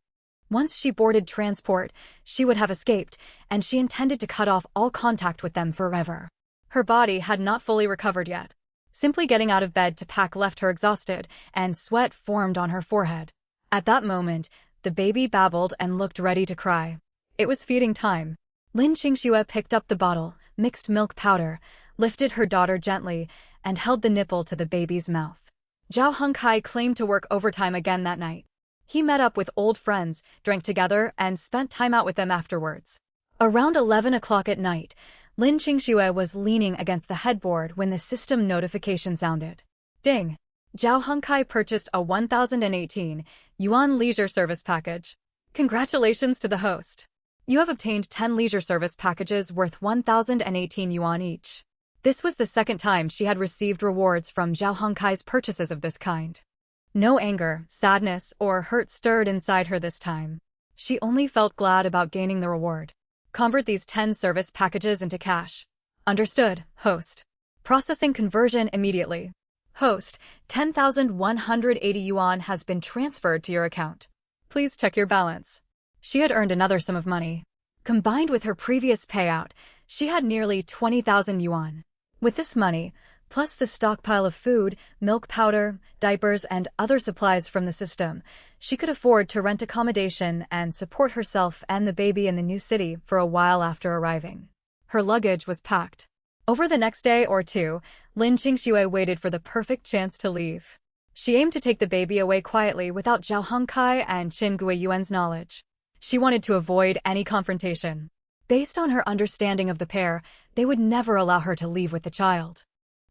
Once she boarded transport, she would have escaped, and she intended to cut off all contact with them forever. Her body had not fully recovered yet. Simply getting out of bed to pack left her exhausted, and sweat formed on her forehead. At that moment, the baby babbled and looked ready to cry. It was feeding time. Lin Qingxue picked up the bottle, mixed milk powder, lifted her daughter gently, and held the nipple to the baby's mouth. Zhao Hongkai claimed to work overtime again that night. He met up with old friends, drank together, and spent time out with them afterwards. Around 11 o'clock at night, Lin Qingxue was leaning against the headboard when the system notification sounded. Ding! Zhao Hongkai purchased a 1,018 yuan leisure service package. Congratulations to the host. You have obtained 10 leisure service packages worth 1,018 yuan each. This was the second time she had received rewards from Zhao Hongkai's purchases of this kind. No anger, sadness, or hurt stirred inside her this time. She only felt glad about gaining the reward. Convert these 10 service packages into cash. Understood, host. Processing conversion immediately. Host, 10,180 yuan has been transferred to your account. Please check your balance. She had earned another sum of money. Combined with her previous payout, she had nearly 20,000 yuan. With this money, plus the stockpile of food, milk powder, diapers, and other supplies from the system, she could afford to rent accommodation and support herself and the baby in the new city for a while after arriving. Her luggage was packed. Over the next day or two, Lin Qingxue waited for the perfect chance to leave. She aimed to take the baby away quietly without Zhao Hongkai and Chen Guiyuan's knowledge. She wanted to avoid any confrontation. Based on her understanding of the pair, they would never allow her to leave with the child.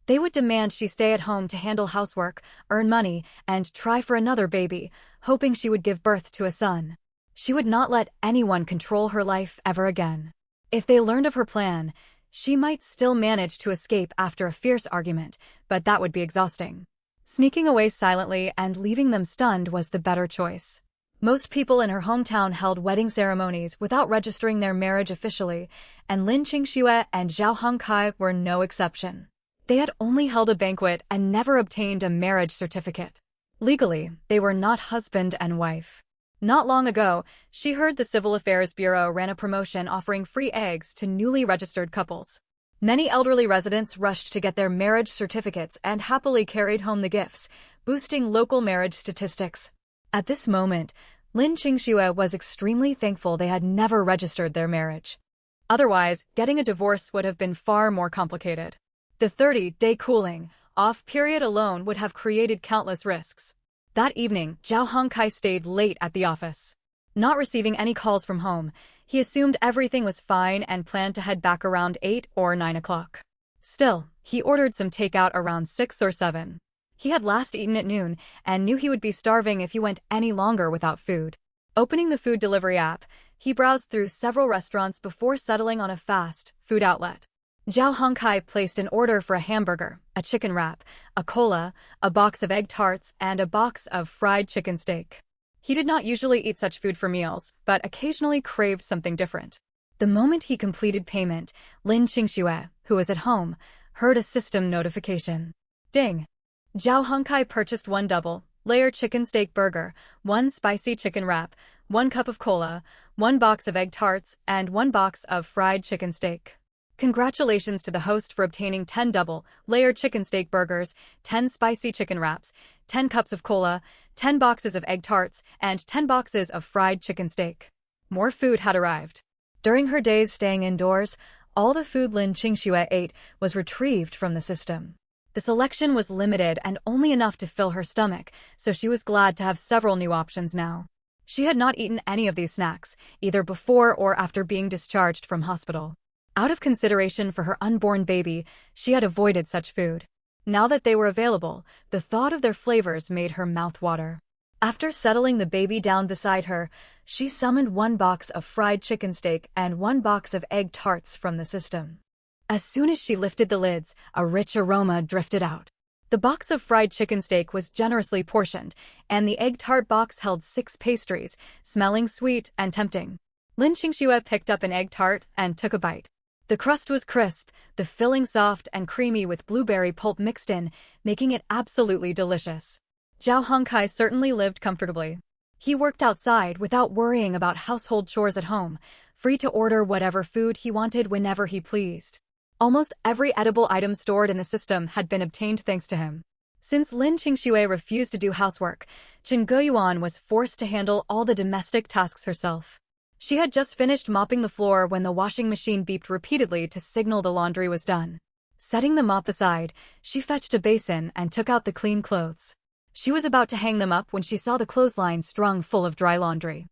They would demand she stay at home to handle housework, earn money, and try for another baby, hoping she would give birth to a son. She would not let anyone control her life ever again. If they learned of her plan, she might still manage to escape after a fierce argument, but that would be exhausting. Sneaking away silently and leaving them stunned was the better choice. Most people in her hometown held wedding ceremonies without registering their marriage officially, and Lin Qingxue and Zhao Hongkai were no exception. They had only held a banquet and never obtained a marriage certificate. Legally, they were not husband and wife. Not long ago, she heard the Civil Affairs Bureau ran a promotion offering free eggs to newly registered couples. Many elderly residents rushed to get their marriage certificates and happily carried home the gifts, boosting local marriage statistics. At this moment, Lin Qingxue was extremely thankful they had never registered their marriage. Otherwise, getting a divorce would have been far more complicated. The 30-day cooling-off period alone would have created countless risks. That evening, Zhao Hongkai stayed late at the office. Not receiving any calls from home, he assumed everything was fine and planned to head back around 8 or 9 o'clock. Still, he ordered some takeout around 6 or 7. He had last eaten at noon and knew he would be starving if he went any longer without food. Opening the food delivery app, he browsed through several restaurants before settling on a fast food outlet. Zhao Hongkai placed an order for a hamburger, a chicken wrap, a cola, a box of egg tarts, and a box of fried chicken steak. He did not usually eat such food for meals, but occasionally craved something different. The moment he completed payment, Lin Qingxue, who was at home, heard a system notification. Ding! Zhao Hongkai purchased 1 double-layer chicken steak burger, 1 spicy chicken wrap, 1 cup of cola, 1 box of egg tarts, and 1 box of fried chicken steak. Congratulations to the host for obtaining 10 double-layer chicken steak burgers, 10 spicy chicken wraps, 10 cups of cola, 10 boxes of egg tarts, and 10 boxes of fried chicken steak. More food had arrived. During her days staying indoors, all the food Lin Qingxue ate was retrieved from the system. The selection was limited and only enough to fill her stomach, so she was glad to have several new options now. She had not eaten any of these snacks, either before or after being discharged from hospital. Out of consideration for her unborn baby, she had avoided such food. Now that they were available, the thought of their flavors made her mouth water. After settling the baby down beside her, she summoned 1 box of fried chicken steak and 1 box of egg tarts from the system. As soon as she lifted the lids, a rich aroma drifted out. The box of fried chicken steak was generously portioned, and the egg tart box held 6 pastries, smelling sweet and tempting. Lin Qingxue picked up an egg tart and took a bite. The crust was crisp, the filling soft and creamy with blueberry pulp mixed in, making it absolutely delicious. Zhao Hongkai certainly lived comfortably. He worked outside without worrying about household chores at home, free to order whatever food he wanted whenever he pleased. Almost every edible item stored in the system had been obtained thanks to him. Since Lin Qingxue refused to do housework, Chen Guiyuan was forced to handle all the domestic tasks herself. She had just finished mopping the floor when the washing machine beeped repeatedly to signal the laundry was done. Setting the mop aside, she fetched a basin and took out the clean clothes. She was about to hang them up when she saw the clothesline strung full of dry laundry.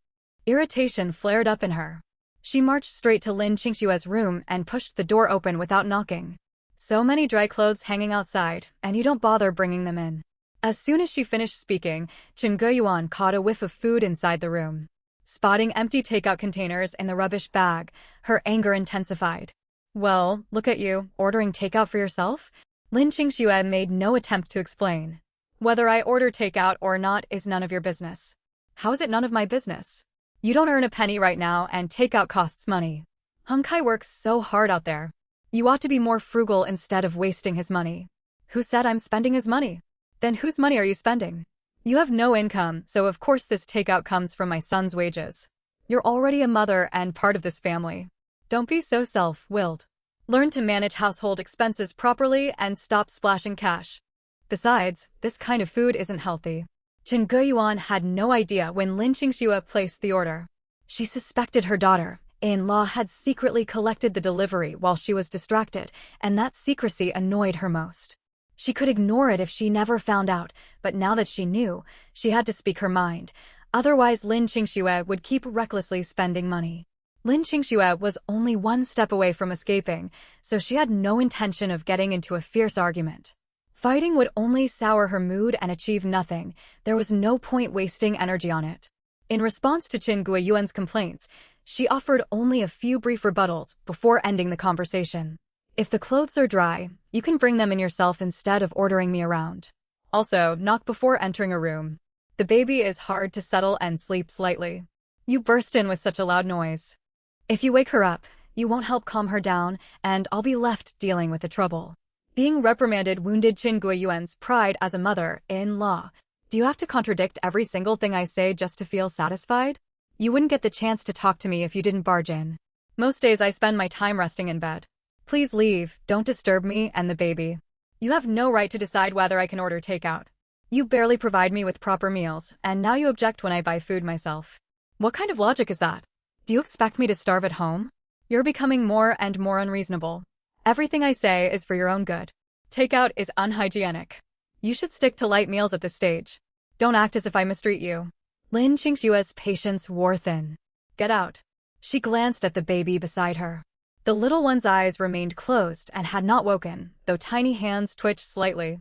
Irritation flared up in her. She marched straight to Lin Qingxue's room and pushed the door open without knocking. So many dry clothes hanging outside, and you don't bother bringing them in. As soon as she finished speaking, Chen Guiyuan caught a whiff of food inside the room. Spotting empty takeout containers in the rubbish bag, her anger intensified. Well, look at you, ordering takeout for yourself? Lin Qingxue made no attempt to explain. Whether I order takeout or not is none of your business. How is it none of my business? You don't earn a penny right now and takeout costs money. Hongkai works so hard out there. You ought to be more frugal instead of wasting his money. Who said I'm spending his money? Then whose money are you spending? You have no income, so of course this takeout comes from my son's wages. You're already a mother and part of this family. Don't be so self-willed. Learn to manage household expenses properly and stop splashing cash. Besides, this kind of food isn't healthy. Chen Guiyuan had no idea when Lin Qingxue placed the order. She suspected her daughter-in-law had secretly collected the delivery while she was distracted, and that secrecy annoyed her most. She could ignore it if she never found out, but now that she knew, she had to speak her mind. Otherwise Lin Qingxue would keep recklessly spending money. Lin Qingxue was only 1 step away from escaping, so she had no intention of getting into a fierce argument. Fighting would only sour her mood and achieve nothing. There was no point wasting energy on it. In response to Chen Guiyuan's complaints, she offered only a few brief rebuttals before ending the conversation. If the clothes are dry, you can bring them in yourself instead of ordering me around. Also, knock before entering a room. The baby is hard to settle and sleeps lightly. You burst in with such a loud noise. If you wake her up, you won't help calm her down, and I'll be left dealing with the trouble. Being reprimanded wounded Chen Guiyuan's pride as a mother-in-law. Do you have to contradict every single thing I say just to feel satisfied? You wouldn't get the chance to talk to me if you didn't barge in. Most days I spend my time resting in bed. Please leave, don't disturb me and the baby. You have no right to decide whether I can order takeout. You barely provide me with proper meals, and now you object when I buy food myself. What kind of logic is that? Do you expect me to starve at home? You're becoming more and more unreasonable. Everything I say is for your own good. Takeout is unhygienic. You should stick to light meals at this stage. Don't act as if I mistreat you. Lin Qingxue's patience wore thin. Get out. She glanced at the baby beside her. The little one's eyes remained closed and had not woken, though tiny hands twitched slightly.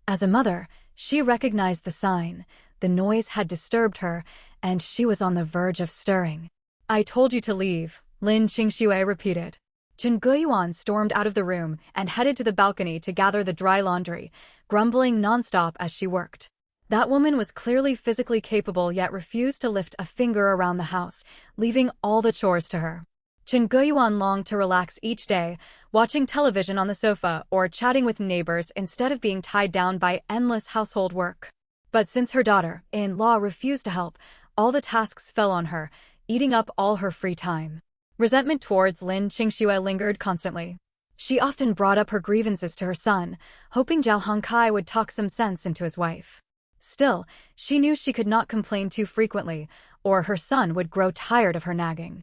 As a mother, she recognized the sign. The noise had disturbed her, and she was on the verge of stirring. I told you to leave, Lin Qingxue repeated. Chen Guiyuan stormed out of the room and headed to the balcony to gather the dry laundry, grumbling nonstop as she worked. That woman was clearly physically capable yet refused to lift a finger around the house, leaving all the chores to her. Chen Guiyuan longed to relax each day, watching television on the sofa or chatting with neighbors instead of being tied down by endless household work. But since her daughter-in-law refused to help, all the tasks fell on her, eating up all her free time. Resentment towards Lin Qingxue lingered constantly. She often brought up her grievances to her son, hoping Zhao Hongkai would talk some sense into his wife. Still, she knew she could not complain too frequently, or her son would grow tired of her nagging.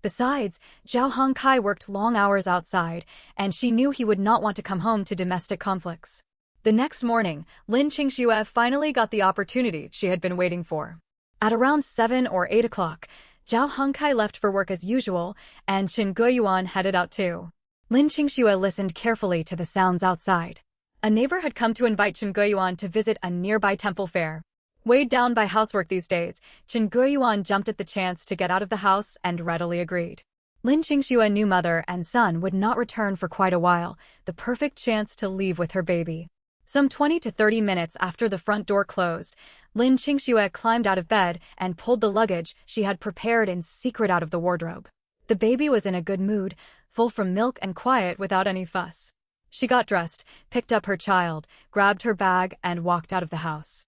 Besides, Zhao Hongkai worked long hours outside, and she knew he would not want to come home to domestic conflicts. The next morning, Lin Qingxue finally got the opportunity she had been waiting for. At around 7 or 8 o'clock, Zhao Hongkai left for work as usual, and Chen Guiyuan headed out too. Lin Qingxue listened carefully to the sounds outside. A neighbor had come to invite Chen Guiyuan to visit a nearby temple fair. Weighed down by housework these days, Chen Guiyuan jumped at the chance to get out of the house and readily agreed. Lin Qingxue knew mother and son would not return for quite a while, the perfect chance to leave with her baby. Some 20 to 30 minutes after the front door closed, Lin Qingxue climbed out of bed and pulled the luggage she had prepared in secret out of the wardrobe. The baby was in a good mood, full from milk and quiet without any fuss. She got dressed, picked up her child, grabbed her bag, and walked out of the house.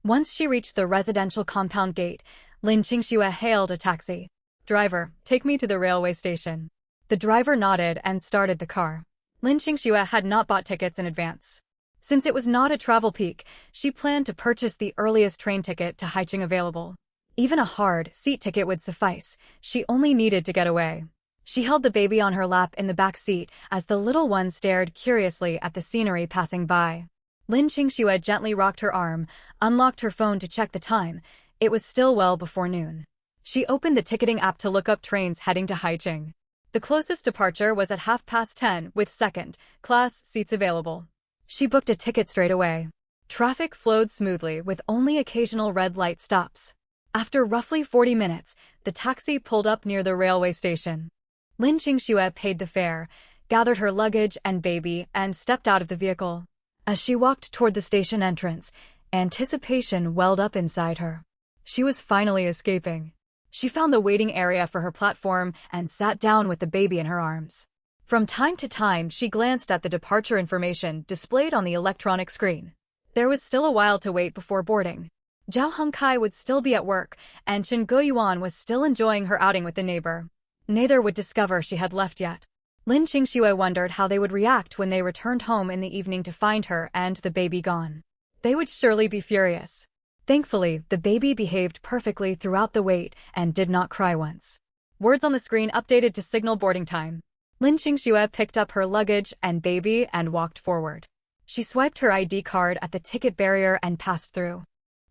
Once she reached the residential compound gate, Lin Qingxue hailed a taxi. "Driver, take me to the railway station." The driver nodded and started the car. Lin Qingxue had not bought tickets in advance. Since it was not a travel peak, she planned to purchase the earliest train ticket to Haicheng available. Even a hard seat ticket would suffice. She only needed to get away. She held the baby on her lap in the back seat as the little one stared curiously at the scenery passing by. Lin Qingxue gently rocked her arm, unlocked her phone to check the time. It was still well before noon. She opened the ticketing app to look up trains heading to Haicheng. The closest departure was at 10:30 with second-class seats available. She booked a ticket straight away. Traffic flowed smoothly with only occasional red light stops. After roughly 40 minutes, the taxi pulled up near the railway station. Lin Qingxue paid the fare, gathered her luggage and baby, and stepped out of the vehicle. As she walked toward the station entrance, anticipation welled up inside her. She was finally escaping. She found the waiting area for her platform and sat down with the baby in her arms. From time to time, she glanced at the departure information displayed on the electronic screen. There was still a while to wait before boarding. Zhao Hongkai would still be at work, and Chen Guiyuan was still enjoying her outing with the neighbor. Neither would discover she had left yet. Lin Qingxue wondered how they would react when they returned home in the evening to find her and the baby gone. They would surely be furious. Thankfully, the baby behaved perfectly throughout the wait and did not cry once. Words on the screen updated to signal boarding time. Lin Qingxue picked up her luggage and baby and walked forward. She swiped her ID card at the ticket barrier and passed through.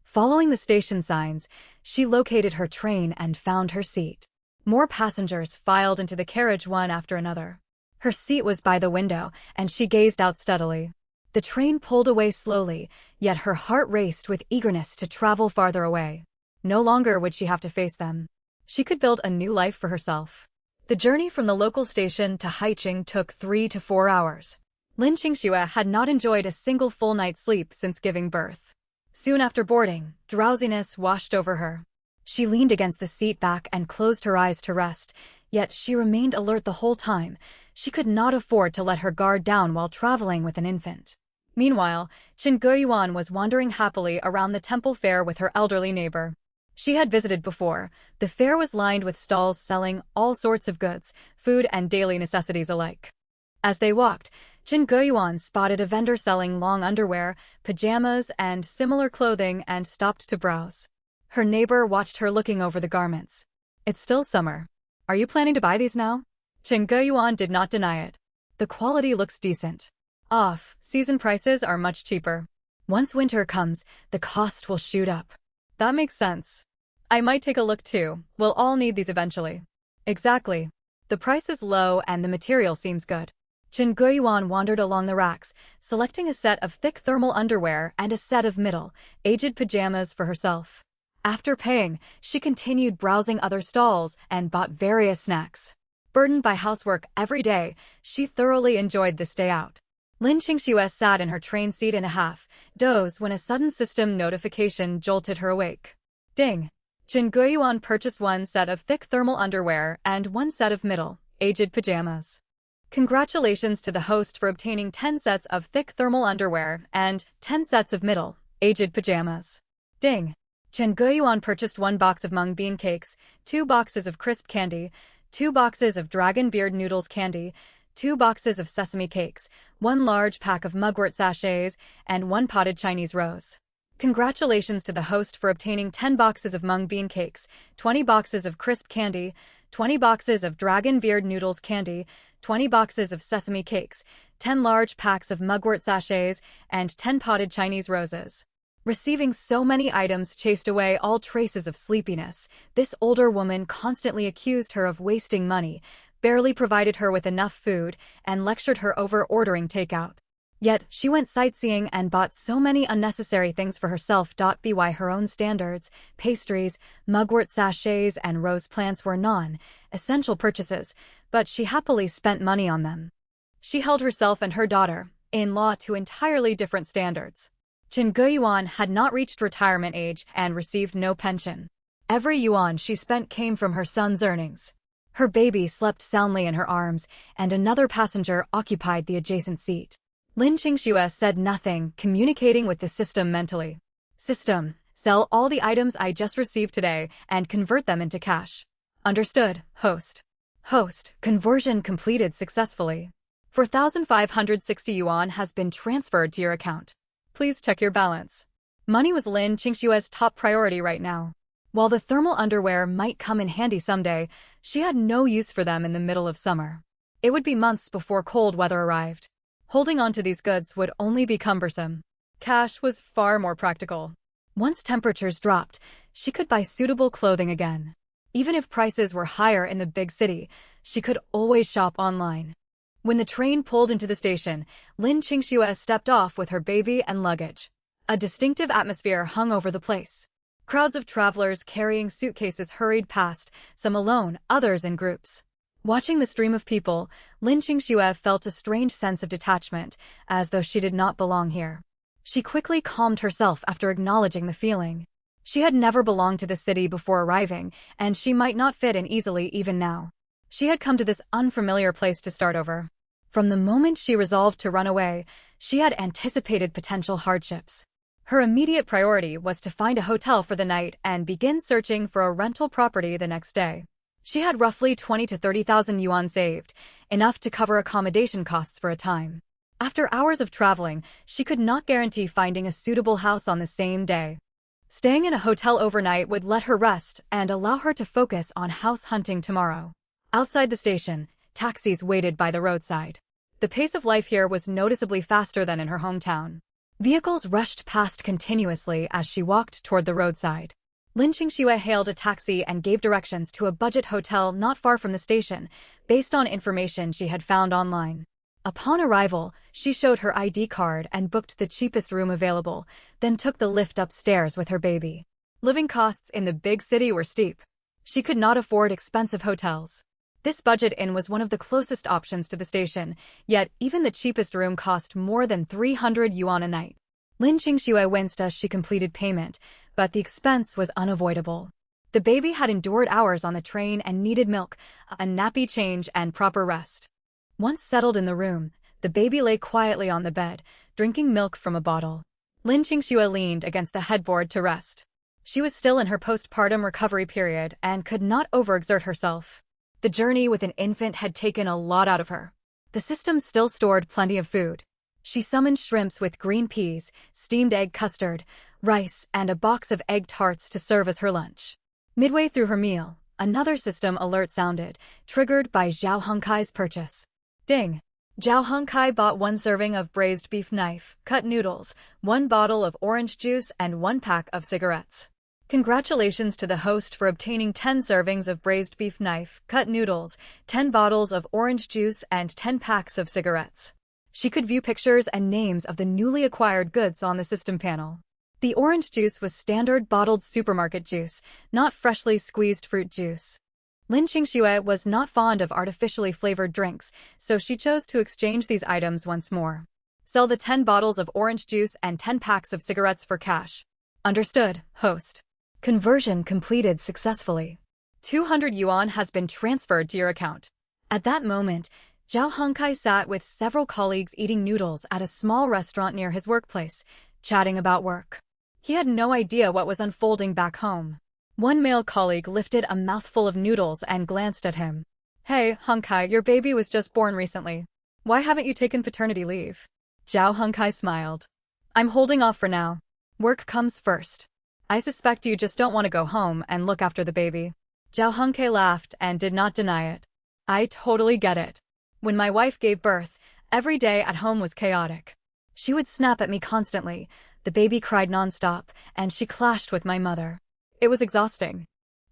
Following the station signs, she located her train and found her seat. More passengers filed into the carriage one after another. Her seat was by the window, and she gazed out steadily. The train pulled away slowly, yet her heart raced with eagerness to travel farther away. No longer would she have to face them. She could build a new life for herself. The journey from the local station to Haicheng took 3 to 4 hours. Lin Qingxue had not enjoyed a single full night's sleep since giving birth. Soon after boarding, drowsiness washed over her. She leaned against the seat back and closed her eyes to rest, yet she remained alert the whole time. She could not afford to let her guard down while traveling with an infant. Meanwhile, Chen Guiyuan was wandering happily around the temple fair with her elderly neighbor. She had visited before. The fair was lined with stalls selling all sorts of goods, food and daily necessities alike. As they walked, Chen Guiyuan spotted a vendor selling long underwear, pajamas, and similar clothing and stopped to browse. Her neighbor watched her looking over the garments. "It's still summer. Are you planning to buy these now?" Chen Guiyuan did not deny it. "The quality looks decent. Off-season prices are much cheaper. Once winter comes, the cost will shoot up." "That makes sense. I might take a look too. We'll all need these eventually." "Exactly. The price is low and the material seems good." Chen Guiyuan wandered along the racks, selecting a set of thick thermal underwear and a set of middle-aged pajamas for herself. After paying, she continued browsing other stalls and bought various snacks. Burdened by housework every day, she thoroughly enjoyed this day out. Lin Qingxue sat in her train seat in a half-doze when a sudden system notification jolted her awake. Ding! Chen Guiyuan purchased one set of thick thermal underwear and one set of middle-aged pajamas. Congratulations to the host for obtaining 10 sets of thick thermal underwear and 10 sets of middle-aged pajamas. Ding! Chen Guiyuan purchased 1 box of mung bean cakes, 2 boxes of crisp candy, 2 boxes of dragon beard noodles candy, 2 boxes of sesame cakes, 1 large pack of mugwort sachets, and 1 potted Chinese rose. Congratulations to the host for obtaining 10 boxes of mung bean cakes, 20 boxes of crisp candy, 20 boxes of dragon beard noodles candy, 20 boxes of sesame cakes, 10 large packs of mugwort sachets, and 10 potted Chinese roses. Receiving so many items chased away all traces of sleepiness. This older woman constantly accused her of wasting money, barely provided her with enough food, and lectured her over ordering takeout. Yet, she went sightseeing and bought so many unnecessary things for herself. By her own standards, pastries, mugwort sachets, and rose plants were non-essential purchases, but she happily spent money on them. She held herself and her daughter-in-law to entirely different standards. Chen Guiyuan had not reached retirement age and received no pension. Every yuan she spent came from her son's earnings. Her baby slept soundly in her arms, and another passenger occupied the adjacent seat. Lin Qingxue said nothing, communicating with the system mentally. System, sell all the items I just received today and convert them into cash. Understood, host. Host, conversion completed successfully. 4,560 yuan has been transferred to your account. Please check your balance. Money was Lin Qingxue's top priority right now. While the thermal underwear might come in handy someday, she had no use for them in the middle of summer. It would be months before cold weather arrived. Holding on to these goods would only be cumbersome. Cash was far more practical. Once temperatures dropped, she could buy suitable clothing again. Even if prices were higher in the big city, she could always shop online. When the train pulled into the station, Lin Qingxue stepped off with her baby and luggage. A distinctive atmosphere hung over the place. Crowds of travelers carrying suitcases hurried past, some alone, others in groups. Watching the stream of people, Lin Qingxue felt a strange sense of detachment, as though she did not belong here. She quickly calmed herself after acknowledging the feeling. She had never belonged to the city before arriving, and she might not fit in easily even now. She had come to this unfamiliar place to start over. From the moment she resolved to run away, she had anticipated potential hardships. Her immediate priority was to find a hotel for the night and begin searching for a rental property the next day. She had roughly 20 to 30,000 yuan saved, enough to cover accommodation costs for a time. After hours of traveling, she could not guarantee finding a suitable house on the same day. Staying in a hotel overnight would let her rest and allow her to focus on house hunting tomorrow. Outside the station, taxis waited by the roadside. The pace of life here was noticeably faster than in her hometown. Vehicles rushed past continuously as she walked toward the roadside. Lin Qingxue hailed a taxi and gave directions to a budget hotel not far from the station, based on information she had found online. Upon arrival, she showed her ID card and booked the cheapest room available, then took the lift upstairs with her baby. Living costs in the big city were steep. She could not afford expensive hotels. This budget inn was one of the closest options to the station, yet even the cheapest room cost more than 300 yuan a night. Lin Qingxue winced as she completed payment, but the expense was unavoidable. The baby had endured hours on the train and needed milk, a nappy change, and proper rest. Once settled in the room, the baby lay quietly on the bed, drinking milk from a bottle. Lin Qingxue leaned against the headboard to rest. She was still in her postpartum recovery period and could not overexert herself. The journey with an infant had taken a lot out of her. The system still stored plenty of food. She summoned shrimps with green peas, steamed egg custard, rice, and a box of egg tarts to serve as her lunch. Midway through her meal, another system alert sounded, triggered by Zhao Hengkai's purchase. Ding! Zhao Hengkai bought 1 serving of braised beef knife, cut noodles, 1 bottle of orange juice, and 1 pack of cigarettes. Congratulations to the host for obtaining 10 servings of braised beef knife, cut noodles, 10 bottles of orange juice, and 10 packs of cigarettes. She could view pictures and names of the newly acquired goods on the system panel. The orange juice was standard bottled supermarket juice, not freshly squeezed fruit juice. Lin Qingxue was not fond of artificially flavored drinks, so she chose to exchange these items once more. Sell the 10 bottles of orange juice and 10 packs of cigarettes for cash. Understood, host. Conversion completed successfully. 200 yuan has been transferred to your account. At that moment, Zhao Hengkai sat with several colleagues eating noodles at a small restaurant near his workplace, chatting about work. He had no idea what was unfolding back home. One male colleague lifted a mouthful of noodles and glanced at him. Hey, Hengkai, your baby was just born recently. Why haven't you taken paternity leave? Zhao Hengkai smiled. I'm holding off for now. Work comes first. I suspect you just don't want to go home and look after the baby. Zhao Hengkai laughed and did not deny it. I totally get it. When my wife gave birth, every day at home was chaotic. She would snap at me constantly, The baby cried nonstop, and she clashed with my mother. It was exhausting.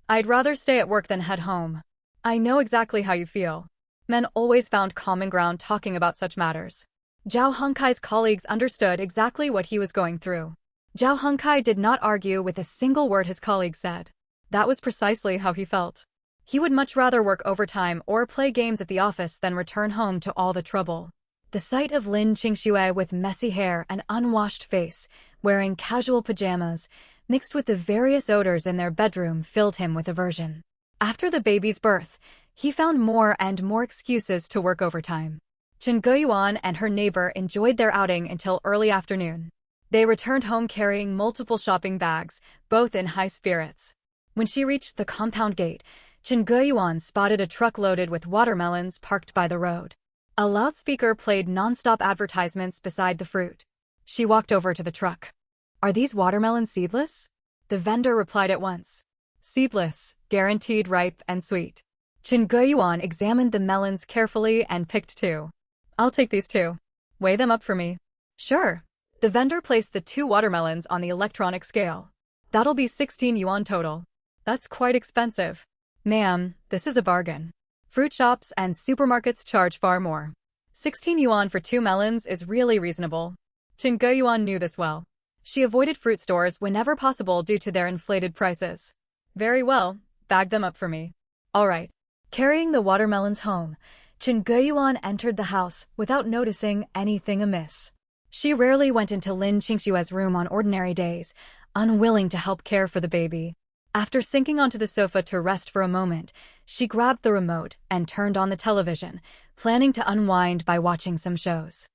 I'd rather stay at work than head home. I know exactly how you feel. Men always found common ground talking about such matters. Zhao Hongkai's colleagues understood exactly what he was going through. Zhao Hongkai did not argue with a single word his colleague said. That was precisely how he felt. He would much rather work overtime or play games at the office than return home to all the trouble. The sight of Lin Qingxue with messy hair and unwashed face, wearing casual pajamas, mixed with the various odors in their bedroom filled him with aversion. After the baby's birth, he found more and more excuses to work overtime. Chen Geyuan and her neighbor enjoyed their outing until early afternoon. They returned home carrying multiple shopping bags, both in high spirits. When she reached the compound gate, Chen Geyuan spotted a truck loaded with watermelons parked by the road. A loudspeaker played non-stop advertisements beside the fruit. She walked over to the truck. "Are these watermelons seedless?" The vendor replied at once. "Seedless, guaranteed ripe and sweet." Chen Geyuan examined the melons carefully and picked two. "I'll take these two. Weigh them up for me." "Sure." The vendor placed the 2 watermelons on the electronic scale. "That'll be 16 yuan total." "That's quite expensive." "Ma'am, this is a bargain. Fruit shops and supermarkets charge far more. 16 yuan for 2 melons is really reasonable." Chen Geyuan knew this well. She avoided fruit stores whenever possible due to their inflated prices. "Very well, bag them up for me." "All right." Carrying the watermelons home, Chen Geyuan entered the house without noticing anything amiss. She rarely went into Lin Qingxue's room on ordinary days, unwilling to help care for the baby. After sinking onto the sofa to rest for a moment, she grabbed the remote and turned on the television, planning to unwind by watching some shows.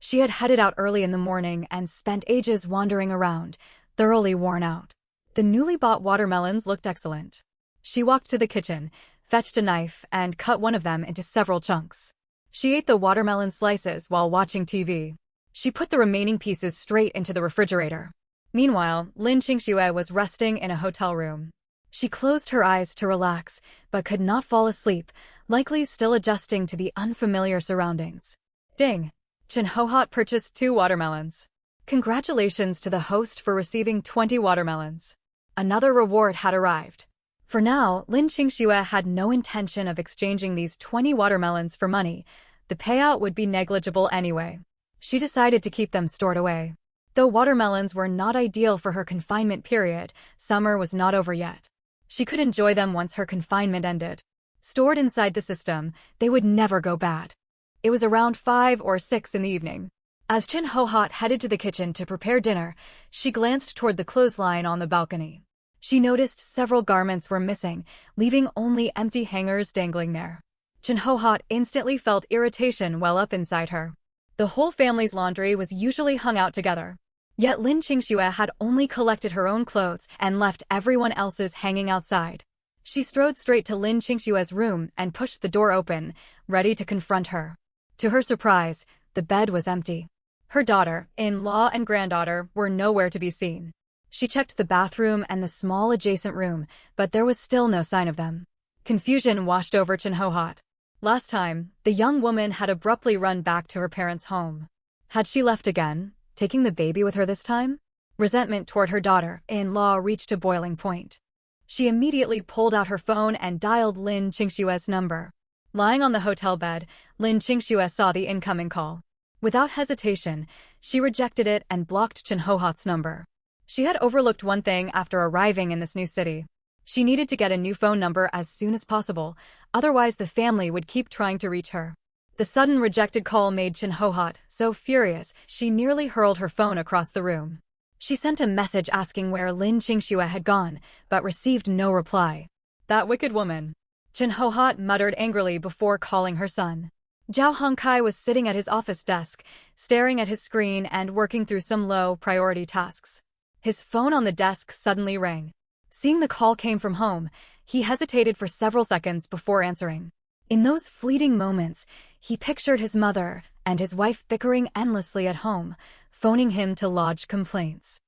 She had headed out early in the morning and spent ages wandering around, thoroughly worn out. The newly bought watermelons looked excellent. She walked to the kitchen, fetched a knife, and cut one of them into several chunks. She ate the watermelon slices while watching TV. She put the remaining pieces straight into the refrigerator. Meanwhile, Lin Qingxue was resting in a hotel room. She closed her eyes to relax, but could not fall asleep, likely still adjusting to the unfamiliar surroundings. Ding! Chen Hohot purchased 2 watermelons. Congratulations to the host for receiving 20 watermelons. Another reward had arrived. For now, Lin Qingxue had no intention of exchanging these 20 watermelons for money. The payout would be negligible anyway. She decided to keep them stored away. Though watermelons were not ideal for her confinement period, summer was not over yet. She could enjoy them once her confinement ended. Stored inside the system, they would never go bad. It was around 5 or 6 in the evening. As Chen Hohot headed to the kitchen to prepare dinner, she glanced toward the clothesline on the balcony. She noticed several garments were missing, leaving only empty hangers dangling there. Chen Hohot instantly felt irritation well up inside her. The whole family's laundry was usually hung out together. Yet Lin Qingxue had only collected her own clothes and left everyone else's hanging outside. She strode straight to Lin Qingxue's room and pushed the door open, ready to confront her. To her surprise, the bed was empty. Her daughter-in-law and granddaughter were nowhere to be seen. She checked the bathroom and the small adjacent room, but there was still no sign of them. Confusion washed over Chen Hohot. Last time, the young woman had abruptly run back to her parents' home. Had she left again, taking the baby with her this time? Resentment toward her daughter-in-law reached a boiling point. She immediately pulled out her phone and dialed Lin Qingxue's number. Lying on the hotel bed, Lin Qingxue saw the incoming call. Without hesitation, she rejected it and blocked Chen Hohot's number. She had overlooked one thing after arriving in this new city. She needed to get a new phone number as soon as possible, otherwise the family would keep trying to reach her. The sudden rejected call made Chen Hohot so furious she nearly hurled her phone across the room. She sent a message asking where Lin Qingxue had gone, but received no reply. That wicked woman. Chen Hohot muttered angrily before calling her son. Zhao Hongkai was sitting at his office desk, staring at his screen and working through some low-priority tasks. His phone on the desk suddenly rang. Seeing the call came from home, he hesitated for several seconds before answering. In those fleeting moments, he pictured his mother and his wife bickering endlessly at home, phoning him to lodge complaints.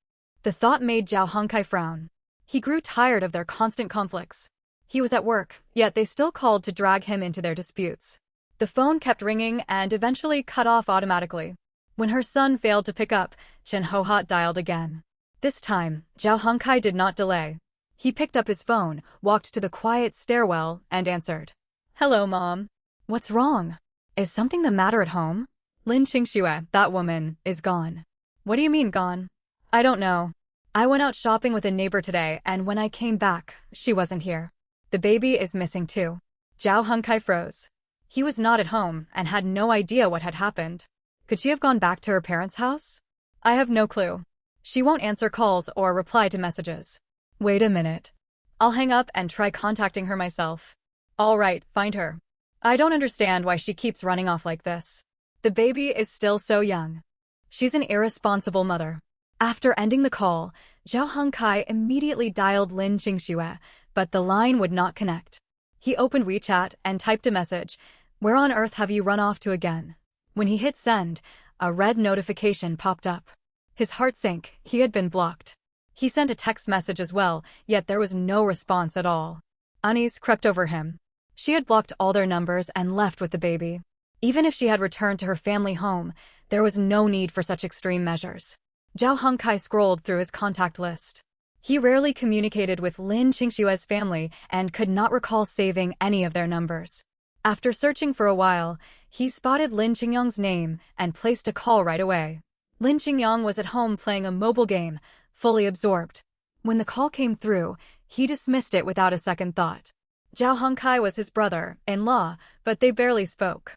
The thought made Zhao Hongkai frown. He grew tired of their constant conflicts. He was at work, yet they still called to drag him into their disputes. The phone kept ringing and eventually cut off automatically. When her son failed to pick up, Chen Hohat dialed again. This time, Zhao Hongkai did not delay. He picked up his phone, walked to the quiet stairwell, and answered. Hello, Mom. What's wrong? Is something the matter at home? Lin Qingxue, that woman, is gone. What do you mean gone? I don't know. I went out shopping with a neighbor today, and when I came back, she wasn't here. The baby is missing too. Zhao Hongkai froze. He was not at home and had no idea what had happened. Could she have gone back to her parents' house? I have no clue. She won't answer calls or reply to messages. Wait a minute. I'll hang up and try contacting her myself. All right, find her. I don't understand why she keeps running off like this. The baby is still so young. She's an irresponsible mother. After ending the call, Zhao Hongkai immediately dialed Lin Qingxue, but the line would not connect. He opened WeChat and typed a message, "Where on earth have you run off to again?" When he hit send, a red notification popped up. His heart sank. He had been blocked. He sent a text message as well, yet there was no response at all. Unease crept over him. She had blocked all their numbers and left with the baby. Even if she had returned to her family home, there was no need for such extreme measures. Zhao Hongkai scrolled through his contact list. He rarely communicated with Lin Qingxue's family and could not recall saving any of their numbers. After searching for a while, he spotted Lin Qingyang's name and placed a call right away. Lin Qingyang was at home playing a mobile game, fully absorbed. When the call came through, he dismissed it without a second thought. Zhao Hongkai was his brother-in-law, but they barely spoke.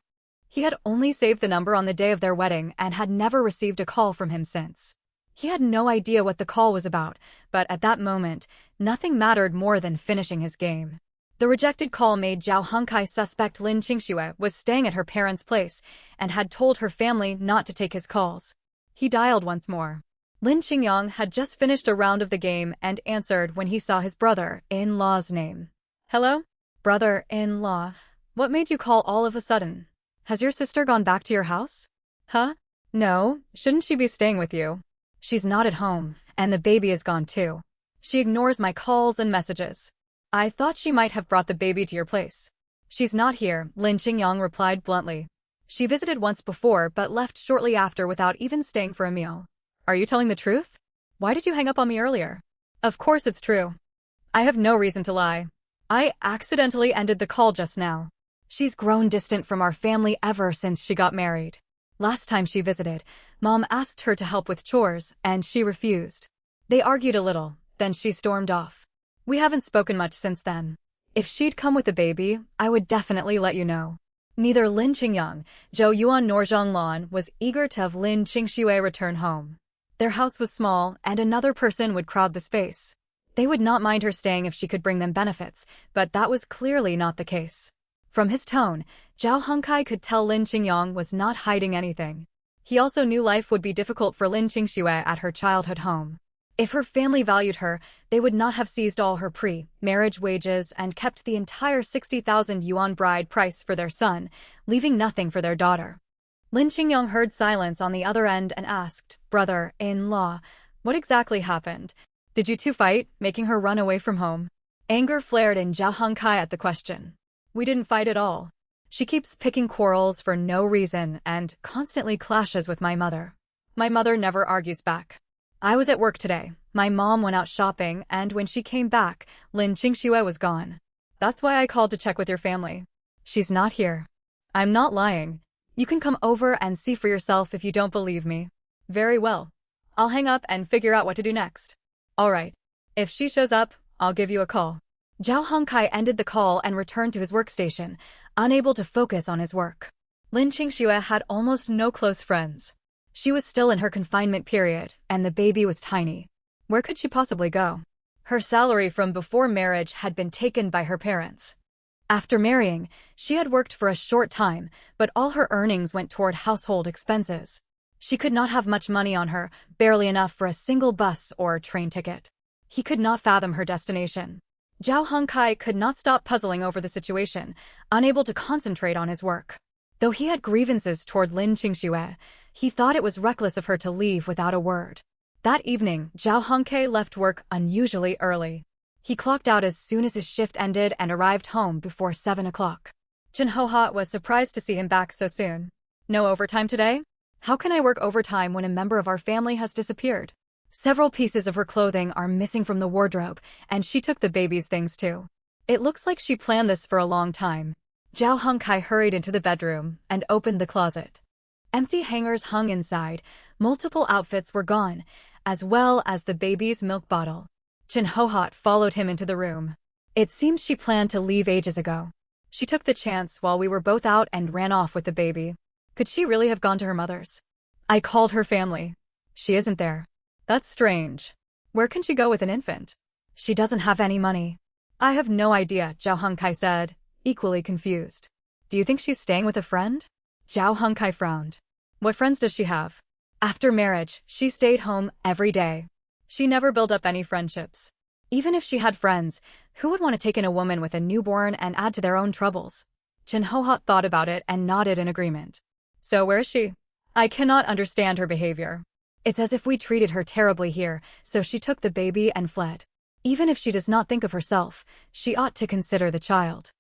He had only saved the number on the day of their wedding and had never received a call from him since. He had no idea what the call was about, but at that moment, nothing mattered more than finishing his game. The rejected call made Zhao Hongkai suspect Lin Qingxue was staying at her parents' place and had told her family not to take his calls. He dialed once more. Lin Qingyang had just finished a round of the game and answered when he saw his brother-in-law's name. Hello? Brother-in-law. What made you call all of a sudden? Has your sister gone back to your house? Huh? No, shouldn't she be staying with you? She's not at home, and the baby is gone too. She ignores my calls and messages. I thought she might have brought the baby to your place. She's not here, Lin Qingyang replied bluntly. She visited once before but left shortly after without even staying for a meal. Are you telling the truth? Why did you hang up on me earlier? Of course it's true. I have no reason to lie. I accidentally ended the call just now. She's grown distant from our family ever since she got married. Last time she visited, Mom asked her to help with chores, and she refused. They argued a little, then she stormed off. We haven't spoken much since then. If she'd come with the baby, I would definitely let you know. Neither Lin Qingyang, Zhou Yuan nor Zhang Lan was eager to have Lin Qingxue return home. Their house was small, and another person would crowd the space. They would not mind her staying if she could bring them benefits, but that was clearly not the case. From his tone, Zhao Hongkai could tell Lin Qingyang was not hiding anything. He also knew life would be difficult for Lin Qingxue at her childhood home. If her family valued her, they would not have seized all her pre-marriage wages and kept the entire 60,000 yuan bride price for their son, leaving nothing for their daughter. Lin Qingyang heard silence on the other end and asked, "Brother-in-law, what exactly happened? Did you two fight, making her run away from home?" Anger flared in Zhao Hongkai at the question. We didn't fight at all. She keeps picking quarrels for no reason and constantly clashes with my mother. My mother never argues back. I was at work today. My mom went out shopping, and when she came back, Lin Qingxue was gone. That's why I called to check with your family. She's not here. I'm not lying. You can come over and see for yourself if you don't believe me. Very well. I'll hang up and figure out what to do next. All right. If she shows up, I'll give you a call. Zhao Hongkai ended the call and returned to his workstation, unable to focus on his work. Lin Qingxue had almost no close friends. She was still in her confinement period, and the baby was tiny. Where could she possibly go? Her salary from before marriage had been taken by her parents. After marrying, she had worked for a short time, but all her earnings went toward household expenses. She could not have much money on her, barely enough for a single bus or train ticket. He could not fathom her destination. Zhao Hongkai could not stop puzzling over the situation, unable to concentrate on his work. Though he had grievances toward Lin Qingxue, he thought it was reckless of her to leave without a word. That evening, Zhao Hongkai left work unusually early. He clocked out as soon as his shift ended and arrived home before 7 o'clock. Chen Hohat was surprised to see him back so soon. No overtime today? How can I work overtime when a member of our family has disappeared? Several pieces of her clothing are missing from the wardrobe, and she took the baby's things too. It looks like she planned this for a long time. Zhao Hongkai hurried into the bedroom and opened the closet. Empty hangers hung inside, multiple outfits were gone, as well as the baby's milk bottle. Chen Hohot followed him into the room. It seems she planned to leave ages ago. She took the chance while we were both out and ran off with the baby. Could she really have gone to her mother's? I called her family. She isn't there. That's strange. Where can she go with an infant? She doesn't have any money. I have no idea, Zhao Hongkai said, equally confused. Do you think she's staying with a friend? Zhao Hongkai frowned. What friends does she have? After marriage, she stayed home every day. She never built up any friendships. Even if she had friends, who would want to take in a woman with a newborn and add to their own troubles? Chen Hohot thought about it and nodded in agreement. So where is she? I cannot understand her behavior. It's as if we treated her terribly here, so she took the baby and fled. Even if she does not think of herself, she ought to consider the child.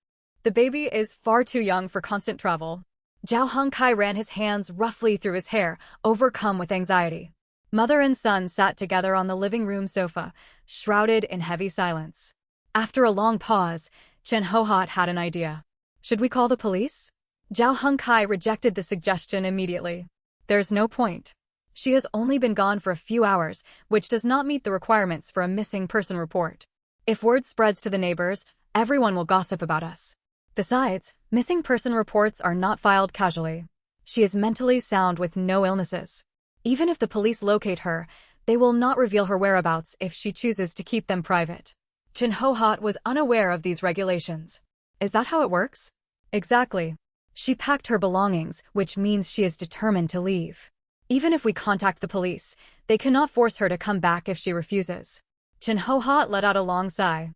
The baby is far too young for constant travel. Zhao Hongkai ran his hands roughly through his hair, overcome with anxiety. Mother and son sat together on the living room sofa, shrouded in heavy silence. After a long pause, Chen Hohot had an idea. Should we call the police? Zhao Hongkai rejected the suggestion immediately. There's no point. She has only been gone for a few hours, which does not meet the requirements for a missing person report. If word spreads to the neighbors, everyone will gossip about us. Besides, missing person reports are not filed casually. She is mentally sound with no illnesses. Even if the police locate her, they will not reveal her whereabouts if she chooses to keep them private. Chen Hohot was unaware of these regulations. Is that how it works? Exactly. She packed her belongings, which means she is determined to leave. Even if we contact the police, they cannot force her to come back if she refuses. Chen Hohot let out a long sigh.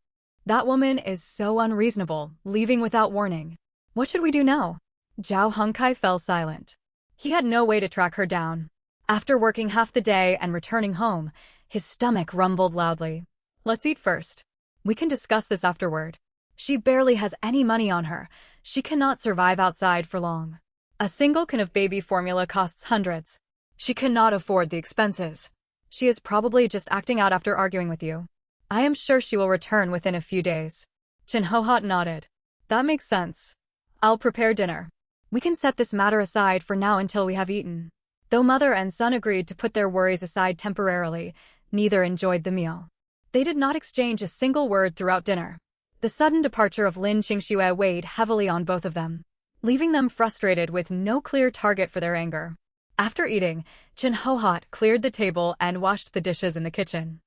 That woman is so unreasonable, leaving without warning. What should we do now? Zhao Hongkai fell silent. He had no way to track her down. After working half the day and returning home, his stomach rumbled loudly. Let's eat first. We can discuss this afterward. She barely has any money on her. She cannot survive outside for long. A single can of baby formula costs hundreds. She cannot afford the expenses. She is probably just acting out after arguing with you. I am sure she will return within a few days. Chen Hohot nodded. That makes sense. I'll prepare dinner. We can set this matter aside for now until we have eaten. Though mother and son agreed to put their worries aside temporarily, neither enjoyed the meal. They did not exchange a single word throughout dinner. The sudden departure of Lin Qingxue weighed heavily on both of them, leaving them frustrated with no clear target for their anger. After eating, Chen Hohot cleared the table and washed the dishes in the kitchen.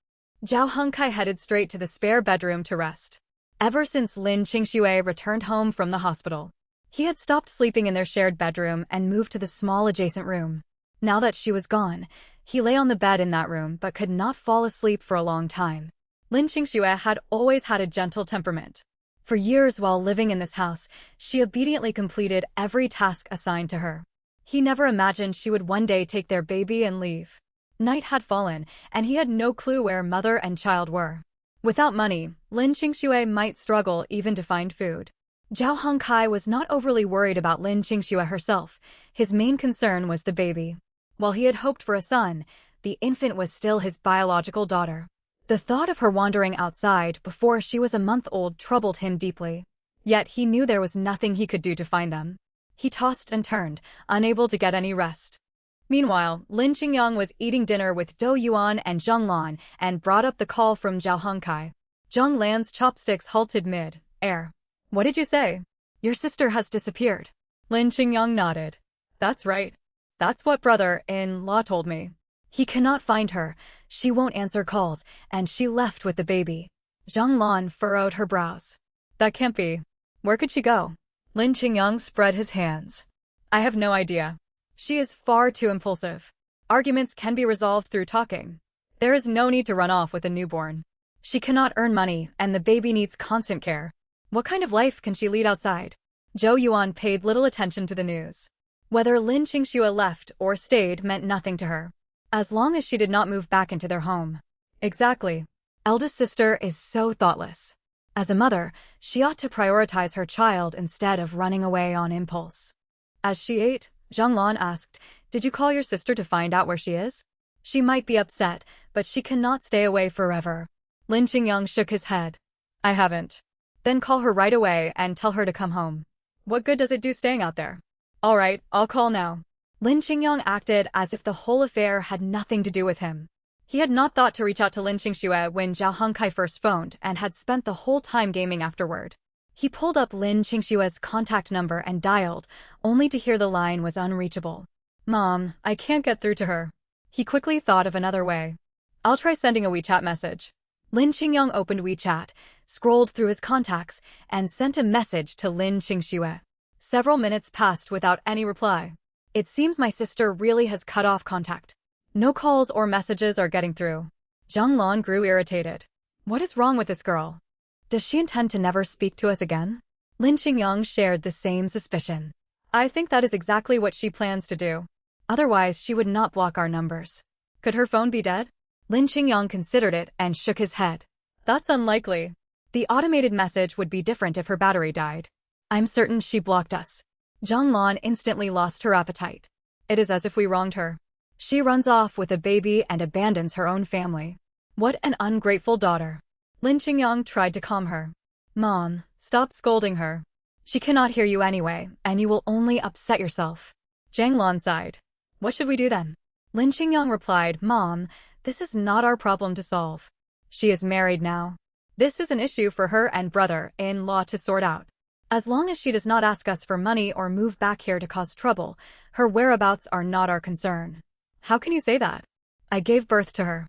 Zhao Hongkai headed straight to the spare bedroom to rest. Ever since Lin Qingxue returned home from the hospital, he had stopped sleeping in their shared bedroom and moved to the small adjacent room. Now that she was gone, he lay on the bed in that room but could not fall asleep for a long time. Lin Qingxue had always had a gentle temperament. For years while living in this house, she obediently completed every task assigned to her. He never imagined she would one day take their baby and leave. Night had fallen, and he had no clue where mother and child were. Without money, Lin Qingxue might struggle even to find food. Zhao Hongkai was not overly worried about Lin Qingxue herself. His main concern was the baby. While he had hoped for a son, the infant was still his biological daughter. The thought of her wandering outside before she was a month old troubled him deeply. Yet he knew there was nothing he could do to find them. He tossed and turned, unable to get any rest. Meanwhile, Lin Qingyang was eating dinner with Dou Yuan and Zhang Lan and brought up the call from Zhao Hongkai. Zhang Lan's chopsticks halted mid-air. What did you say? Your sister has disappeared. Lin Qingyang nodded. That's right. That's what brother-in-law told me. He cannot find her, she won't answer calls, and she left with the baby. Zhang Lan furrowed her brows. That can't be. Where could she go? Lin Qingyang spread his hands. I have no idea. She is far too impulsive. Arguments can be resolved through talking. There is no need to run off with a newborn. She cannot earn money, and the baby needs constant care. What kind of life can she lead outside? Zhou Yuan paid little attention to the news. Whether Lin Qingxue left or stayed meant nothing to her, as long as she did not move back into their home. Exactly. Eldest sister is so thoughtless. As a mother, she ought to prioritize her child instead of running away on impulse. As she ate, Zhang Lan asked, Did you call your sister to find out where she is? She might be upset, but she cannot stay away forever. Lin Qingyang shook his head. I haven't. Then call her right away and tell her to come home. What good does it do staying out there? All right, I'll call now. Lin Qingyang acted as if the whole affair had nothing to do with him. He had not thought to reach out to Lin Qingxue when Zhao Hongkai first phoned and had spent the whole time gaming afterward. He pulled up Lin Qingxue's contact number and dialed, only to hear the line was unreachable. Mom, I can't get through to her. He quickly thought of another way. I'll try sending a WeChat message. Lin Qingyang opened WeChat, scrolled through his contacts, and sent a message to Lin Qingxue. Several minutes passed without any reply. It seems my sister really has cut off contact. No calls or messages are getting through. Zhang Lan grew irritated. What is wrong with this girl? Does she intend to never speak to us again? Lin Qingyang shared the same suspicion. I think that is exactly what she plans to do. Otherwise, she would not block our numbers. Could her phone be dead? Lin Qingyang considered it and shook his head. That's unlikely. The automated message would be different if her battery died. I'm certain she blocked us. Zhang Lan instantly lost her appetite. It is as if we wronged her. She runs off with a baby and abandons her own family. What an ungrateful daughter. Lin Qingyang tried to calm her. Mom, stop scolding her. She cannot hear you anyway, and you will only upset yourself. Zhang Lan sighed. What should we do then? Lin Qingyang replied, Mom, this is not our problem to solve. She is married now. This is an issue for her and brother-in-law to sort out. As long as she does not ask us for money or move back here to cause trouble, her whereabouts are not our concern. How can you say that? I gave birth to her.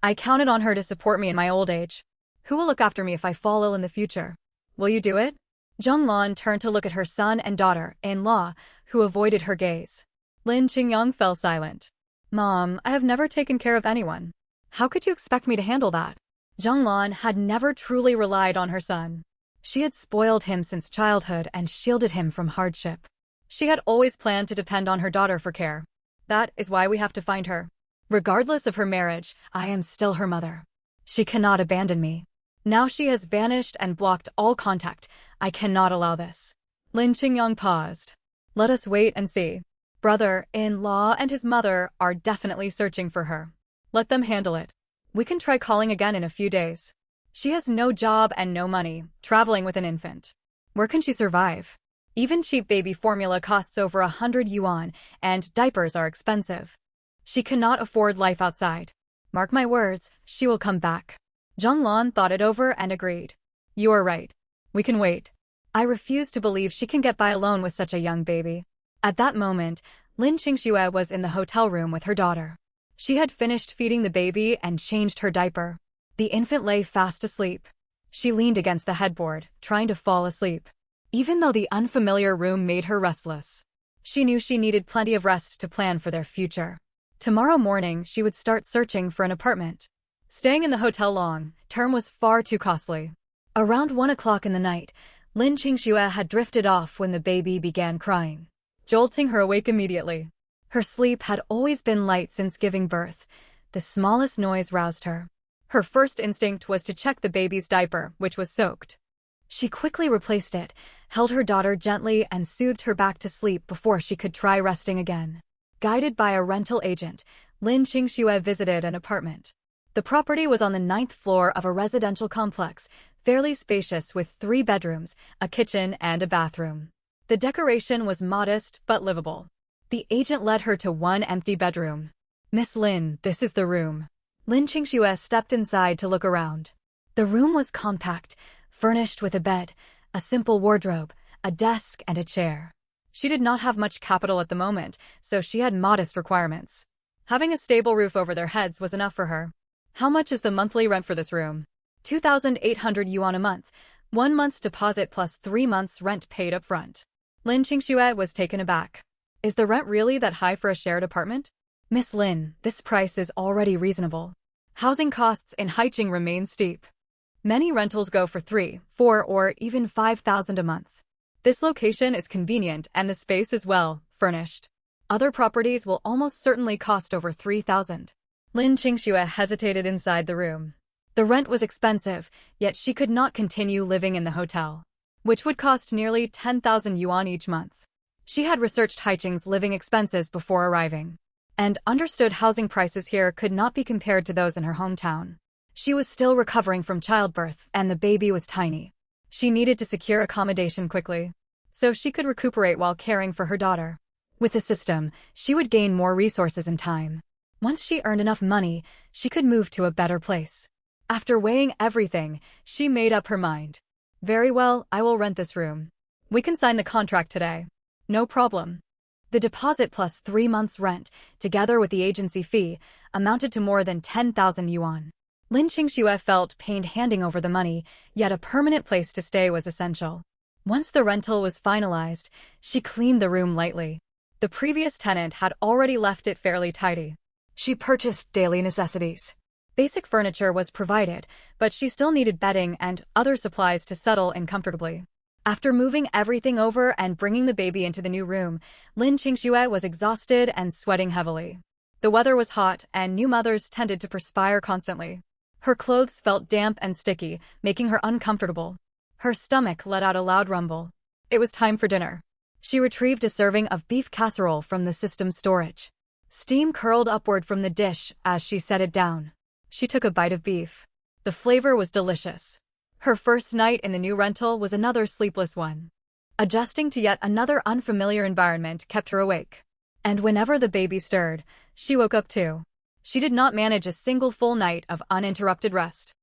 I counted on her to support me in my old age. Who will look after me if I fall ill in the future? Will you do it? Zhang Lan turned to look at her son and daughter-in-law, who avoided her gaze. Lin Qingyang fell silent. Mom, I have never taken care of anyone. How could you expect me to handle that? Zhang Lan had never truly relied on her son. She had spoiled him since childhood and shielded him from hardship. She had always planned to depend on her daughter for care. That is why we have to find her. Regardless of her marriage, I am still her mother. She cannot abandon me. Now she has vanished and blocked all contact. I cannot allow this. Lin Qingyang paused. Let us wait and see. Brother-in-law and his mother are definitely searching for her. Let them handle it. We can try calling again in a few days. She has no job and no money, traveling with an infant. Where can she survive? Even cheap baby formula costs over 100 yuan, and diapers are expensive. She cannot afford life outside. Mark my words, she will come back. Zhang Lan thought it over and agreed. You are right. We can wait. I refuse to believe she can get by alone with such a young baby. At that moment, Lin Qingxue was in the hotel room with her daughter. She had finished feeding the baby and changed her diaper. The infant lay fast asleep. She leaned against the headboard, trying to fall asleep. Even though the unfamiliar room made her restless, she knew she needed plenty of rest to plan for their future. Tomorrow morning, she would start searching for an apartment. Staying in the hotel long-term was far too costly. Around 1 o'clock in the night, Lin Qingxue had drifted off when the baby began crying, jolting her awake immediately. Her sleep had always been light since giving birth. The smallest noise roused her. Her first instinct was to check the baby's diaper, which was soaked. She quickly replaced it, held her daughter gently and soothed her back to sleep before she could try resting again. Guided by a rental agent, Lin Qingxue visited an apartment. The property was on the 9th floor of a residential complex, fairly spacious with 3 bedrooms, a kitchen, and a bathroom. The decoration was modest but livable. The agent led her to one empty bedroom. Miss Lin, this is the room. Lin Qingxue stepped inside to look around. The room was compact, furnished with a bed, a simple wardrobe, a desk, and a chair. She did not have much capital at the moment, so she had modest requirements. Having a stable roof over their heads was enough for her. How much is the monthly rent for this room? 2,800 yuan a month, 1 month's deposit plus 3 months' rent paid up front. Lin Qingxue was taken aback. Is the rent really that high for a shared apartment? Miss Lin, this price is already reasonable. Housing costs in Haicheng remain steep. Many rentals go for 3, 4, or even 5,000 a month. This location is convenient and the space is well furnished. Other properties will almost certainly cost over 3,000. Lin Qingxue hesitated inside the room. The rent was expensive, yet she could not continue living in the hotel, which would cost nearly 10,000 yuan each month. She had researched Haiching's living expenses before arriving, and understood housing prices here could not be compared to those in her hometown. She was still recovering from childbirth, and the baby was tiny. She needed to secure accommodation quickly, so she could recuperate while caring for her daughter. With the system, she would gain more resources and time. Once she earned enough money, she could move to a better place. After weighing everything, she made up her mind. Very well, I will rent this room. We can sign the contract today. No problem. The deposit plus 3 months' rent, together with the agency fee, amounted to more than 10,000 yuan. Lin Qingxue felt pained handing over the money, yet a permanent place to stay was essential. Once the rental was finalized, she cleaned the room lightly. The previous tenant had already left it fairly tidy. She purchased daily necessities. Basic furniture was provided, but she still needed bedding and other supplies to settle in comfortably. After moving everything over and bringing the baby into the new room, Lin Qingxue was exhausted and sweating heavily. The weather was hot, and new mothers tended to perspire constantly. Her clothes felt damp and sticky, making her uncomfortable. Her stomach let out a loud rumble. It was time for dinner. She retrieved a serving of beef casserole from the system storage. Steam curled upward from the dish as she set it down. She took a bite of beef. The flavor was delicious. Her first night in the new rental was another sleepless one. Adjusting to yet another unfamiliar environment kept her awake. And whenever the baby stirred, she woke up too. She did not manage a single full night of uninterrupted rest.